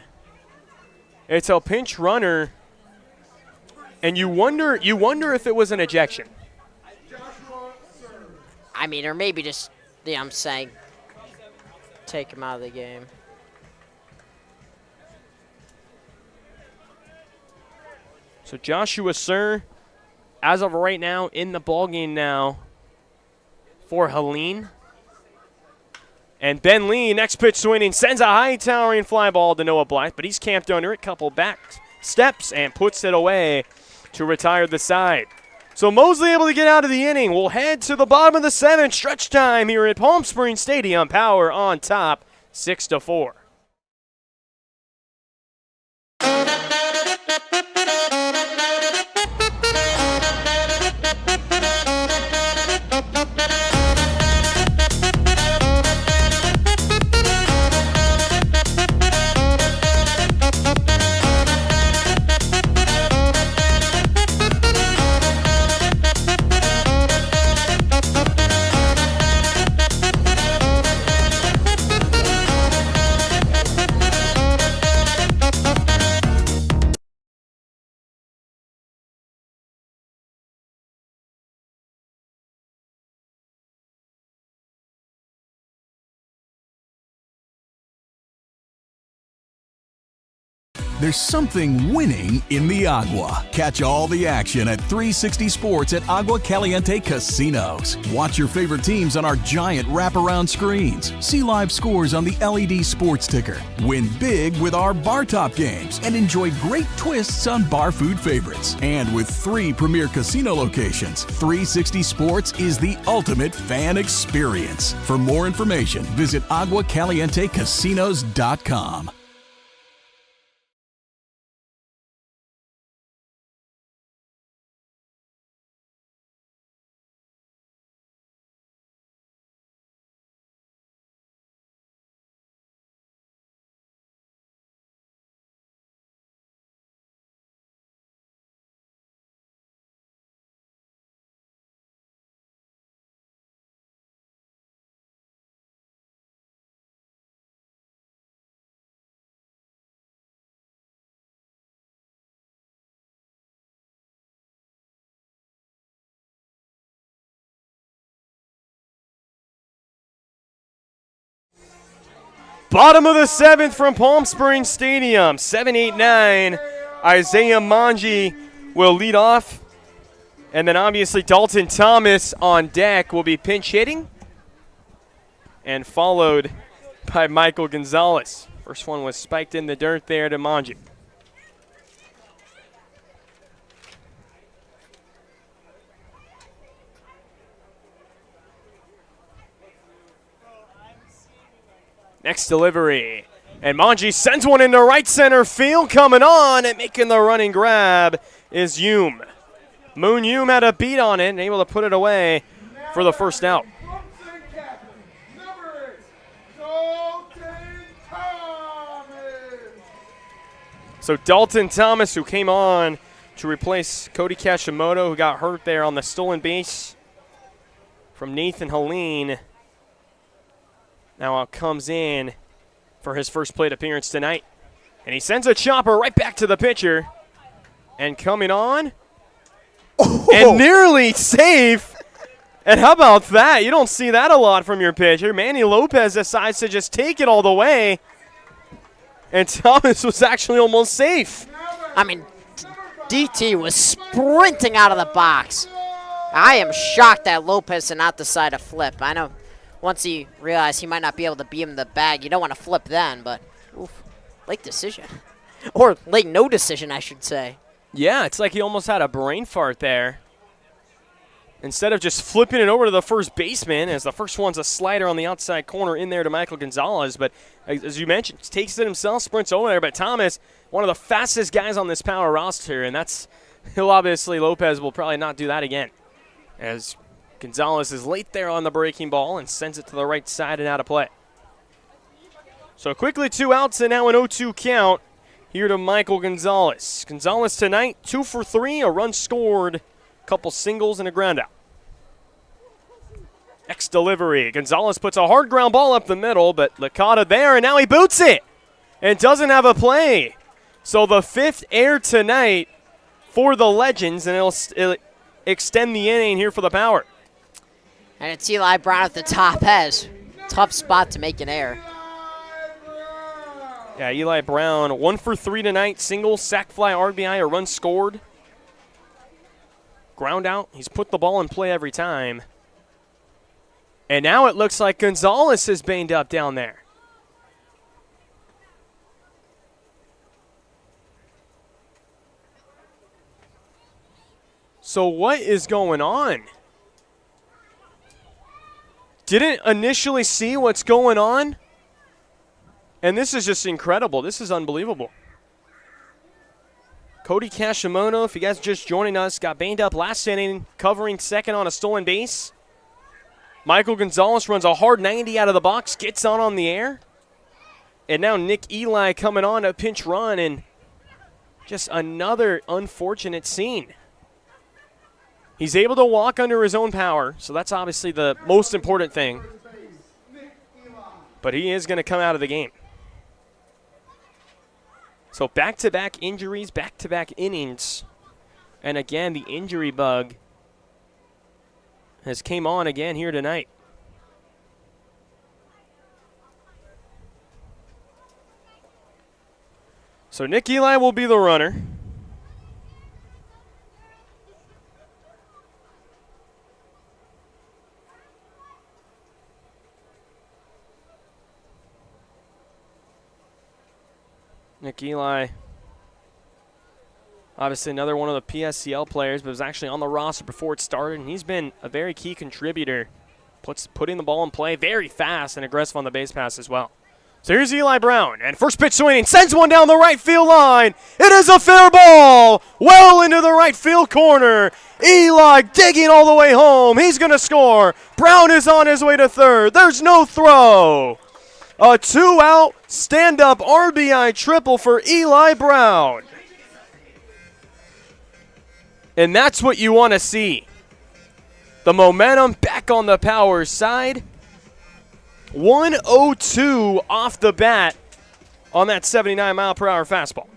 It's a pinch runner And you wonder if it was an ejection. I mean, or maybe just, yeah, I'm saying, take him out of the game. So Joshua Sir, as of right now, in the ballgame now for Helene. And Ben Lee, next pitch swinging, sends a high towering fly ball to Noah Blythe, but he's camped under it, couple back steps, and puts it away to retire the side. So Mosley able to get out of the inning. We'll head to the bottom of the 7th, stretch time here at Palm Springs Stadium. Power on top, 6-4. There's something winning in the Agua. Catch all the action at 360 Sports at Agua Caliente Casinos. Watch your favorite teams on our giant wraparound screens. See live scores on the LED sports ticker. Win big with our bar top games and enjoy great twists on bar food favorites. And with 3 premier casino locations, 360 Sports is the ultimate fan experience. For more information, visit aguacalientecasinos.com. Bottom of the 7th from Palm Springs Stadium, 7-8-9. Isaiah Manji will lead off. And then obviously Dalton Thomas on deck will be pinch hitting. And followed by Michael Gonzalez. First one was spiked in the dirt there to Manji. Next delivery. And Manji sends one into right center field. Coming on and making the running grab is Hume. Moon Hume had a beat on it and able to put it away for the first out. So Dalton Thomas, who came on to replace Cody Kashimoto, who got hurt there on the stolen base from Nathan Helene, now comes in for his first plate appearance tonight. And he sends a chopper right back to the pitcher. And coming on, and nearly safe. And how about that? You don't see that a lot from your pitcher. Manny Lopez decides to just take it all the way. And Thomas was actually almost safe. I mean, DT was sprinting out of the box. I am shocked that Lopez did not decide to flip. I know once he realized he might not be able to beat him in the bag, you don't want to flip then, but oof, late decision. Or late no decision, I should say. Yeah, it's like he almost had a brain fart there. Instead of just flipping it over to the first baseman, as the first one's a slider on the outside corner in there to Michael Gonzalez. But as you mentioned, takes it himself, sprints over there. But Thomas, one of the fastest guys on this power roster, and he'll obviously, Lopez will probably not do that again. As Gonzalez is late there on the breaking ball and sends it to the right side and out of play. So quickly 2 outs and now an 0-2 count here to Michael Gonzalez. Gonzalez tonight 2 for 3, a run scored, a couple singles and a ground out. Next delivery. Gonzalez puts a hard ground ball up the middle, but Licata there, and now he boots it and doesn't have a play. So the 5th error tonight for the Legends, and it'll extend the inning here for the Power. And it's Eli Brown at the top edge. Tough spot to make an error. Yeah, Eli Brown, 1 for 3 tonight. Single, sac fly, RBI, a run scored. Ground out. He's put the ball in play every time. And now it looks like Gonzalez is banged up down there. So what is going on? Didn't initially see what's going on. And this is just incredible. This is unbelievable. Cody Kashimono, if you guys are just joining us, got banged up last inning, covering second on a stolen base. Michael Gonzalez runs a hard 90 out of the box, gets on the air. And now Nick Eli coming on a pinch run, and just another unfortunate scene. He's able to walk under his own power, so that's obviously the most important thing. But he is going to come out of the game. So back-to-back injuries, back-to-back innings. And again, the injury bug has came on again here tonight. So Nick Eli will be the runner. Nick Eli, obviously another one of the PSCL players, but was actually on the roster before it started, and he's been a very key contributor, putting the ball in play very fast and aggressive on the base pass as well. So here's Eli Brown, and first pitch swinging, sends one down the right field line. It is a fair ball, well into the right field corner. Eli digging all the way home. He's going to score. Brown is on his way to third. There's no throw. A 2-out stand-up RBI triple for Eli Brown. And that's what you want to see. The momentum back on the Power side. 102 off the bat on that 79-mile-per-hour fastball.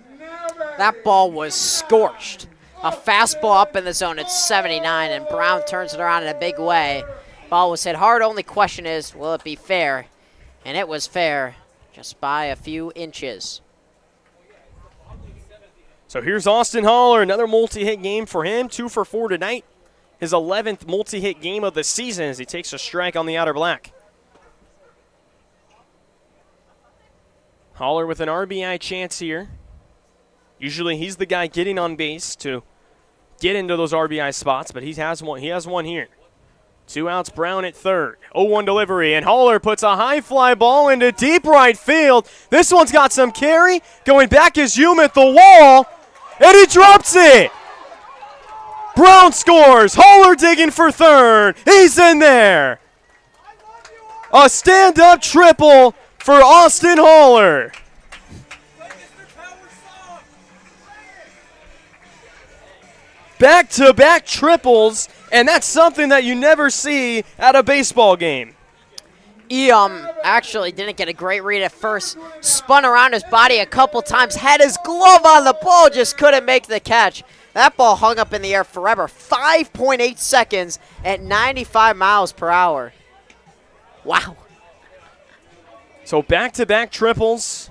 That ball was scorched. A fastball up in the zone at 79, and Brown turns it around in a big way. Ball was hit hard. Only question is, will it be fair? And it was fair, just by a few inches. So here's Austin Haller, another multi-hit game for him, 2 for 4 tonight. His 11th multi-hit game of the season as he takes a strike on the outer black. Haller with an RBI chance here. Usually he's the guy getting on base to get into those RBI spots, but he has one here. 2 outs, Brown at third. 0-1 delivery, and Haller puts a high fly ball into deep right field. This one's got some carry. Going back is Hume at the wall, and he drops it. Brown scores. Haller digging for third. He's in there. A stand-up triple for Austin Haller. Back-to-back triples, and that's something that you never see at a baseball game. Actually didn't get a great read at first. Spun around his body a couple times, had his glove on the ball, just couldn't make the catch. That ball hung up in the air forever. 5.8 seconds at 95 miles per hour. Wow. So back-to-back triples.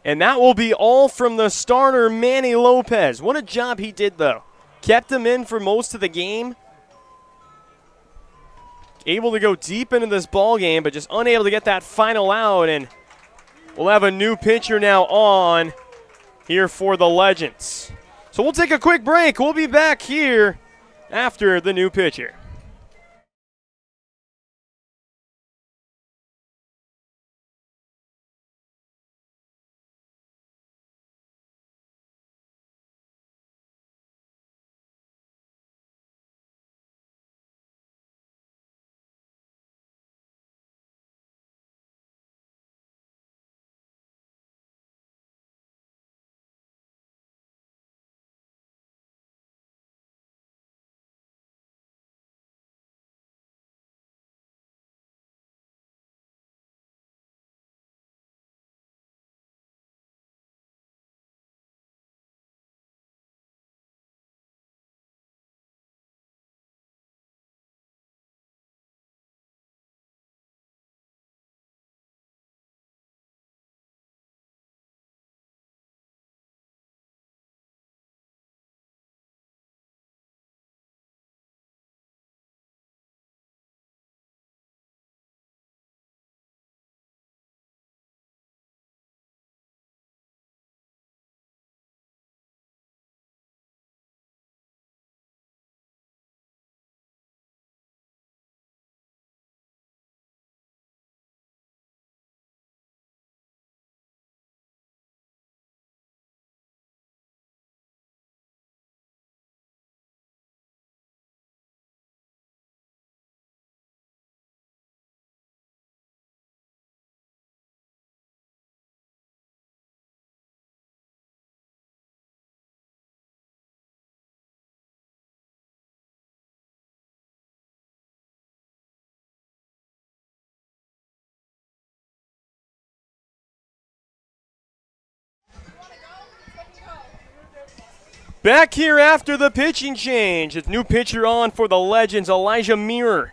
And that will be all from the starter, Manny Lopez. What a job he did, though. Kept him in for most of the game. Able to go deep into this ball game, but just unable to get that final out. And we'll have a new pitcher now on here for the Legends. So we'll take a quick break. We'll be back here after the new pitcher. Back here after the pitching change. A new pitcher on for the Legends, Elijah Muir.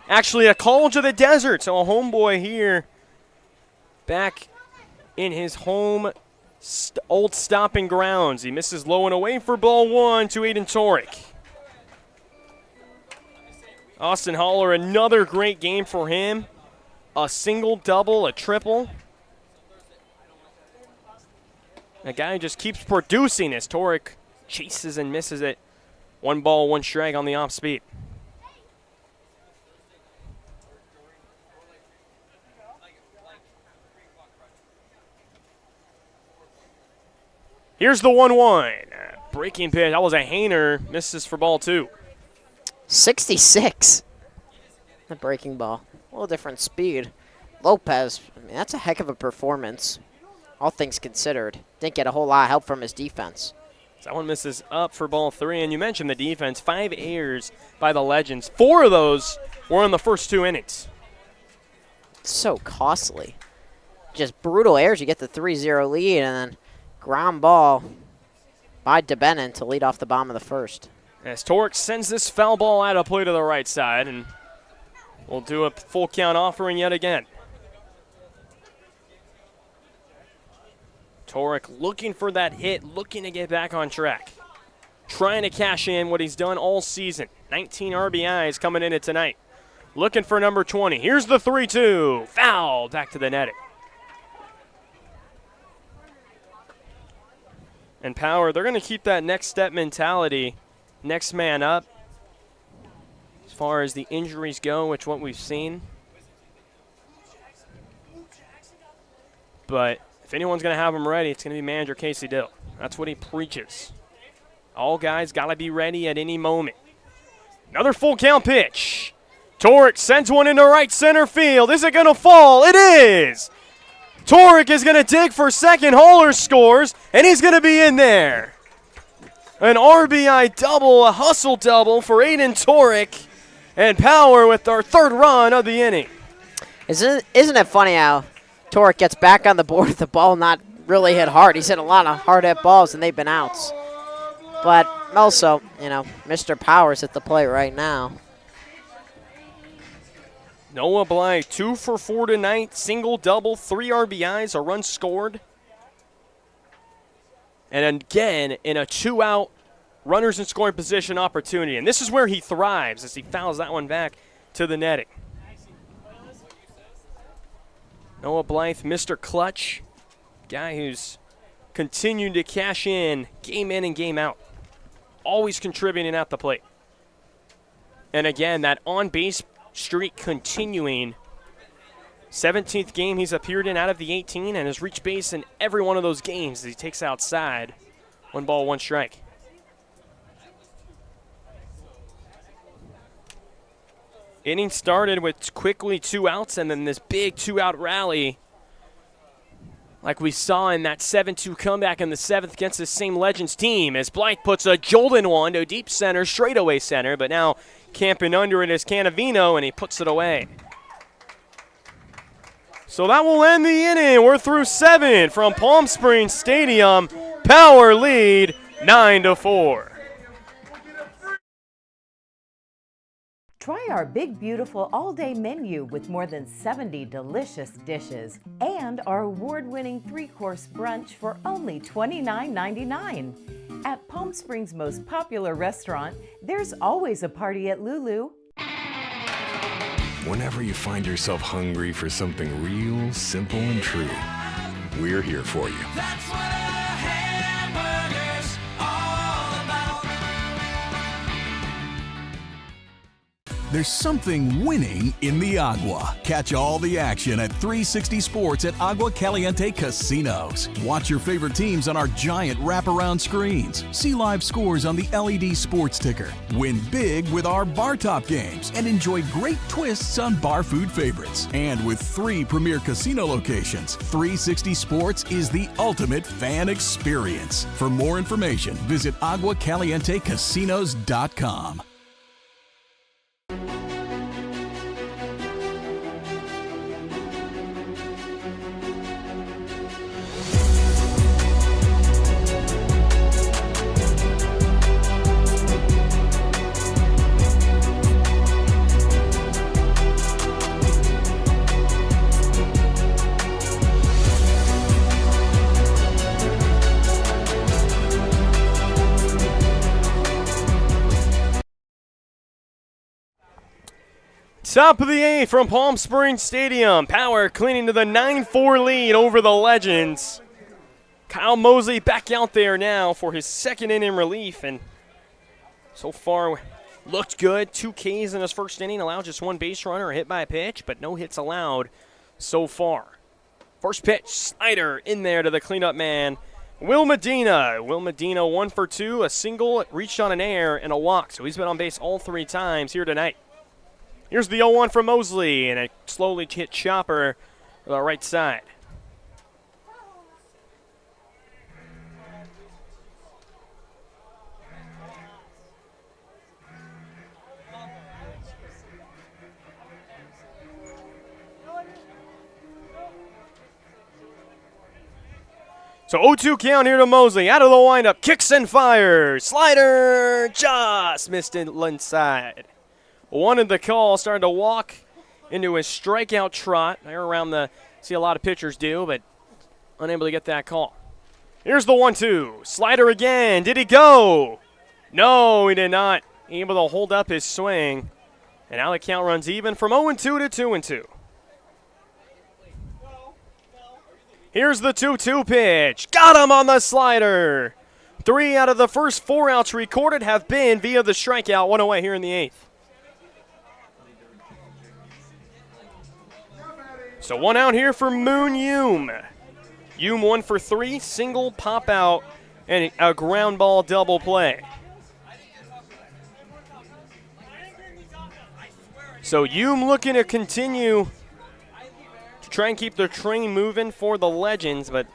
Actually a College of the Desert, so a homeboy here. Back in his home old stomping grounds. He misses low and away for ball 1 to Aiden Torek. Austin Haller, another great game for him. A single, double, a triple. A guy who just keeps producing as Torek chases and misses it. 1 ball, 1 strike on the off speed. Here's the 1-1. Breaking pitch. That was a hanger. Misses for ball 2. 66. The breaking ball. A little different speed. Lopez, I mean, that's a heck of a performance, all things considered. Didn't get a whole lot of help from his defense. That one misses up for ball 3. And you mentioned the defense. 5 errors by the Legends. 4 of those were in the first 2 innings. So costly. Just brutal errors. You get the 3-0 lead, and then ground ball by DeBenin to lead off the bottom of the first. As Torek sends this foul ball out of play to the right side, and we'll do a full count offering yet again. Torek looking for that hit, looking to get back on track. Trying to cash in what he's done all season. 19 RBIs coming into tonight. Looking for number 20. Here's the 3-2. Foul back to the netting. And Power, they're going to keep that next step mentality, next man up. As far as the injuries go, which what we've seen. But if anyone's going to have them ready, it's going to be manager Casey Dill. That's what he preaches. All guys got to be ready at any moment. Another full count pitch. Torek sends one into right center field. Is it going to fall? It is. Torek is going to dig for second. Haller scores, and he's going to be in there. An RBI double, a hustle double for Aiden Torek, and Power with our 3rd run of the inning. Isn't it funny how Torek gets back on the board with the ball not really hit hard? He's hit a lot of hard hit balls, and they've been outs. But also, you know, Mr. Power's at the plate right now. Noah Blythe, 2 for 4 tonight. Single, double, 3 RBIs, a run scored. And again, in a 2-out runners in scoring position opportunity. And this is where he thrives as he fouls that one back to the netting. Noah Blythe, Mr. Clutch. Guy who's continued to cash in and game out. Always contributing at the plate. And again, that on-base streak continuing. 17th game he's appeared in out of the 18 and has reached base in every one of those games as he takes outside. 1 ball, 1 strike. Inning started with quickly 2 outs and then this big 2-out rally like we saw in that 7-2 comeback in the 7th against the same Legends team as Blythe puts a jolting one to deep center, straightaway center, but now camping under it is Canavino, and he puts it away. So that will end the inning. We're through 7 from Palm Springs Stadium. Power lead 9-4. Try our big, beautiful all-day menu with more than 70 delicious dishes and our award-winning 3-course brunch for only $29.99. At Palm Springs' most popular restaurant, there's always a party at Lulu. Whenever you find yourself hungry for something real, simple, and true, we're here for you. That's what a hamburger's all about. There's something winning in the Agua. Catch all the action at 360 Sports at Agua Caliente Casinos. Watch your favorite teams on our giant wraparound screens. See live scores on the LED sports ticker. Win big with our bar top games and enjoy great twists on bar food favorites. And with 3 premier casino locations, 360 Sports is the ultimate fan experience. For more information, visit aguacalientecasinos.com. Top of the 8th from Palm Springs Stadium. Power clinging to the 9-4 lead over the Legends. Kyle Mosley back out there now for his second inning relief, and so far looked good. 2 Ks in his first inning, allowed just 1 base runner, hit by a pitch, but no hits allowed so far. First pitch, slider in there to the cleanup man, Will Medina. Will Medina 1 for 2, a single, reached on an air, and a walk. So he's been on base all 3 times here tonight. Here's the 0-1 from Mosley, and a slowly hit chopper to the right side. So 0-2 count here to Mosley. Out of the windup, kicks and fires. Slider just missed it inside. Wanted the call, started to walk into his strikeout trot. There around the, see a lot of pitchers do, but unable to get that call. Here's the 1-2. Slider again. Did he go? No, he did not. Able to hold up his swing. And now the count runs even from 0-2 to 2-2. Here's the 2-2 pitch. Got him on the slider. 3 out of the first 4 outs recorded have been via the strikeout. 1 away here in the 8th. So 1 out here for Moon Hume. Hume 1 for 3, single, pop out, and a ground ball double play. So Hume looking to continue to try and keep the train moving for the Legends, but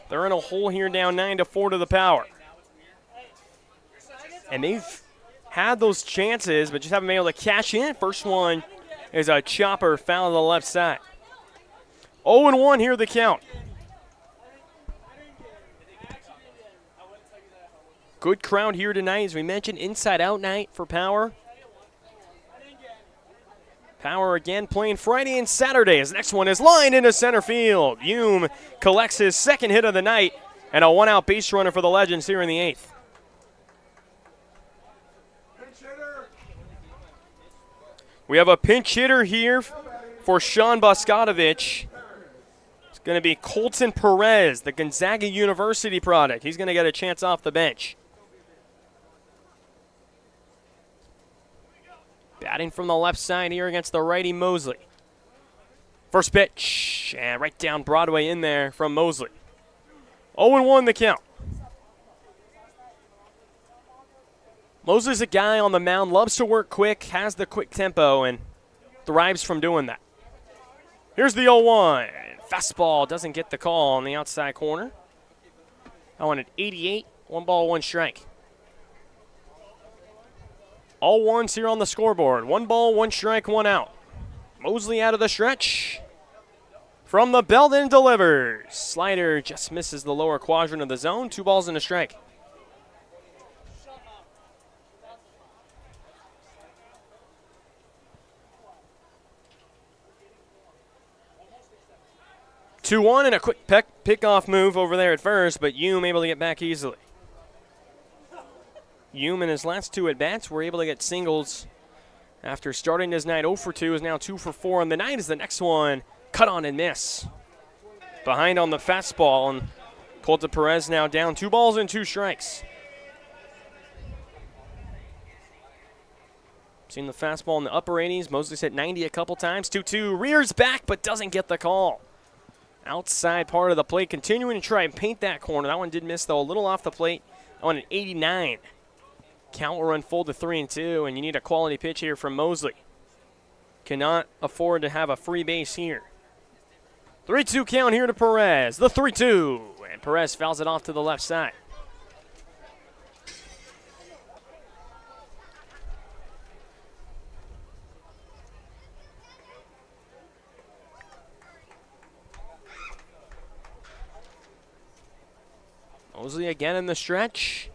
they're in a hole here down 9-4 to the Power. And they've had those chances, but just haven't been able to cash in. First one is a chopper foul to the left side. 0-1 here the count. Good crowd here tonight, as we mentioned, inside-out night for Power. Power again playing Friday and Saturday. His next one is lined into center field. Hume collects his second hit of the night, and a 1-out base runner for the Legends here in the 8th. We have a pinch hitter here for Sean Boskotovich. It's going to be Colton Perez, the Gonzaga University product. He's going to get a chance off the bench. Batting from the left side here against the righty Mosley. First pitch, and right down Broadway in there from Mosley. 0-1 the count. Mosley's a guy on the mound, loves to work quick, has the quick tempo, and thrives from doing that. Here's the 0-1. Fastball doesn't get the call on the outside corner. I want at 88, 1 ball, 1 strike. All ones here on the scoreboard. 1 ball, 1 strike, 1 out. Mosley out of the stretch. From the belt and delivers. Slider just misses the lower quadrant of the zone. 2 balls and a strike. Two 2-1 and a quick pick-off move over there at first, but Hume able to get back easily. Hume in his last 2 at-bats were able to get singles after starting his night 0 for 2, is now 2 for 4 on the night as the next one cut on and miss. Behind on the fastball, and Colton Perez now down 2 balls and 2 strikes. Seen the fastball in the upper 80s. Mosley's hit 90 a couple times. 2-2, rears back but doesn't get the call. Outside part of the plate, continuing to try and paint that corner. That one did miss though, a little off the plate. On an 89. Count will run full to 3-2, and you need a quality pitch here from Mosley. Cannot afford to have a free base here. 3-2 count here to Perez. The 3-2, and Perez fouls it off to the left side. Mosley again in the stretch.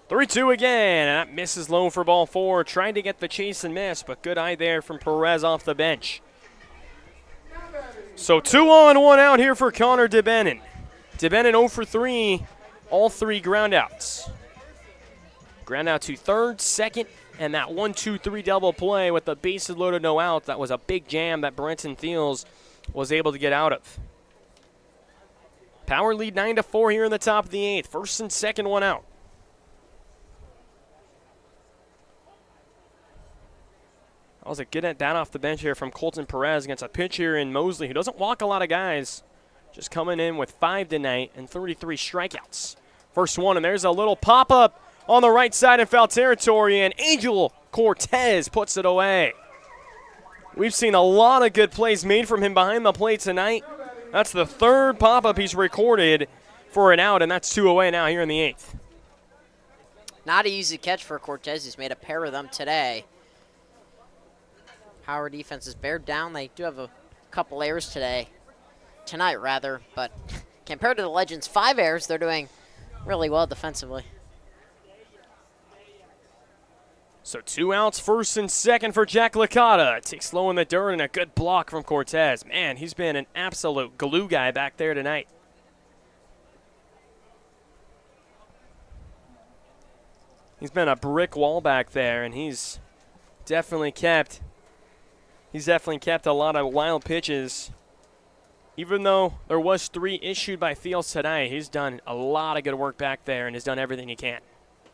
3-2 again, and that misses low for ball 4. Trying to get the chase and miss, but good eye there from Perez off the bench. So 2 on, 1 out here for Connor DeBenin. DeBenin 0 for 3, all 3 groundouts. Ground out to third, second, And that 1-2-3 double play with the bases loaded, no outs, that was a big jam that Brenton Thiels was able to get out of. Power lead 9-4 here in the top of the 8th. First and second, one out. That was a good at bat off the bench here from Colton Perez against a pitch here in Mosley, who doesn't walk a lot of guys. Just coming in with 5 tonight and 33 strikeouts. First one, and there's a little pop-up on the right side in foul territory, and Angel Cortez puts it away. We've seen a lot of good plays made from him behind the plate tonight. That's the third pop-up he's recorded for an out, and that's 2 away now here in the 8th. Not an easy catch for Cortez. He's made a pair of them today. Power defense is bared down. They do have a couple errors tonight, but compared to the Legends' 5 errors, they're doing really well defensively. So 2 outs, first and second for Jack Licata. Takes low in the dirt and a good block from Cortez. Man, he's been an absolute glue guy back there tonight. He's been a brick wall back there, and he's definitely kept a lot of wild pitches. Even though there was 3 issued by Thiels tonight, he's done a lot of good work back there and has done everything he can.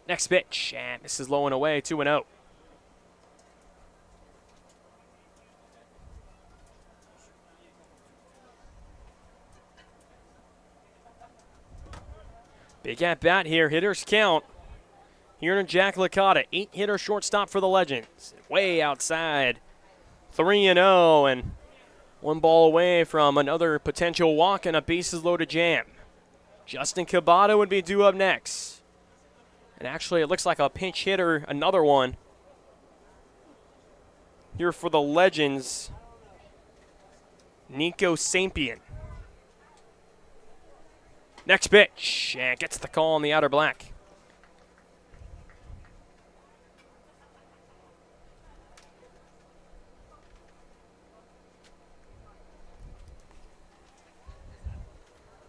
Next pitch, and this is low and away, 2-0. Big at bat here, hitters count. Here in Jack Licata, 8-hitter shortstop for the Legends. Way outside, 3-0, and 1 ball away from another potential walk and a bases loaded jam. Justin Cabada would be due up next. And actually, it looks like a pinch hitter, another one. Here for the Legends, Nico Sampian. Next pitch, and gets the call on the outer black.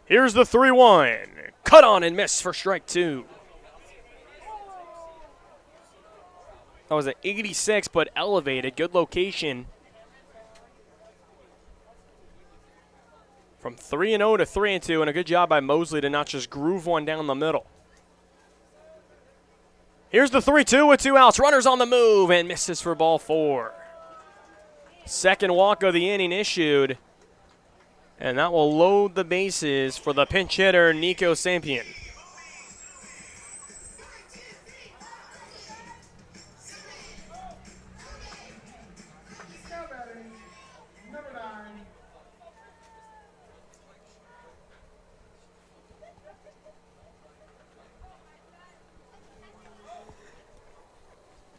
Here's the 3-1. Cut on and miss for strike 2. That was an 86, but elevated. Good location. From 3-0 to 3-2, and a good job by Mosley to not just groove one down the middle. Here's the 3-2 with 2 outs. Runners on the move, and misses for ball 4. Second walk of the inning issued. And that will load the bases for the pinch hitter, Nico Sampian.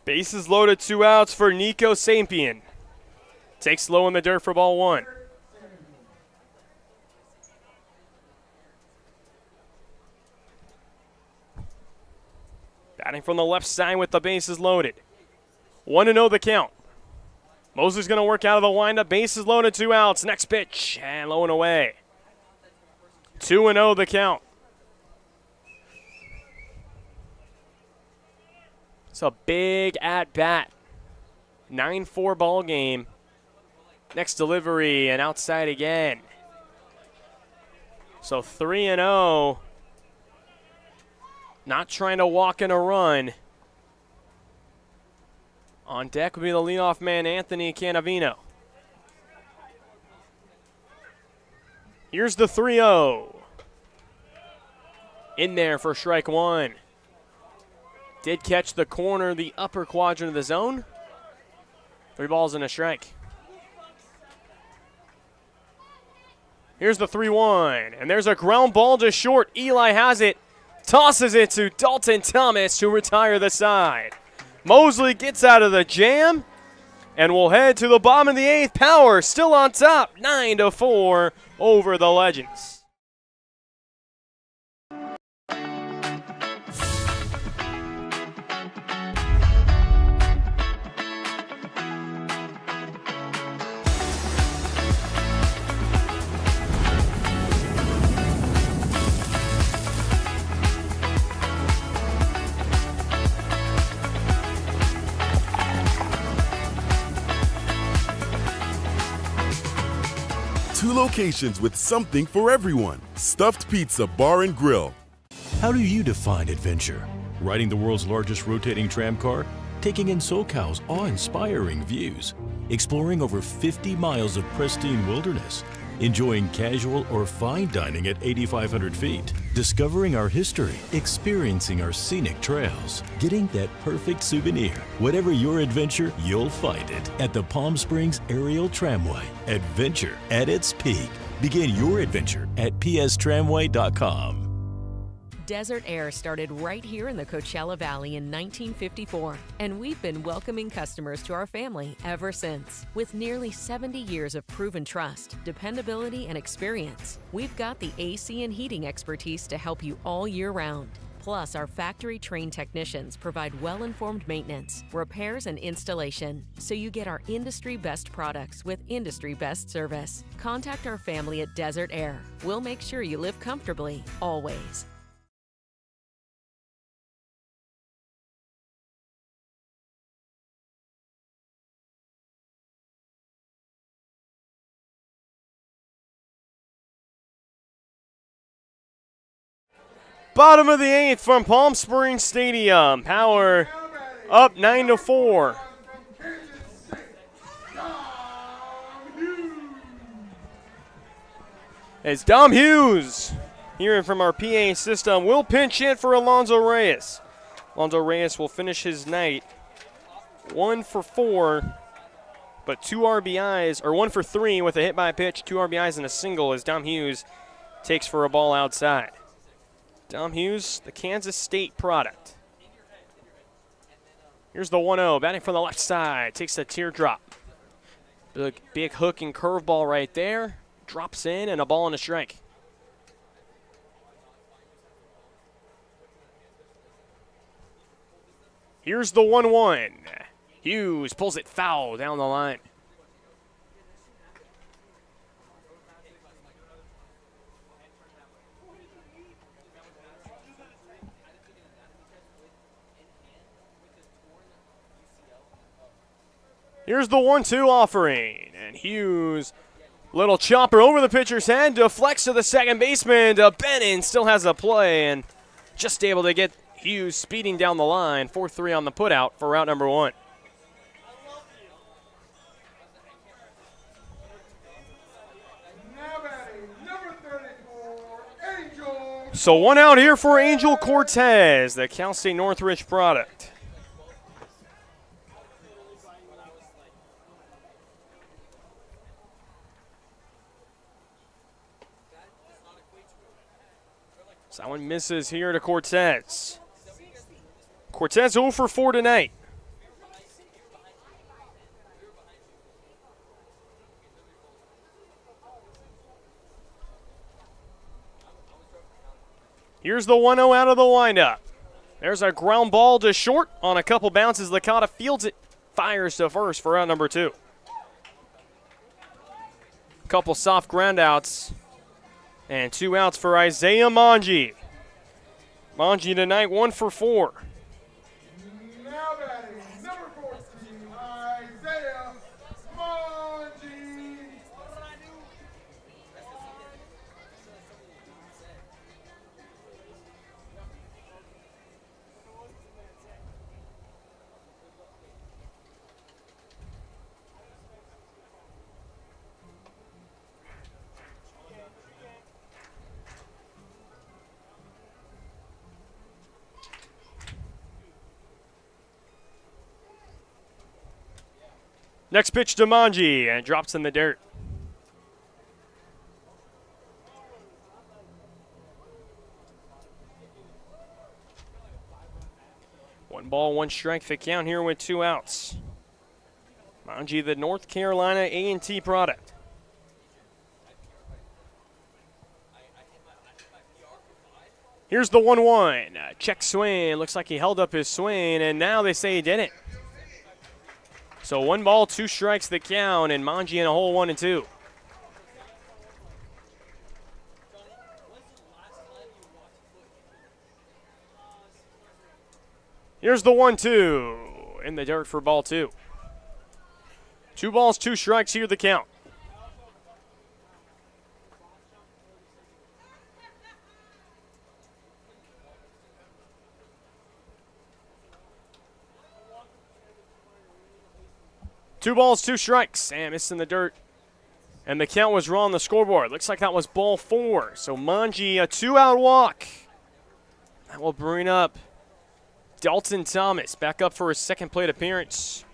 Bases loaded, 2 outs for Nico Sampian. Takes low in the dirt for ball 1. Batting from the left side with the bases loaded. 1-0 the count. Mosley's going to work out of the windup. Bases loaded, 2 outs. Next pitch, and low and away. 2-0 the count. It's a big at-bat. 9-4 ball game. Next delivery, and outside again. So 3-0. Not trying to walk in a run. On deck would be the leadoff man, Anthony Canavino. Here's the 3-0. In there for strike 1. Did catch the corner, the upper quadrant of the zone. 3 balls and a strike. Here's the 3-1, and there's a ground ball to short. Eli has it. Tosses it to Dalton Thomas to retire the side. Mosley gets out of the jam and will head to the bottom of the 8th. Power still on top, 9-4 over the Legends. 2 locations with something for everyone. Stuffed Pizza Bar and Grill. How do you define adventure? Riding the world's largest rotating tram car? Taking in SoCal's awe-inspiring views? Exploring over 50 miles of pristine wilderness? Enjoying casual or fine dining at 8,500 feet? Discovering our history? Experiencing our scenic trails? Getting that perfect souvenir? Whatever your adventure, you'll find it at the Palm Springs Aerial Tramway. Adventure at its peak. Begin your adventure at pstramway.com. Desert Air started right here in the Coachella Valley in 1954, and we've been welcoming customers to our family ever since. With nearly 70 years of proven trust, dependability, and experience, we've got the AC and heating expertise to help you all year round. Plus, our factory-trained technicians provide well-informed maintenance, repairs, and installation, so you get our industry-best products with industry-best service. Contact our family at Desert Air. We'll make sure you live comfortably, always. Bottom of the 8th from Palm Springs Stadium. Power up 9-4. It's Dom Hughes. Hearing from our PA system, will pinch hit for Alonzo Reyes. Alonzo Reyes will finish his night 1 for 4, but 2 RBIs, or 1 for 3 with a hit by pitch, 2 RBIs and a single as Dom Hughes takes for a ball outside. Dom Hughes, the Kansas State product. Here's the 1-0, batting from the left side, takes a teardrop. Big hook and curveball right there. Drops in and a ball and a strike. Here's the 1-1. Hughes pulls it foul down the line. Here's the 1-2 offering, and Hughes, little chopper over the pitcher's head, deflects to the second baseman. Bennon still has a play, and just able to get Hughes speeding down the line. 4-3 on the putout for route number 1. So 1 out here for Angel Cortez, the Cal State Northridge product. So that one misses here to Cortez. Cortez 0 for 4 tonight. Here's the 1-0 out of the windup. There's a ground ball to short on a couple bounces. Licata fields it, fires to first for out number 2. Couple soft groundouts. And 2 outs for Isaiah Monge. Monge tonight 1 for 4. Now batting, number 14, Isaiah Monge. Next pitch to Monge, and drops in the dirt. One ball, 1 strike, the count here with 2 outs. Monge, the North Carolina A&T product. Here's the 1-1. Check swing. Looks like he held up his swing, and now they say he didn't. So 1 ball, 2 strikes the count, and Monge in a hole 1-2. Here's the 1-2 in the dirt for ball 2. 2 balls, 2 strikes here the count. 2 balls, 2 strikes, and missed in the dirt. And the count was raw on the scoreboard. Looks like that was ball 4. So Manji, a 2-out walk. That will bring up Dalton Thomas back up for his second plate appearance.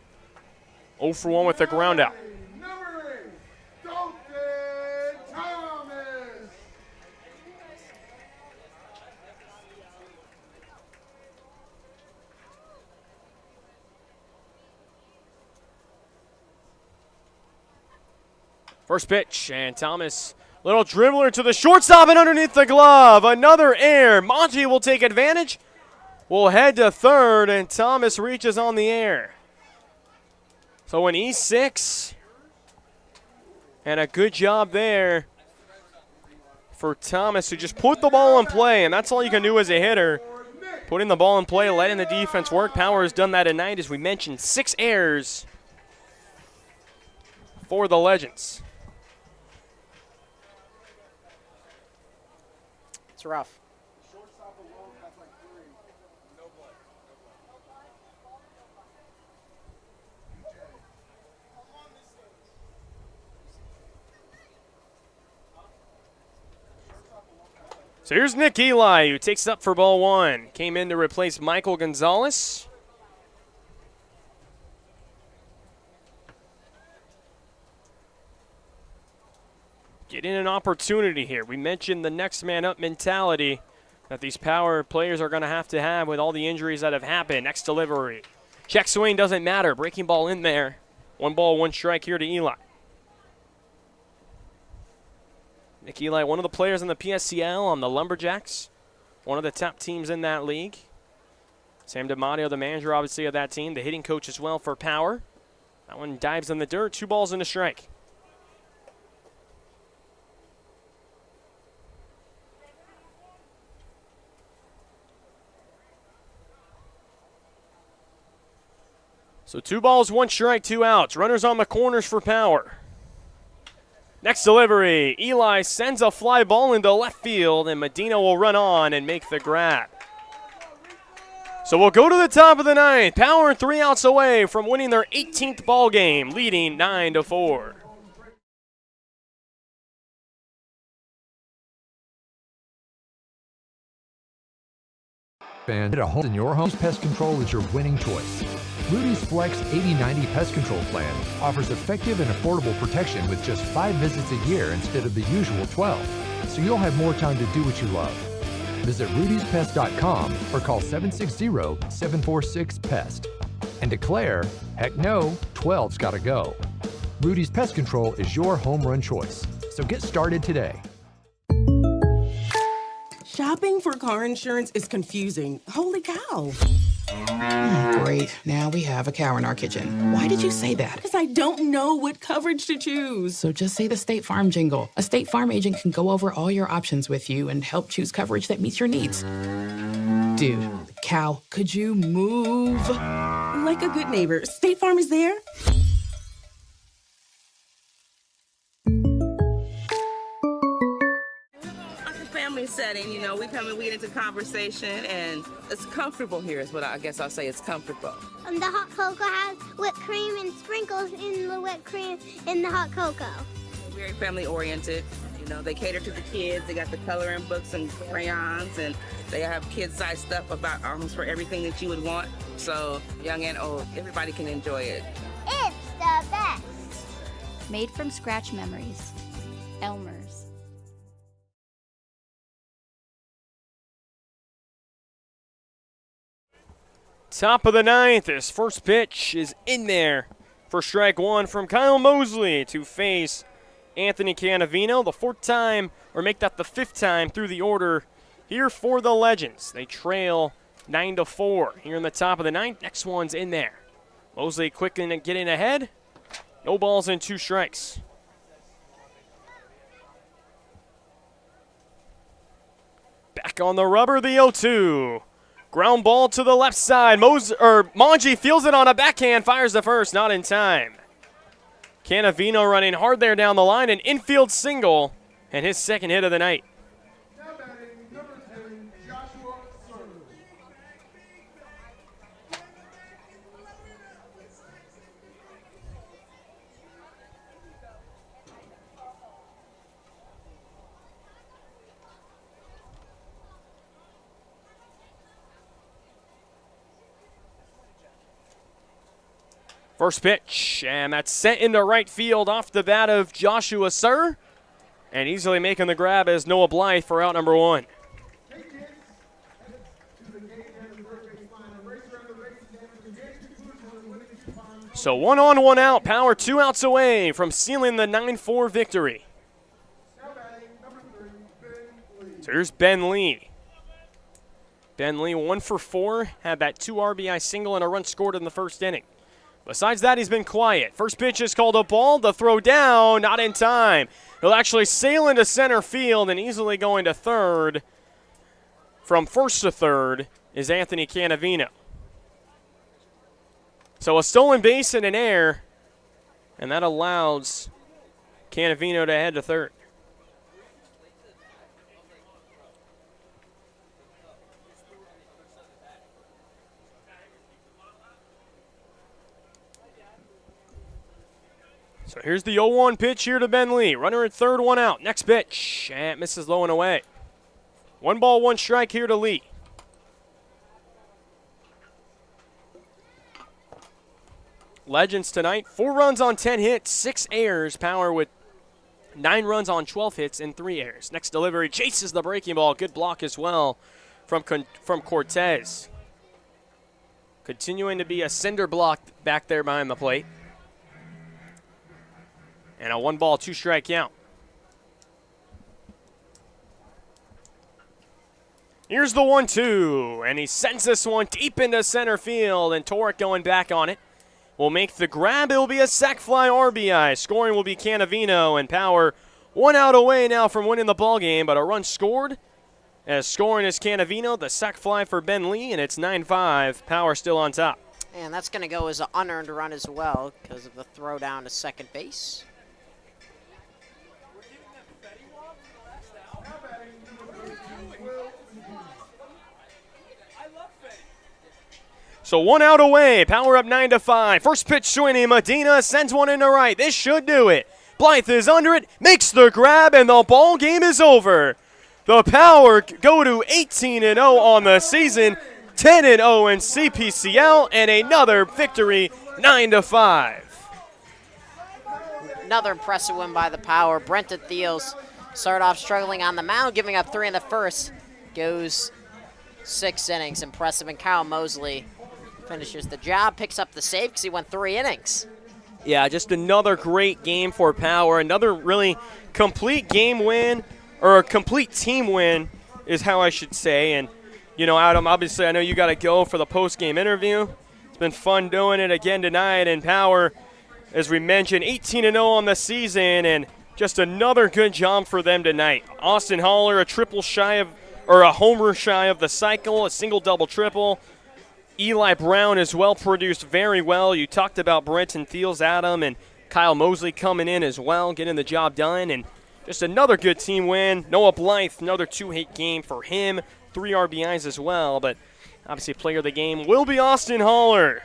0 for 1 with the ground out. First pitch, and Thomas, little dribbler to the shortstop and underneath the glove. Another air. Manji will take advantage. Will head to third, and Thomas reaches on the air. So an E6, and a good job there for Thomas to just put the ball in play, and that's all you can do as a hitter. Putting the ball in play, letting the defense work. Power has done that tonight, as we mentioned. 6 errors for the Legends. It's rough. So here's Nick Eli, who takes up for ball 1. Came in to replace Michael Gonzalez. Getting an opportunity here. We mentioned the next man up mentality that these power players are going to have with all the injuries that have happened. Next delivery. Check swing doesn't matter. Breaking ball in there. 1 ball, 1 strike here to Eli. Nick Eli, one of the players in the PSCL on the Lumberjacks. One of the top teams in that league. Sam DiMatteo, the manager, obviously, of that team. The hitting coach as well for power. That one dives in the dirt. 2 balls and a strike. So 2 balls, 1 strike, 2 outs. Runners on the corners for power. Next delivery, Eli sends a fly ball into left field, and Medina will run on and make the grab. So we'll go to the top of the 9th. Power 3 outs away from winning their 18th ball game, leading 9-4. Fan at a home in your home. Pest Control is your winning choice. Rudy's Flex 80/90 Pest Control Plan offers effective and affordable protection with just 5 visits a year instead of the usual 12, so you'll have more time to do what you love. Visit rudyspest.com or call 760-746-PEST and declare, heck no, 12's gotta go. Rudy's Pest Control is your home run choice, so get started today. Shopping for car insurance is confusing. Holy cow. Great. Now we have a cow in our kitchen. Why did you say that? Because I don't know what coverage to choose. So just say the State Farm jingle. A State Farm agent can go over all your options with you and help choose coverage that meets your needs. Dude, cow, could you move? Like a good neighbor, State Farm is there. Setting, you know, we come and we get into conversation, and it's comfortable here is what I guess I'll say. It's comfortable. The hot cocoa has whipped cream and sprinkles in the whipped cream in the hot cocoa. Very family oriented. You know, they cater to the kids. They got the coloring books and crayons, and they have kid-sized stuff about almost for everything that you would want. So young and old, everybody can enjoy it. It's the best. Made from scratch memories. Elmer's. Top of the 9th, his first pitch is in there for strike 1 from Kyle Mosley to face Anthony Canavino. The 4th time, or make that the 5th time through the order here for the Legends. They trail 9-4 here in the top of the 9th. Next one's in there. Mosley quick in getting ahead. No balls and 2 strikes. Back on the rubber, the 0-2. Ground ball to the left side. Manji feels it on a backhand, fires the first, not in time. Canavino running hard there down the line, an infield single, and his second hit of the night. First pitch, and that's sent into right field off the bat of Joshua Sir. And easily making the grab is Noah Blythe for out number 1. So 1 on, 1 out. Power 2 outs away from sealing the 9-4 victory. So here's Ben Lee. Ben Lee 1 for 4, had that 2 RBI single and a run scored in the first inning. Besides that, he's been quiet. First pitch is called a ball. The throw down, not in time. He'll actually sail into center field and easily going to third. From first to third is Anthony Canavino. So a stolen base and an error, and that allows Canavino to head to third. So here's the 0-1 pitch here to Ben Lee. Runner at third, 1 out. Next pitch, and it misses low and away. 1 ball, 1 strike here to Lee. Legends tonight, 4 runs on 10 hits, 6 errors. Power with 9 runs on 12 hits and 3 errors. Next delivery, Jayce is the breaking ball. Good block as well from Cortez. Continuing to be a cinder block back there behind the plate. And a 1 ball, 2 strike count. Here's the 1-2, and he sends this one deep into center field, and Torek going back on it will make the grab. It will be a sac fly RBI. Scoring will be Canavino, and Power 1 out away now from winning the ball game, but a run scored. As scoring is Canavino, the sac fly for Ben Lee, and it's 9-5. Power still on top. And that's going to go as an unearned run as well because of the throw down to second base. So 1 out away, Power up 9-5. First pitch swinging, Medina sends one into right. This should do it. Blythe is under it, makes the grab, and the ball game is over. The Power go to 18-0 on the season, 10-0 in CPCL, and another victory, 9-5. Another impressive win by the Power. Brenton Thiels started off struggling on the mound, giving up 3 in the first. Goes 6 innings, impressive, and Kyle Mosley finishes the job, picks up the save because he went 3 innings. Yeah, just another great game for Power. Another really complete game win, or a complete team win is how I should say. And, you know, Adam, obviously I know you got to go for the post-game interview. It's been fun doing it again tonight. And Power, as we mentioned, 18-0 on the season, and just another good job for them tonight. Austin Haller, a homer shy of the cycle, a single, double, triple. Eli Brown as well produced very well. You talked about Brenton Thiels, Adam, and Kyle Mosley coming in as well, getting the job done. And just another good team win. Noah Blythe, another 2-hit game for him. 3 RBIs as well, but obviously player of the game will be Austin Haller.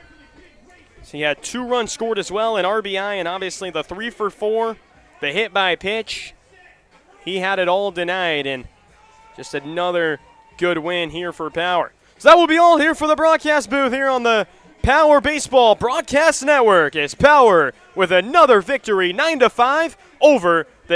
So he had 2 runs scored as well, an RBI, and obviously the 3 for 4, the hit by pitch. He had it all tonight, and just another good win here for Power. So that will be all here for the broadcast booth here on the Power Baseball Broadcast Network. It's Power with another victory, 9-5 over